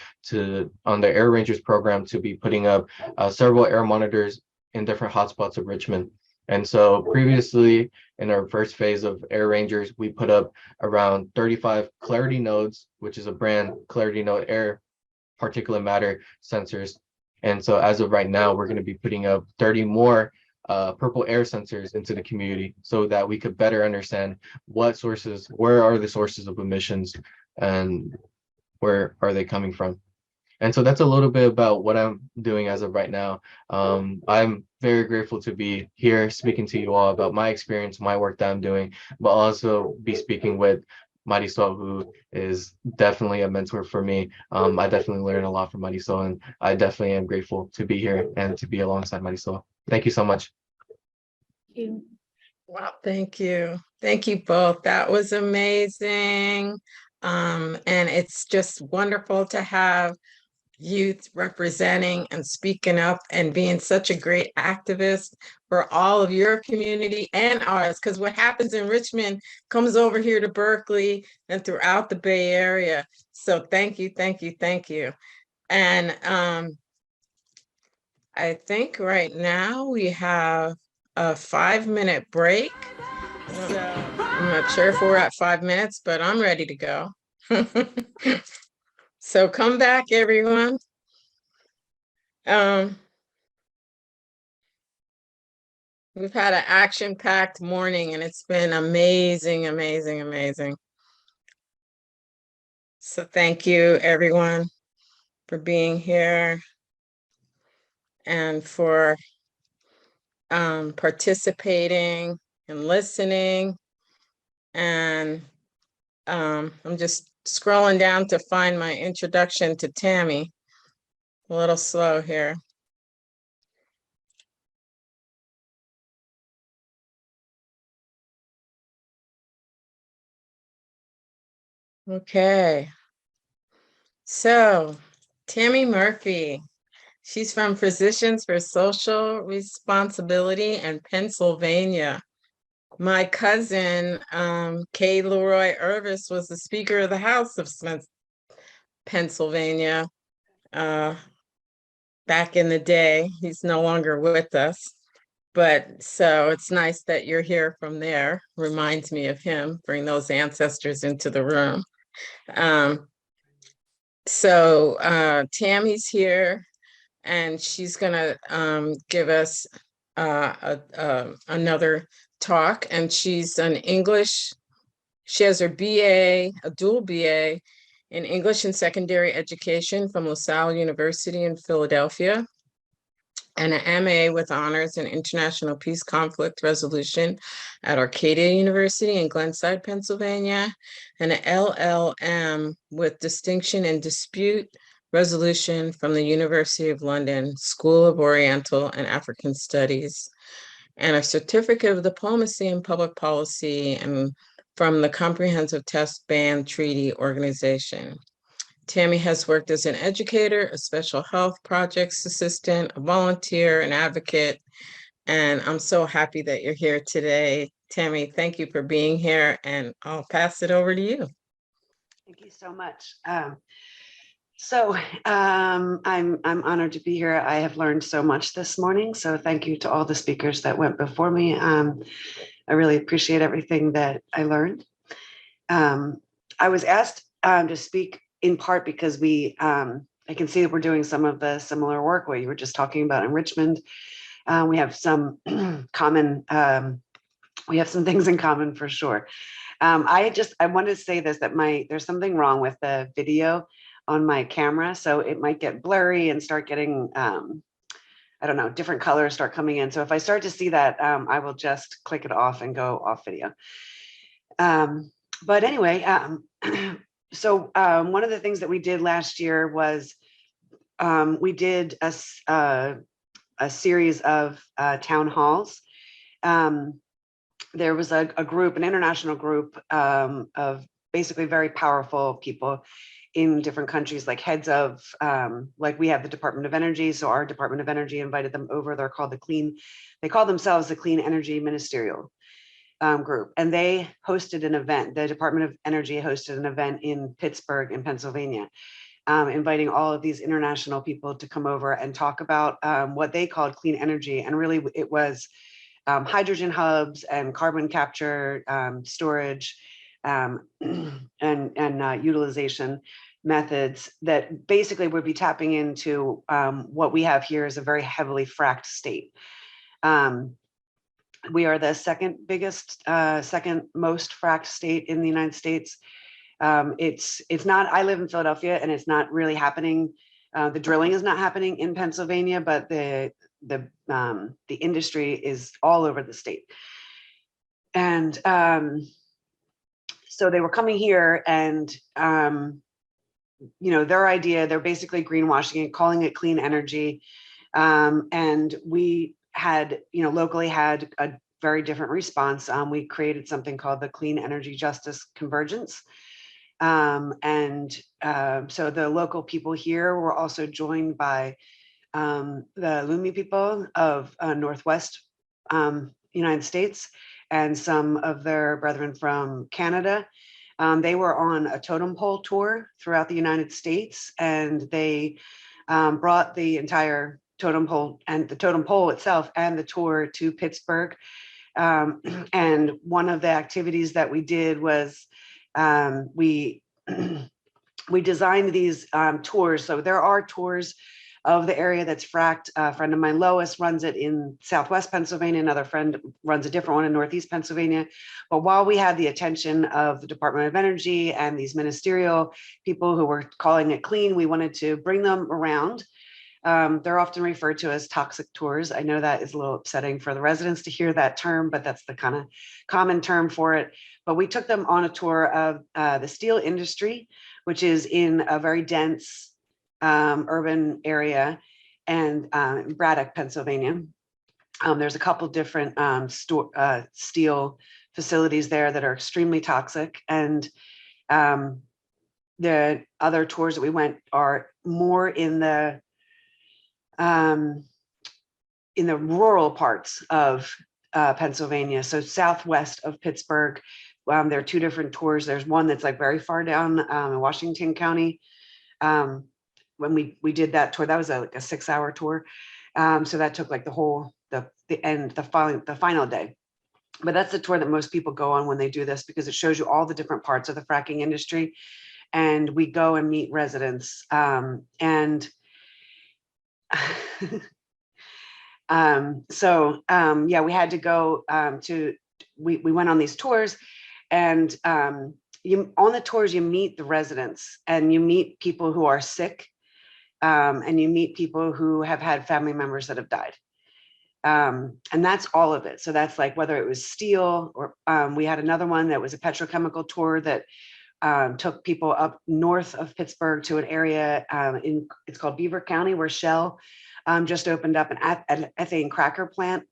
on the Air Rangers program to be putting up several air monitors in different hotspots of Richmond. And so previously in our first phase of Air Rangers, we put up around 35 Clarity nodes, which is a brand Clarity node air particulate matter sensors. And so as of right now, we're going to be putting up 30 more purple air sensors into the community so that we could better understand where are the sources of emissions and where are they coming from. And so that's a little bit about what I'm doing as of right now. I'm very grateful to be here speaking to you all about my experience, my work that I'm doing, but also be speaking with Marisol, who is definitely a mentor for me. I definitely learn a lot from Marisol, and I definitely am grateful to be here and to be alongside Marisol. Thank you so much. Wow, thank you. Thank you both. That was amazing. And it's just wonderful to have youth representing and speaking up and being such a great activist for all of your community and ours, because what happens in Richmond comes over here to Berkeley and throughout the Bay Area. So thank you, thank you, thank you. And I think right now we have a 5-minute break. So I'm not sure if we're at 5 minutes, but I'm ready to go. So come back, everyone. We've had an action-packed morning and it's been amazing, amazing, amazing. So thank you, everyone, for being here and for participating and listening. And I'm just scrolling down to find my introduction to Tammy. A little slow here. Okay. So, Tammy Murphy, she's from Physicians for Social Responsibility in Pennsylvania. My cousin, Kay Leroy Irvis, was the Speaker of the House of Pennsylvania back in the day. He's no longer with us. But so it's nice that you're here from there. Reminds me of him, bring those ancestors into the room. So Tammy's here and she's gonna give us another talk, and she's an English, she has her BA, a dual BA in English and Secondary Education from S.O.U.L University in Philadelphia, and an MA with honors in International Peace Conflict Resolution at Arcadia University in Glenside, Pennsylvania, and an LLM with distinction in Dispute Resolution from the University of London School of Oriental and African Studies, and a certificate of diplomacy in public policy and from the Comprehensive Test Ban Treaty Organization. Tammy has worked as an educator, a special health projects assistant, a volunteer, an advocate, and I'm so happy that you're here today. Tammy, thank you for being here, and I'll pass it over to you. Thank you so much. I'm honored to be here. I have learned so much this morning, so thank you to all the speakers that went before me. I really appreciate everything that I learned. I was asked to speak in part because I can see that we're doing some of the similar work what you were just talking about in Richmond. We have some common, we have some things in common for sure. I wanted to say this, that there's something wrong with the video on my camera, so it might get blurry and start getting, I don't know, different colors start coming in. So if I start to see that, I will just click it off and go off video. But anyway, so one of the things that we did last year was we did a series of town halls. There was a group, an international group of basically very powerful people in different countries, like heads of, like we have the Department of Energy. So our Department of Energy invited them over. They call themselves the Clean Energy Ministerial group. And they hosted an event. The Department of Energy hosted an event in Pittsburgh in Pennsylvania, inviting all of these international people to come over and talk about what they called clean energy. And really it was hydrogen hubs and carbon capture, storage, and utilization methods that basically would be tapping into what we have here is a very heavily fracked state. We are the second most fracked state in the United States. It's not, I live in Philadelphia and it's not really happening The drilling is not happening in Pennsylvania, but the industry is all over the state. And so they were coming here, and their idea, they're basically greenwashing it, calling it clean energy. And we had, locally had a very different response. We created something called the Clean Energy Justice Convergence. So the local people here were also joined by the Lumi people of Northwest United States, and some of their brethren from Canada. They were on a totem pole tour throughout the United States, and they brought the entire totem pole and the totem pole itself and the tour to Pittsburgh. And one of the activities that we did was we designed these tours. So there are tours of the area that's fracked. A friend of mine, Lois, runs it in Southwest Pennsylvania. Another friend runs a different one in Northeast Pennsylvania. But while we had the attention of the Department of Energy and these ministerial people who were calling it clean, we wanted to bring them around. They're often referred to as toxic tours. I know that is a little upsetting for the residents to hear that term, but that's the kind of common term for it. But we took them on a tour of the steel industry, which is in a very dense urban area, and Braddock, Pennsylvania. There's a couple different steel facilities there that are extremely toxic. And the other tours that we went are more in the rural parts of Pennsylvania. So southwest of Pittsburgh, there are two different tours. There's one that's like very far down in Washington County. When we did that tour, that was like a 6-hour tour. So that took like the final day. But that's the tour that most people go on when they do this, because it shows you all the different parts of the fracking industry. And we go and meet residents. So we had to go we went on these tours, and on the tours, you meet the residents, and you meet people who are sick, and you meet people who have had family members that have died. And that's all of it. So that's like whether it was steel, or we had another one that was a petrochemical tour that took people up north of Pittsburgh to an area it's called Beaver County, where Shell just opened up an ethane cracker plant.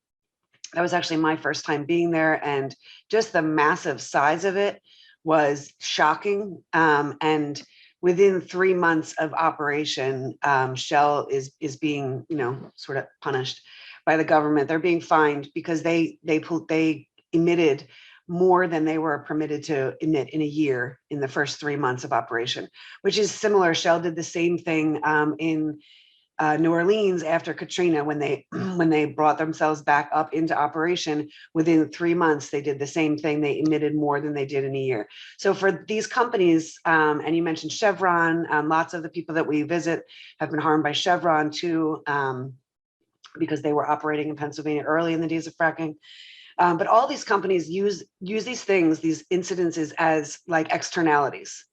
That was actually my first time being there, and just the massive size of it was shocking. And within 3 months of operation, Shell is being, sort of punished by the government. They're being fined because they emitted more than they were permitted to emit in a year in the first 3 months of operation, which is similar. Shell did the same thing in New Orleans after Katrina, when they brought themselves back up into operation. Within 3 months, they did the same thing. They emitted more than they did in a year. So for these companies, and you mentioned Chevron, lots of the people that we visit have been harmed by Chevron too, because they were operating in Pennsylvania early in the days of fracking. But all these companies use these things, these incidences, as like externalities.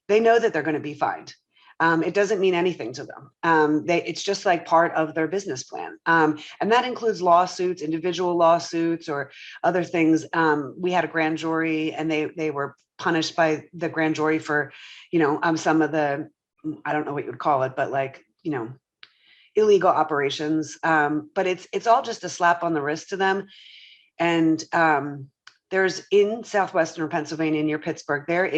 They know that they're going to be fined. It doesn't mean anything to them. It's just like part of their business plan. And that includes lawsuits, individual lawsuits, or other things. We had a grand jury, and they were punished by the grand jury for, some of the, I don't know what you would call it, but like, illegal operations. But it's all just a slap on the wrist to them. And there's in southwestern Pennsylvania near Pittsburgh, there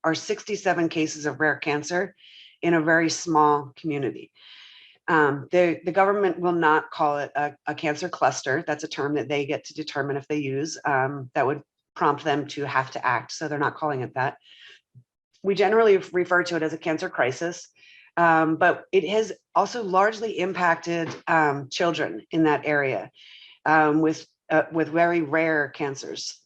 are 67 cases of rare cancer in a very small community. The government will not call it a cancer cluster. That's a term that they get to determine if they use, that would prompt them to have to act. So they're not calling it that. We generally refer to it as a cancer crisis, but it has also largely impacted children in that area with very rare cancers.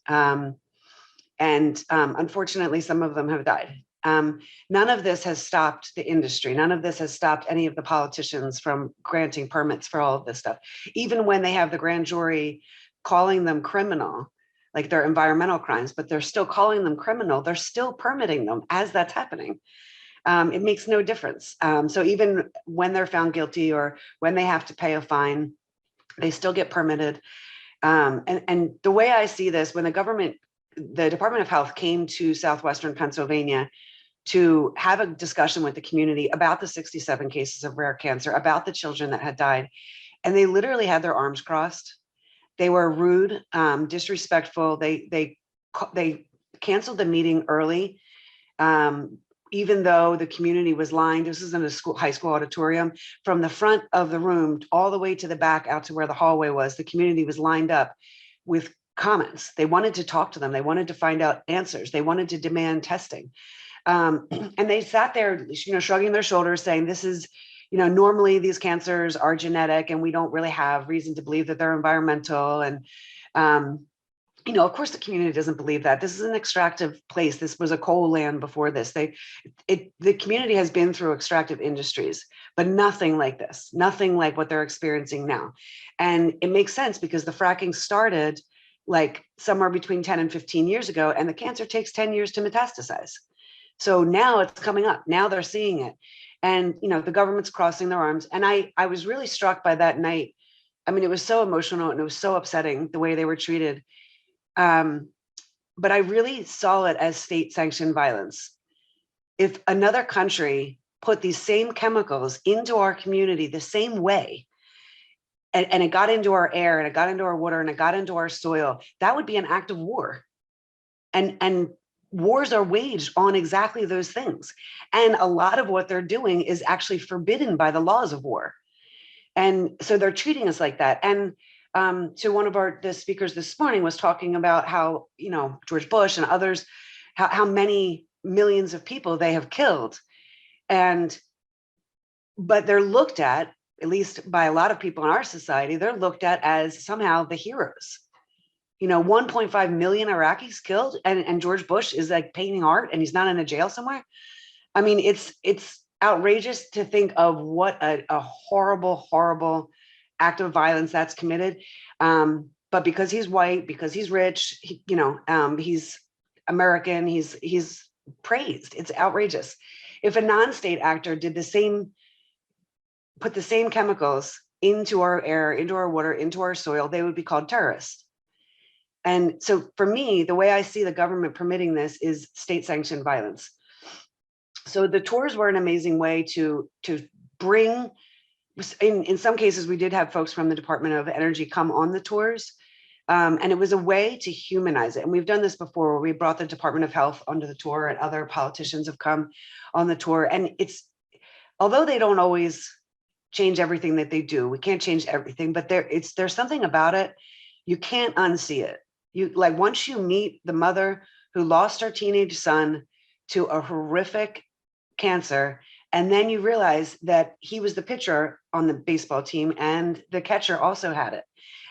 And unfortunately, some of them have died. None of this has stopped the industry. None of this has stopped any of the politicians from granting permits for all of this stuff. Even when they have the grand jury calling them criminal, like they're environmental crimes, but they're still calling them criminal, they're still permitting them as that's happening. it makes no difference. So even when they're found guilty or when they have to pay a fine, they still get permitted. And the way I see this, when the Department of Health came to Southwestern Pennsylvania to have a discussion with the community about the 67 cases of rare cancer, about the children that had died, and they literally had their arms crossed. They were rude, disrespectful. They canceled the meeting early, even though the community was lined. This is in a high school auditorium. From the front of the room all the way to the back out to where the hallway was, the community was lined up with comments. They wanted to talk to them. They wanted to find out answers. They wanted to demand testing. And they sat there, shrugging their shoulders, saying, this is, normally these cancers are genetic and we don't really have reason to believe that they're environmental. And, of course the community doesn't believe that. This is an extractive place. This was a coal land before this. The community has been through extractive industries, but nothing like this, nothing like what they're experiencing now. And it makes sense because the fracking started like somewhere between 10 and 15 years ago, and the cancer takes 10 years to metastasize. So now it's coming up. Now they're seeing it. And, the government's crossing their arms. And I was really struck by that night. I mean, it was so emotional and it was so upsetting the way they were treated. But I really saw it as state-sanctioned violence. If another country put these same chemicals into our community the same way, and it got into our air and it got into our water and it got into our soil, that would be an act of war. And wars are waged on exactly those things. And a lot of what they're doing is actually forbidden by the laws of war. And so they're treating us like that. And so one of the speakers this morning was talking about how, George Bush and others, how many millions of people they have killed. But they're looked at least by a lot of people in our society, they're looked at as somehow the heroes. 1.5 million Iraqis killed, and George Bush is like painting art and he's not in a jail somewhere. I mean, it's outrageous to think of what a horrible, horrible act of violence that's committed. But because he's white, because he's rich, he's American, he's praised. It's outrageous. If a non-state actor did put the same chemicals into our air, into our water, into our soil, they would be called terrorists. And so for me, the way I see the government permitting this is state-sanctioned violence. So the tours were an amazing way to bring, in some cases, we did have folks from the Department of Energy come on the tours. And it was a way to humanize it. And we've done this before, where we brought the Department of Health onto the tour and other politicians have come on the tour. And although they don't always change everything that they do, we can't change everything, but there's something about it. You can't unsee it. Once you meet the mother who lost her teenage son to a horrific cancer, and then you realize that he was the pitcher on the baseball team and the catcher also had it.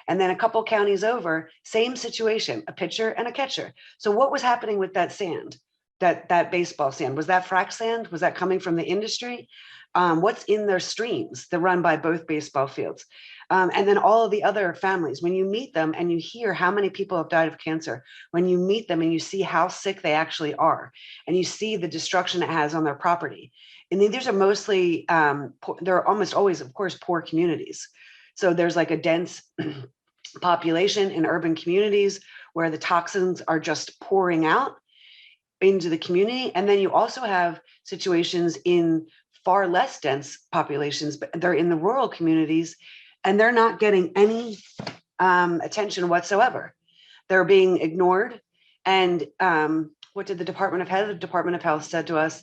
And then a couple counties over, same situation, a pitcher and a catcher. So what was happening with that sand, that baseball sand? Was that frac sand? Was that coming from the industry? What's in their streams that run by both baseball fields? And then all of the other families, when you meet them and you hear how many people have died of cancer, when you meet them and you see how sick they actually are, and you see the destruction it has on their property. And these are mostly, they're almost always, of course, poor communities. So there's like a dense population in urban communities where the toxins are just pouring out into the community. And then you also have situations in far less dense populations, but they're in the rural communities and they're not getting any attention whatsoever. They're being ignored. And what did the Department of Health? The Department of Health said to us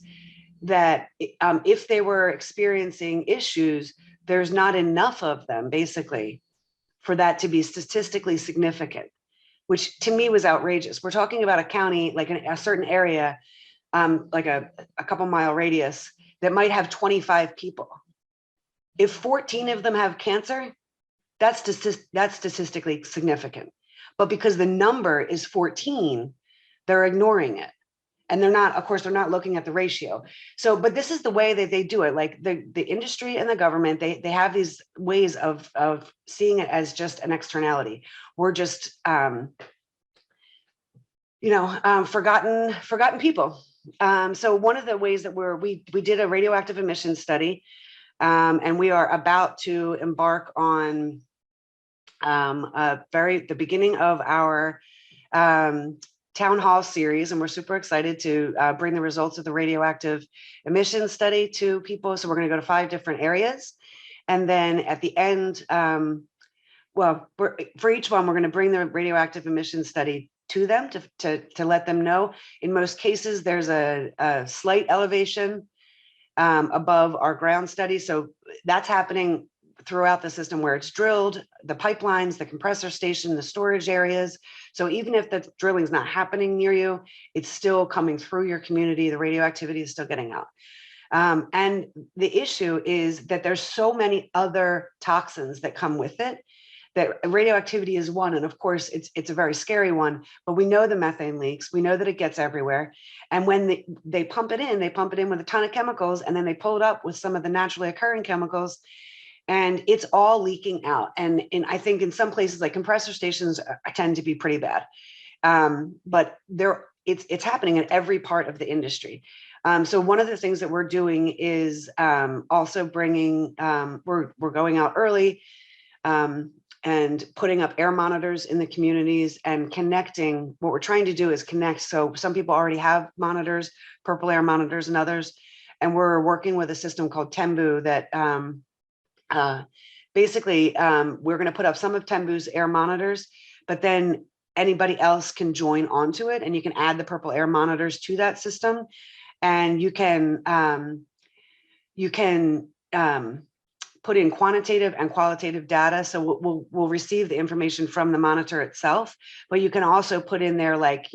that if they were experiencing issues, there's not enough of them, basically, for that to be statistically significant, which to me was outrageous. We're talking about a county, like a certain area, like a couple mile radius, that might have 25 people. If 14 of them have cancer, that's statistically significant. But because the number is 14, they're ignoring it. And they're not, of course, they're not looking at the ratio. So, but this is the way that they do it. Like the industry and the government, they have these ways of seeing it as just an externality. We're just, forgotten people. So one of the ways that we did a radioactive emissions study, and we are about to embark on the beginning of our town hall series, and we're super excited to bring the results of the radioactive emissions study to people. So we're going to go to 5 different areas, and then at the end, for each one, we're going to bring the radioactive emissions study to them to let them know. In most cases, there's a slight elevation above our ground study, so that's happening throughout the system where it's drilled, the pipelines, the compressor station, the storage areas. So even if the drilling is not happening near you, it's still coming through your community. The radioactivity is still getting out. And the issue is that there's so many other toxins that come with it, that radioactivity is one. And of course, it's a very scary one, but we know the methane leaks. We know that it gets everywhere. And when they pump it in with a ton of chemicals, and then they pull it up with some of the naturally occurring chemicals, and it's all leaking out. And I think in some places like compressor stations tend to be pretty bad, but it's happening in every part of the industry. So one of the things that we're doing is also bringing, we're going out early and putting up air monitors in the communities and connecting. What we're trying to do is connect. So some people already have monitors, purple air monitors and others, and we're working with a system called Tembu that basically, we're going to put up some of Tembu's air monitors, but then anybody else can join onto it, and you can add the purple air monitors to that system, and you can put in quantitative and qualitative data. So we'll receive the information from the monitor itself, but you can also put in there, like,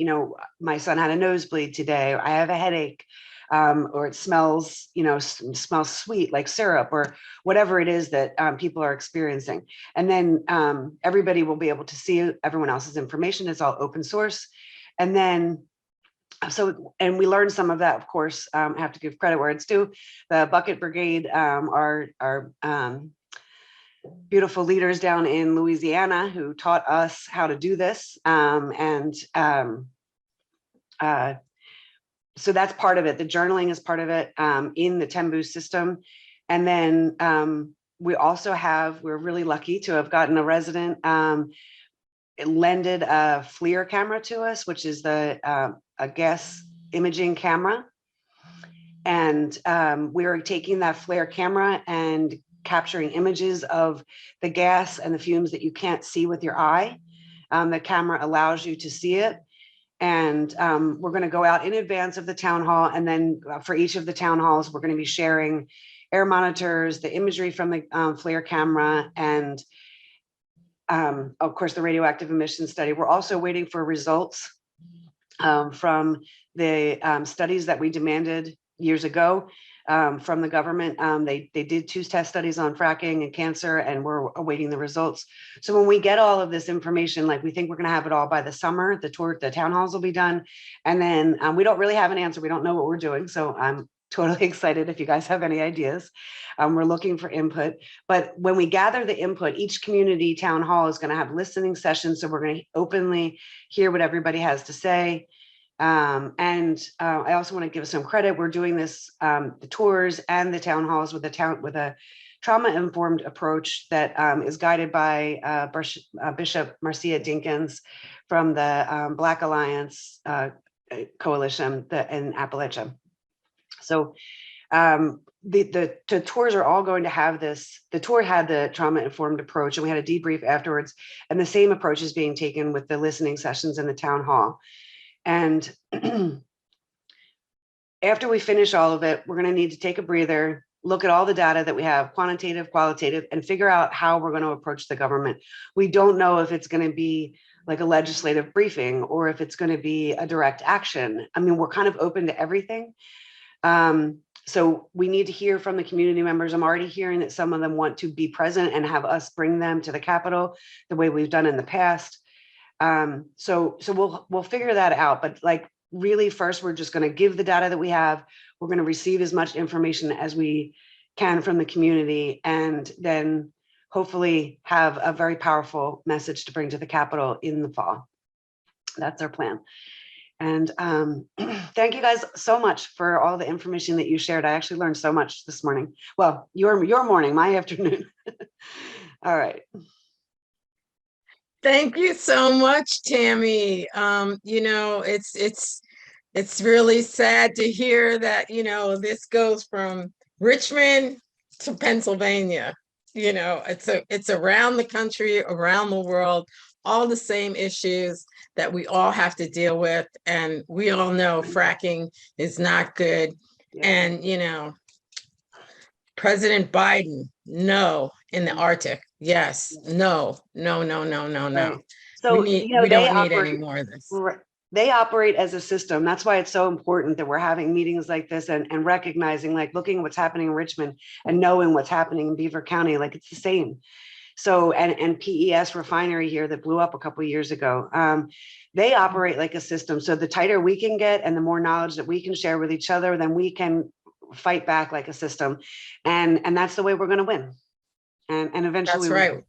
my son had a nosebleed today, I have a headache, or it smells, smells sweet like syrup, or whatever it is that people are experiencing. And then everybody will be able to see everyone else's information. It's all open source. And then, and we learned some of that, of course. I have to give credit where it's due. The Bucket Brigade, our beautiful leaders down in Louisiana, who taught us how to do this. So that's part of it. The journaling is part of it in the Tembu system. And then we're really lucky to have gotten a resident lended a FLIR camera to us, which is a gas imaging camera. And we're taking that FLIR camera and capturing images of the gas and the fumes that you can't see with your eye. The camera allows you to see it. And we're going to go out in advance of the town hall. And then for each of the town halls, we're going to be sharing air monitors, the imagery from the FLIR camera, and of course, the radioactive emissions study. We're also waiting for results from the studies that we demanded years ago from the government. They did 2 test studies on fracking and cancer, and we're awaiting the results. So when we get all of this information, like, we think we're going to have it all by the summer. The town halls will be done, and then we don't really have an answer. We don't know what we're doing, so I'm totally excited if you guys have any ideas. We're looking for input, but when we gather the input, each community town hall is going to have listening sessions. So we're going to openly hear what everybody has to say. And I also want to give some credit. We're doing this, the tours and the town halls with a trauma-informed approach that is guided by Bishop Marcia Dinkins from the Black Alliance Coalition in Appalachia. So the tours are all going to have this. The tour had the trauma-informed approach, and we had a debrief afterwards, and the same approach is being taken with the listening sessions in the town hall. And after we finish all of it, we're going to need to take a breather, look at all the data that we have, quantitative, qualitative, and figure out how we're going to approach the government. We don't know if it's going to be like a legislative briefing or if it's going to be a direct action. I mean, we're kind of open to everything. So we need to hear from the community members. I'm already hearing that some of them want to be present and have us bring them to the Capitol the way we've done in the past. So we'll figure that out. But like, really, first, we're just going to give the data that we have. We're going to receive as much information as we can from the community, and then hopefully have a very powerful message to bring to the Capitol in the fall. That's our plan. And thank you guys so much for all the information that you shared. I actually learned so much this morning. Well, your morning, my afternoon. All right. Thank you so much, Tammy. You know, it's really sad to hear that, you know, this goes from Richmond to Pennsylvania. You know, it's around the country, around the world, all the same issues that we all have to deal with. And we all know fracking is not good. And, you know, President Biden, no, in the Arctic. Yes, no. Right. So, We don't need any more of this. They operate as a system. That's why it's so important that we're having meetings like this and recognizing, like looking at what's happening in Richmond and knowing what's happening in Beaver County, like it's the same. So, and PES refinery here that blew up a couple of years ago, they operate like a system. So the tighter we can get and the more knowledge that we can share with each other, then we can fight back like a system. And that's the way we're going to win. And eventually. That's right.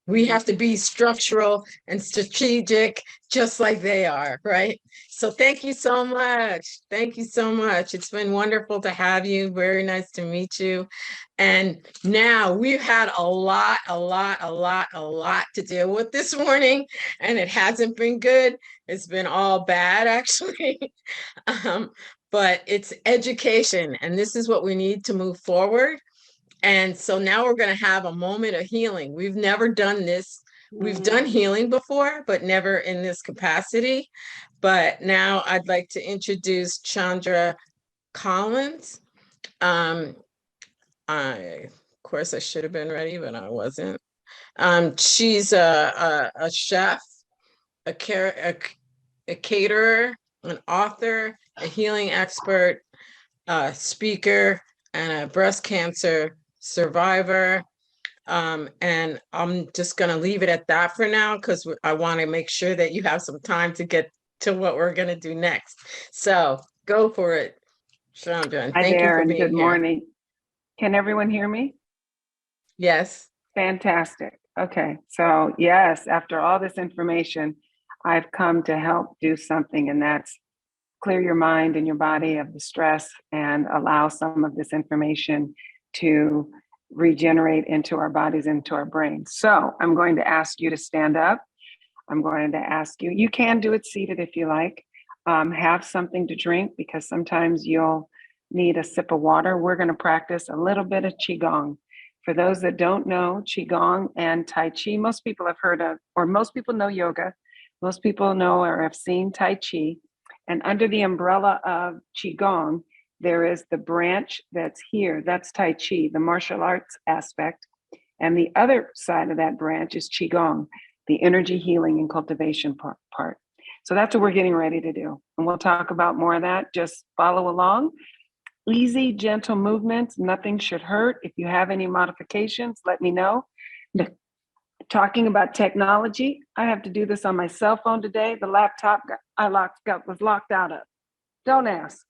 We have to be structural and strategic, just like they are, right? So thank you so much. Thank you so much. It's been wonderful to have you. Very nice to meet you. And now we've had a lot to deal with this morning, and it hasn't been good. It's been all bad, actually. But it's education, and this is what we need to move forward. And so now we're going to have a moment of healing. We've never done this. We've done healing before, but never in this capacity. But now I'd like to introduce Chandra Collins. Of course, I should have been ready, but I wasn't. She's a chef, a caterer, an author, a healing expert, a speaker, and a breast cancer survivor. And I'm just going to leave it at that for now, because I want to make sure that you have some time to get to what we're going to do next. So go for it, Chandra. And thank you for being here. Good morning. Can everyone hear me? Yes. Fantastic. Okay. So yes, after all this information, I've come to help do something, and that's clear your mind and your body of the stress and allow some of this information to regenerate into our bodies, into our brains. So I'm going to ask you to stand up. I'm going to ask you, you can do it seated if you like. Have something to drink, because sometimes you'll need a sip of water. We're going to practice a little bit of Qigong. For those that don't know, Qigong and Tai Chi, most people have heard of, or most people know yoga. Most people know or have seen Tai Chi. And under the umbrella of Qigong, there is the branch that's here. That's Tai Chi, the martial arts aspect. And the other side of that branch is Qigong, the energy healing and cultivation part. So that's what we're getting ready to do. And we'll talk about more of that. Just follow along. Easy, gentle movements. Nothing should hurt. If you have any modifications, let me know. Talking about technology, I have to do this on my cell phone today. The laptop was locked out of. Don't ask.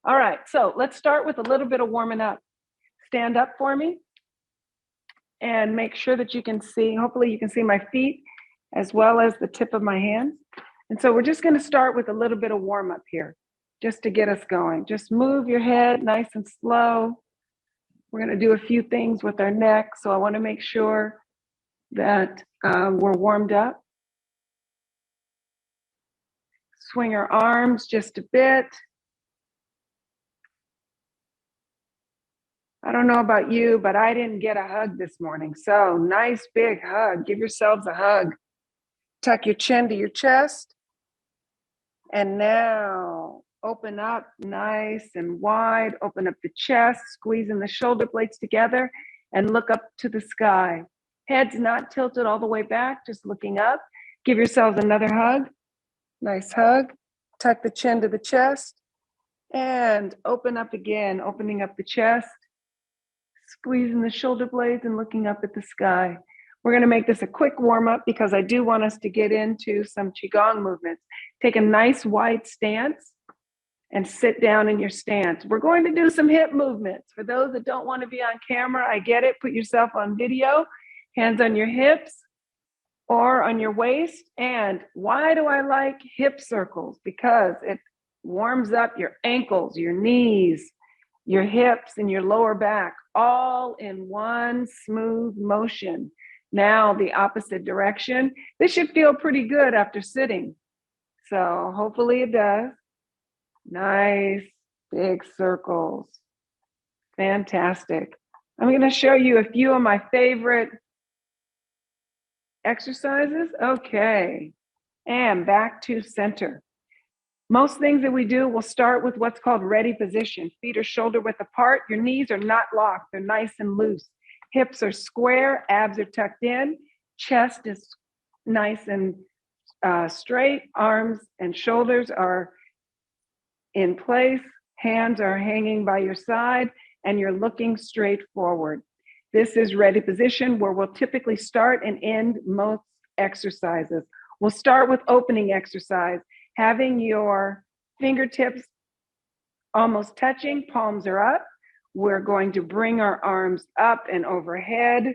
All right, so let's start with a little bit of warming up. Stand up for me and make sure that you can see, hopefully you can see my feet as well as the tip of my hand. And so we're just going to start with a little bit of warm up here, just to get us going. Just move your head nice and slow. We're going to do a few things with our neck, so I want to make sure that we're warmed up. Swing our arms just a bit. I don't know about you, but I didn't get a hug this morning. So nice big hug. Give yourselves a hug. Tuck your chin to your chest. And now open up nice and wide. Open up the chest, squeezing the shoulder blades together, and look up to the sky. Head's not tilted all the way back, just looking up. Give yourselves another hug. Nice hug. Tuck the chin to the chest. And open up again, opening up the chest. Squeezing the shoulder blades and looking up at the sky. We're going to make this a quick warm up because I do want us to get into some Qigong movements. Take a nice wide stance and sit down in your stance. We're going to do some hip movements. For those that don't want to be on camera, I get it. Put yourself on video, hands on your hips, or on your waist. And why do I like hip circles? Because it warms up your ankles, your knees, your hips, and your lower back, all in one smooth motion. Now the opposite direction. This should feel pretty good after sitting. So hopefully it does. Nice big circles. Fantastic. I'm going to show you a few of my favorite exercises. Okay. And back to center. Most things that we do will start with what's called ready position. Feet are shoulder width apart. Your knees are not locked. They're nice and loose. Hips are square. Abs are tucked in. Chest is nice and straight. Arms and shoulders are in place. Hands are hanging by your side, and you're looking straight forward. This is ready position, where we'll typically start and end most exercises. We'll start with opening exercise, having your fingertips almost touching, palms are up. We're going to bring our arms up and overhead,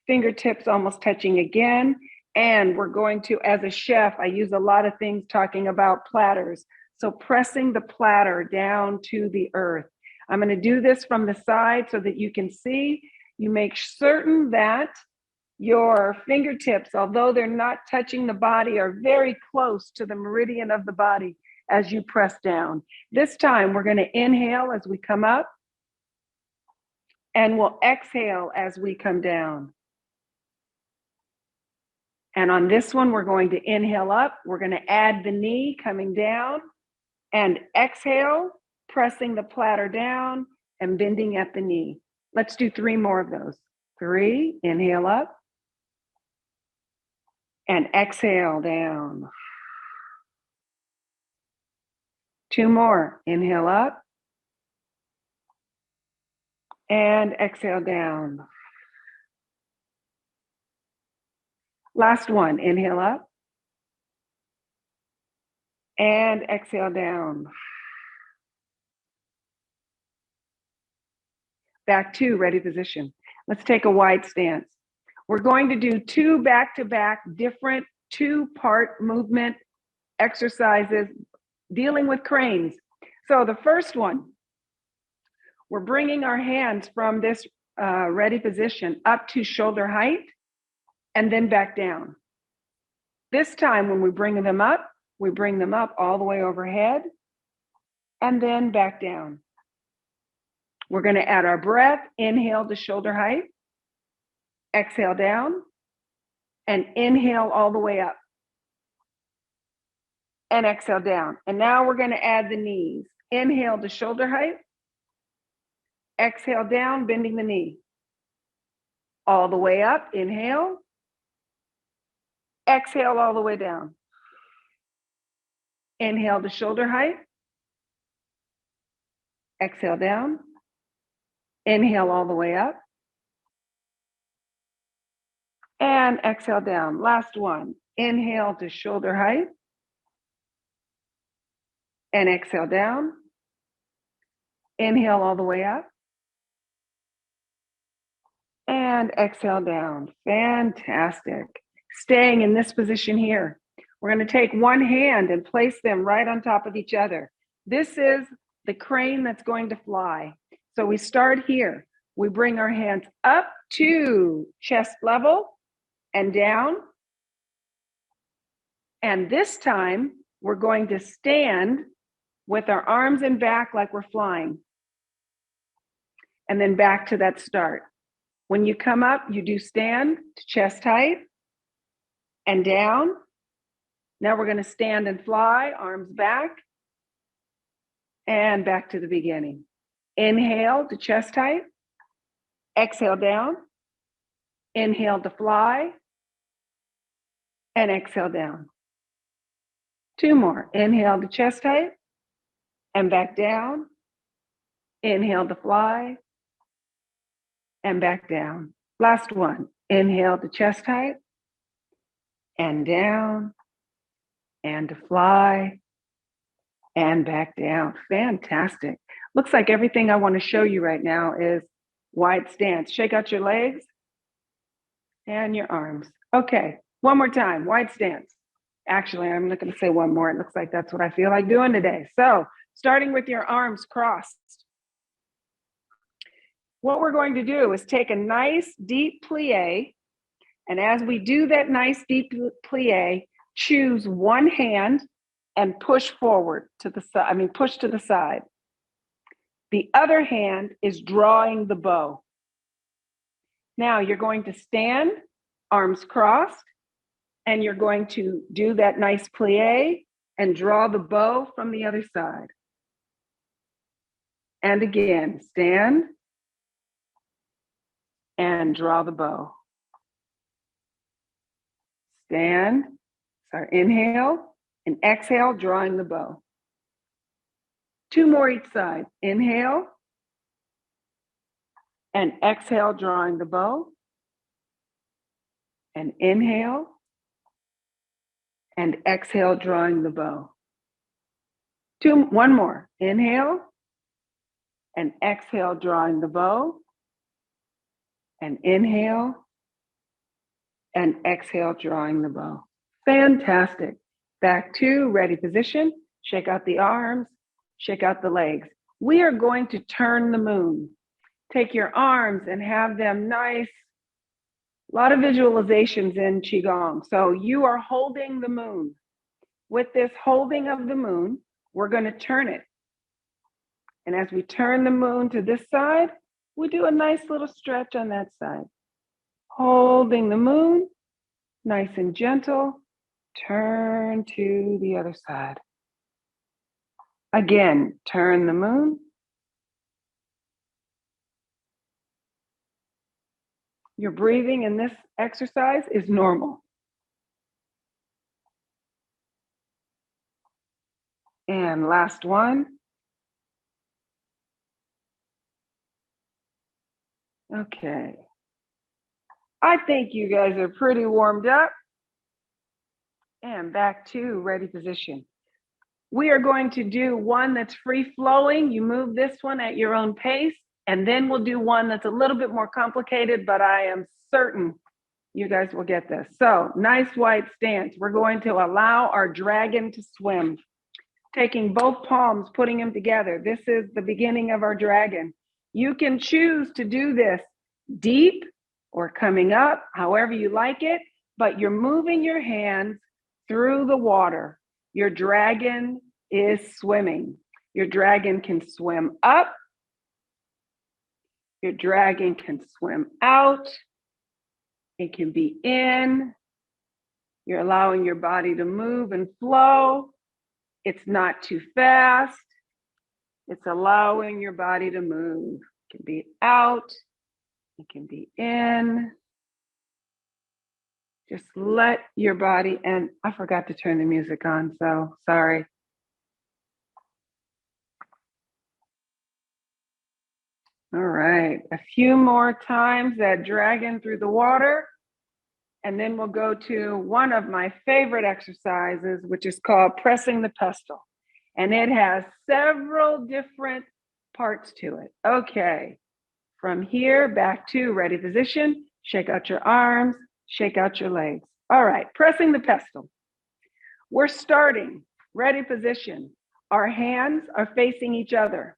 fingertips almost touching again. And we're going to, as a chef, I use a lot of things talking about platters. So pressing the platter down to the earth. I'm going to do this from the side so that you can see. You make certain that your fingertips, although they're not touching the body, are very close to the meridian of the body as you press down. This time we're going to inhale as we come up, and we'll exhale as we come down. And on this one, we're going to inhale up. We're going to add the knee coming down, and exhale, pressing the platter down and bending at the knee. Let's do 3 more of those. 3, inhale up, and exhale down. 2 more, inhale up, and exhale down. Last one, inhale up, and exhale down. Back to ready position. Let's take a wide stance. We're going to do 2 back-to-back different 2-part movement exercises dealing with cranes. So the first one, we're bringing our hands from this ready position up to shoulder height and then back down. This time when we bring them up all the way overhead and then back down. We're going to add our breath, inhale to shoulder height, exhale down, and inhale all the way up. And exhale down. And now we're going to add the knees. Inhale to shoulder height, exhale down, bending the knee. All the way up, inhale, exhale all the way down. Inhale to shoulder height, exhale down, inhale all the way up, and exhale down. Last one, inhale to shoulder height, and exhale down, inhale all the way up, and exhale down. Fantastic. Staying in this position here. We're going to take one hand and place them right on top of each other. This is the crane that's going to fly. So we start here. We bring our hands up to chest level and down. And this time we're going to stand with our arms and back like we're flying. And then back to that start. When you come up, you do stand to chest height and down. Now we're going to stand and fly, arms back, and back to the beginning. Inhale to chest height, exhale down, inhale to fly, and exhale down. 2 more. Inhale to chest height, and back down. Inhale to fly, and back down. Last one. Inhale to chest height, and down, and to fly, and back down. Fantastic. Looks like everything I want to show you right now is wide stance. Shake out your legs and your arms. Okay, One more time, wide stance. Actually, I'm not going to say one more. It looks like that's what I feel like doing today. So starting with your arms crossed. What we're going to do is take a nice deep plie. And as we do that nice deep plie, choose one hand and push forward to the side, push to the side. The other hand is drawing the bow. Now you're going to stand, arms crossed, and you're going to do that nice plie and draw the bow from the other side. And again, stand and draw the bow. Stand, inhale and exhale, drawing the bow. Two more each side. Inhale and exhale, drawing the bow. And inhale and exhale, drawing the bow. One more. Inhale and exhale, drawing the bow. And inhale and exhale, drawing the bow. Fantastic. Back to ready position. Shake out the arms, shake out the legs. We are going to turn the moon. Take your arms and have them nice. A lot of visualizations in Qigong. So you are holding the moon. With this holding of the moon, we're going to turn it. And as we turn the moon to this side, we do a nice little stretch on that side. Holding the moon, nice and gentle, turn to the other side. Again, turn the moon. Your breathing in this exercise is normal. And last one. Okay. I think you guys are pretty warmed up. And back to ready position. We are going to do one that's free flowing. You move this one at your own pace, and then we'll do one that's a little bit more complicated, but I am certain you guys will get this. So nice wide stance. We're going to allow our dragon to swim. Taking both palms, putting them together. This is the beginning of our dragon. You can choose to do this deep or coming up, however you like it, but you're moving your hands through the water. Your dragon is swimming. Your dragon can swim up. Your dragon can swim out. It can be in. You're allowing your body to move and flow. It's not too fast. It's allowing your body to move. It can be out. It can be in. Just let your body, and I forgot to turn the music on, so sorry. All right, a few more times that dragon through the water, and then we'll go to one of my favorite exercises, which is called pressing the pestle. And it has several different parts to it. Okay, from here back to ready position, shake out your arms, shake out your legs. All right, pressing the pestle. We're starting, ready position. Our hands are facing each other.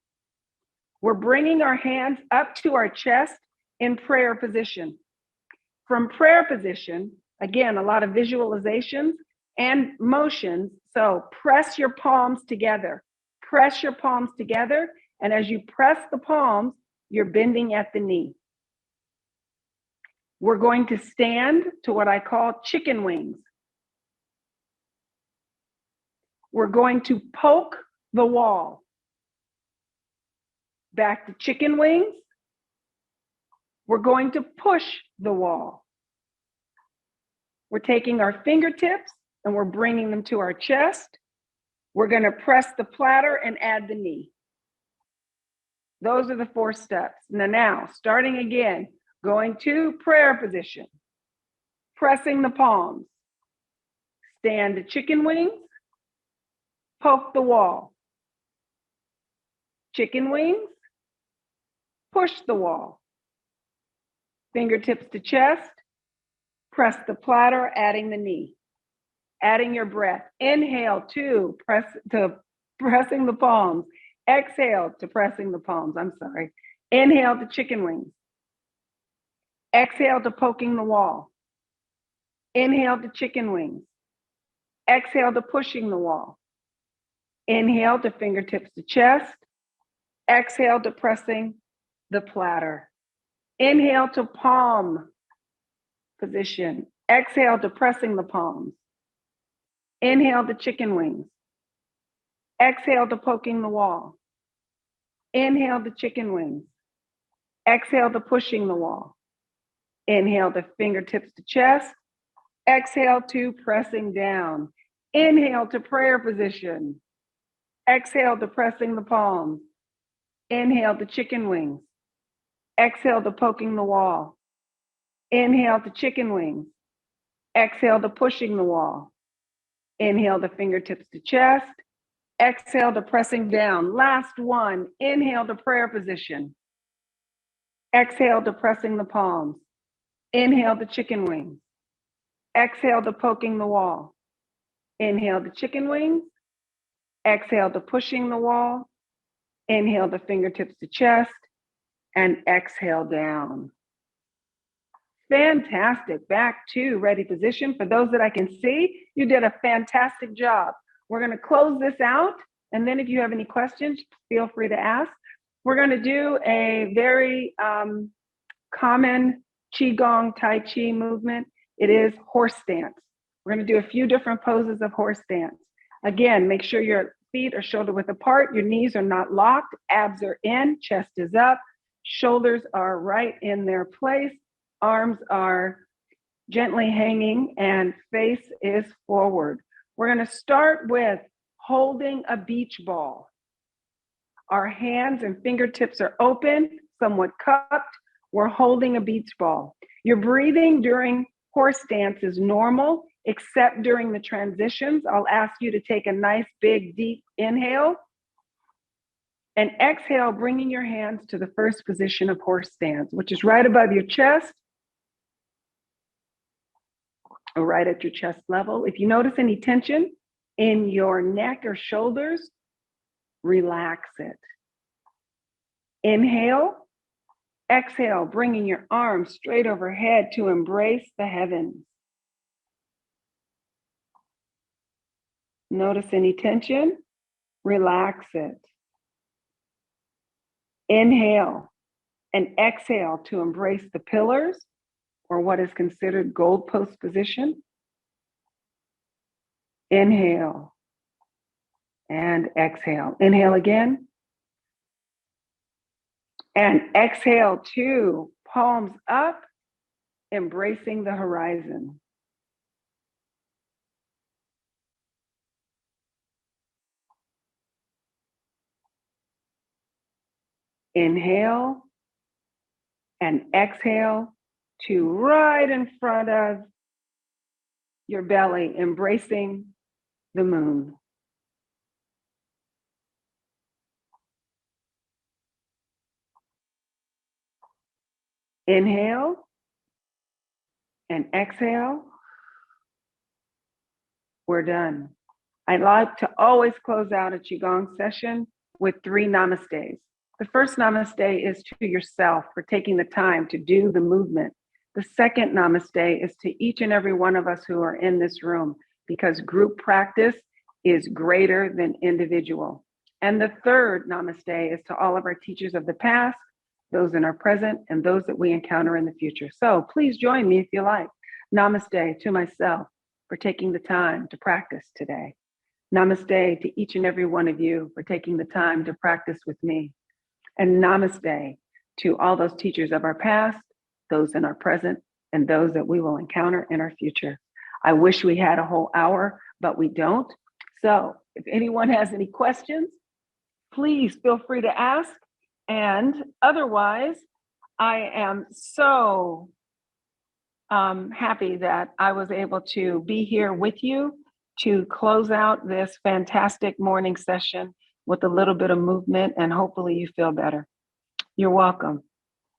We're bringing our hands up to our chest in prayer position. From prayer position, again, a lot of visualizations and motions. So press your palms together. Press your palms together. And as you press the palms, you're bending at the knee. We're going to stand to what I call chicken wings. We're going to poke the wall. Back to chicken wings. We're going to push the wall. We're taking our fingertips and we're bringing them to our chest. We're going to press the platter and add the knee. Those are the 4 steps. Now, starting again, going to prayer position, pressing the palms, stand to chicken wings, poke the wall, chicken wings, push the wall, fingertips to chest, Press the platter, adding the knee. Adding your breath. Inhale to pressing the palms. Exhale to pressing the palms. I'm sorry. Inhale to chicken wings. Exhale to poking the wall. Inhale to chicken wings. Exhale to pushing the wall. Inhale to fingertips to chest. Exhale to pressing the platter. Inhale to palm position. Exhale to pressing the palms. Inhale to chicken wings. Exhale to poking the wall. Inhale to chicken wings. Exhale to pushing the wall. Inhale to fingertips to chest. Exhale to pressing down. Inhale to prayer position. Exhale to pressing the palms. Inhale to chicken wings. Exhale to poking the wall. Inhale to chicken wings. Exhale to pushing the wall. Inhale to fingertips to chest. Exhale to pressing down. Last one. Inhale to prayer position. Exhale to pressing the palms. Inhale to chicken wings. Exhale to poking the wall. Inhale to chicken wings. Exhale to pushing the wall. Inhale to fingertips to chest. And exhale down. Fantastic. Back to ready position. For those that I can see, you did a fantastic job. We're going to close this out. And then if you have any questions, feel free to ask. We're going to do a very common Qigong Tai Chi movement. It is horse stance. We're going to do a few different poses of horse stance. Again, make sure your feet are shoulder width apart. Your knees are not locked. Abs are in. Chest is up. Shoulders are right in their place. Arms are gently hanging and face is forward. We're going to start with holding a beach ball. Our hands and fingertips are open, somewhat cupped. We're holding a beach ball. Your breathing during horse stance is normal, except during the transitions. I'll ask you to take a nice, big, deep inhale and exhale, bringing your hands to the first position of horse stance, which is right above your chest or right at your chest level. If you notice any tension in your neck or shoulders, relax it. Inhale, exhale, bringing your arms straight overhead to embrace the heavens. Notice any tension, relax it. Inhale and exhale to embrace the pillars or what is considered gold post position. Inhale and exhale. Inhale again. And exhale to palms up, embracing the horizon. Inhale and exhale to right in front of your belly, embracing the moon. Inhale and exhale. We're done. I like to always close out a Qigong session with 3 namastes. The first namaste is to yourself for taking the time to do the movement. The second namaste is to each and every one of us who are in this room, because group practice is greater than individual. And the third namaste is to all of our teachers of the past, those in our present, and those that we encounter in the future. So please join me if you like. Namaste to myself for taking the time to practice today. Namaste to each and every one of you for taking the time to practice with me. And namaste to all those teachers of our past, those in our present, and those that we will encounter in our future. I wish we had a whole hour, but we don't. So if anyone has any questions, please feel free to ask. And otherwise, I am so happy that I was able to be here with you to close out this fantastic morning session with a little bit of movement, and hopefully you feel better. You're welcome.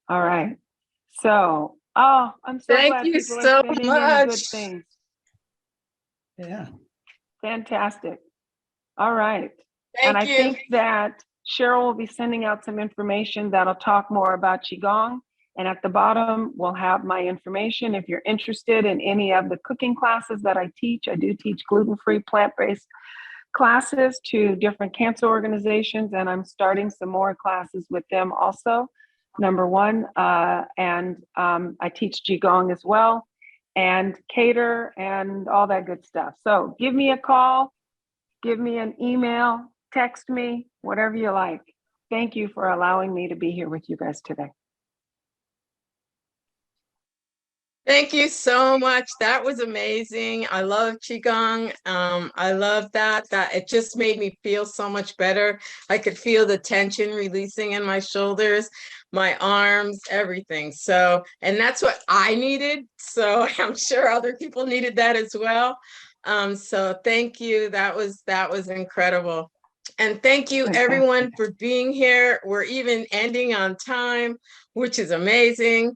All right. So Oh, I'm so Thank glad you people are so sending in much. good things. Yeah. Fantastic. All right. And Thank I you. think that Cheryl will be sending out some information that'll talk more about Qigong. And at the bottom, we'll have my information. If you're interested in any of the cooking classes that I teach, I do teach gluten-free, plant-based classes to different cancer organizations, and I'm starting some more classes with them also, number one. And I teach Qigong as well, and cater and all that good stuff. So give me a call, give me an email, text me, whatever you like. Thank you for allowing me to be here with you guys today. Thank you so much. That was amazing. I love Qigong. I love that it just made me feel so much better. I could feel the tension releasing in my shoulders, my arms, everything. So, and that's what I needed. So I'm sure other people needed that as well. So thank you. That was incredible. And thank you everyone for being here. We're even ending on time, which is amazing.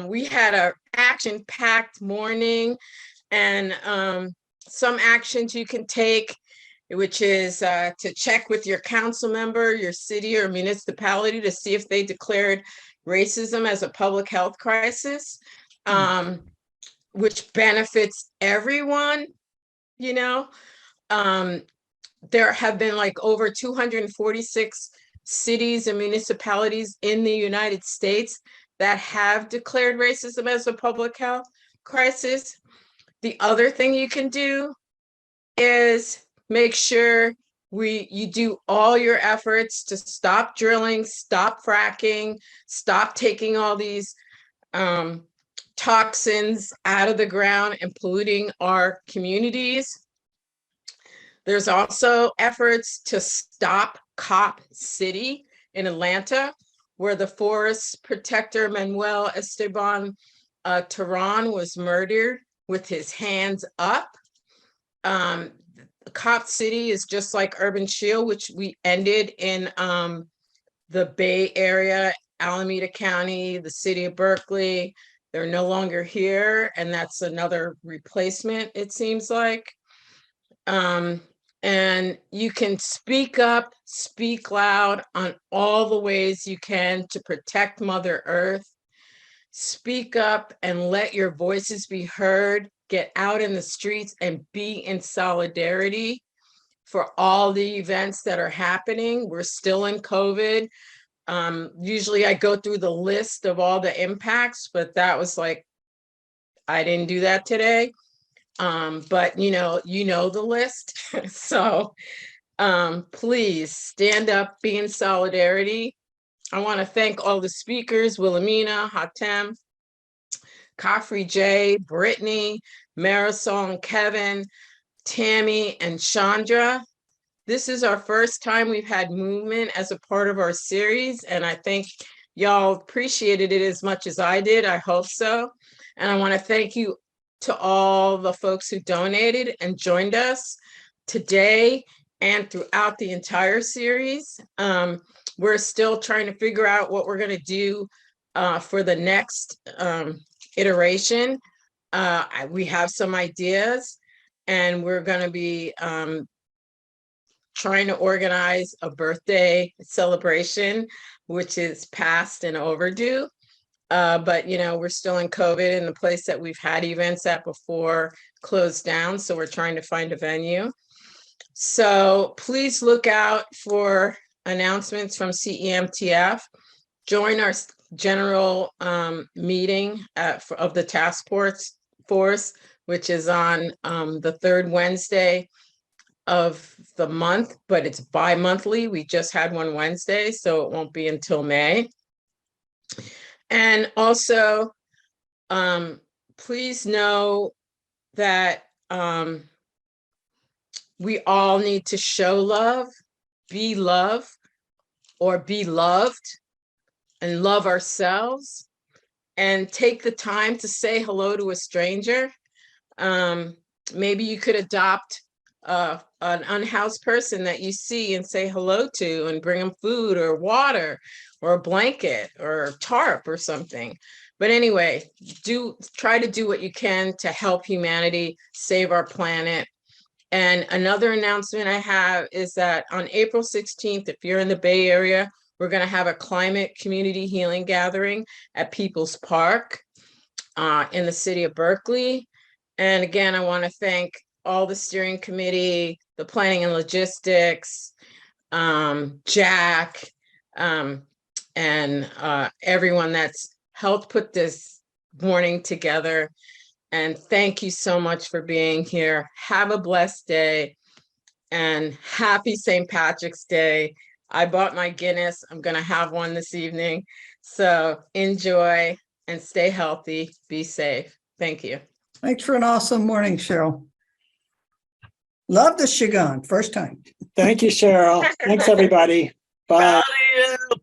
We had a action-packed morning, and some actions you can take, which is to check with your council member, your city or municipality to see if they declared racism as a public health crisis, which benefits everyone, you know. There have been like over 246 cities and municipalities in the United States that have declared racism as a public health crisis. The other thing you can do is make sure you do all your efforts to stop drilling, stop fracking, stop taking all these toxins out of the ground and polluting our communities. There's also efforts to stop Cop City in Atlanta, where the forest protector Manuel Esteban Terran was murdered with his hands up. Cop City is just like Urban Shield, which we ended in the Bay Area, Alameda County, the city of Berkeley. They're no longer here, and that's another replacement, it seems like. And you can speak up, speak loud on all the ways you can to protect Mother Earth. Speak up and let your voices be heard. Get out in the streets and be in solidarity for all the events that are happening. We're still in COVID. Usually I go through the list of all the impacts, but that was like, I didn't do that today. But you know the list. So please stand up, be in solidarity. I want to thank all the speakers, Wilhelmina, Hatem, Kafri J, Brittany, Marisol and Kevin, Tammy and Chandra. This is our first time we've had movement as a part of our series, and I think y'all appreciated it as much as I did. I hope so. And I want to thank you to all the folks who donated and joined us today and throughout the entire series. We're still trying to figure out what we're going to do for the next iteration. We have some ideas, and we're going to be trying to organize a birthday celebration, which is past and overdue. But you know, we're still in COVID, and the place that we've had events at before closed down. So we're trying to find a venue. So please look out for announcements from CEMTF. Join our general meeting of the task force, which is on the third Wednesday of the month, but it's bi-monthly. We just had one Wednesday, so it won't be until May. And also, please know that we all need to show love, be love, or be loved, and love ourselves, and take the time to say hello to a stranger. Maybe you could adopt an unhoused person that you see and say hello to, and bring them food or water or a blanket or a tarp or something. But anyway, try to do what you can to help humanity, save our planet. And another announcement I have is that on April 16th, if you're in the Bay Area, we're going to have a climate community healing gathering at People's Park in the city of Berkeley. And again, I want to thank all the steering committee, the planning and logistics, Jack, and everyone that's helped put this morning together. And thank you so much for being here. Have a blessed day and happy St. Patrick's Day. I bought my Guinness. I'm going to have one this evening. So enjoy and stay healthy. Be safe. Thank you. Thanks for an awesome morning, Cheryl. Love the Shigan, first time. Thank you, Cheryl. Thanks, everybody. Bye.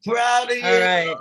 Proud of you. All right.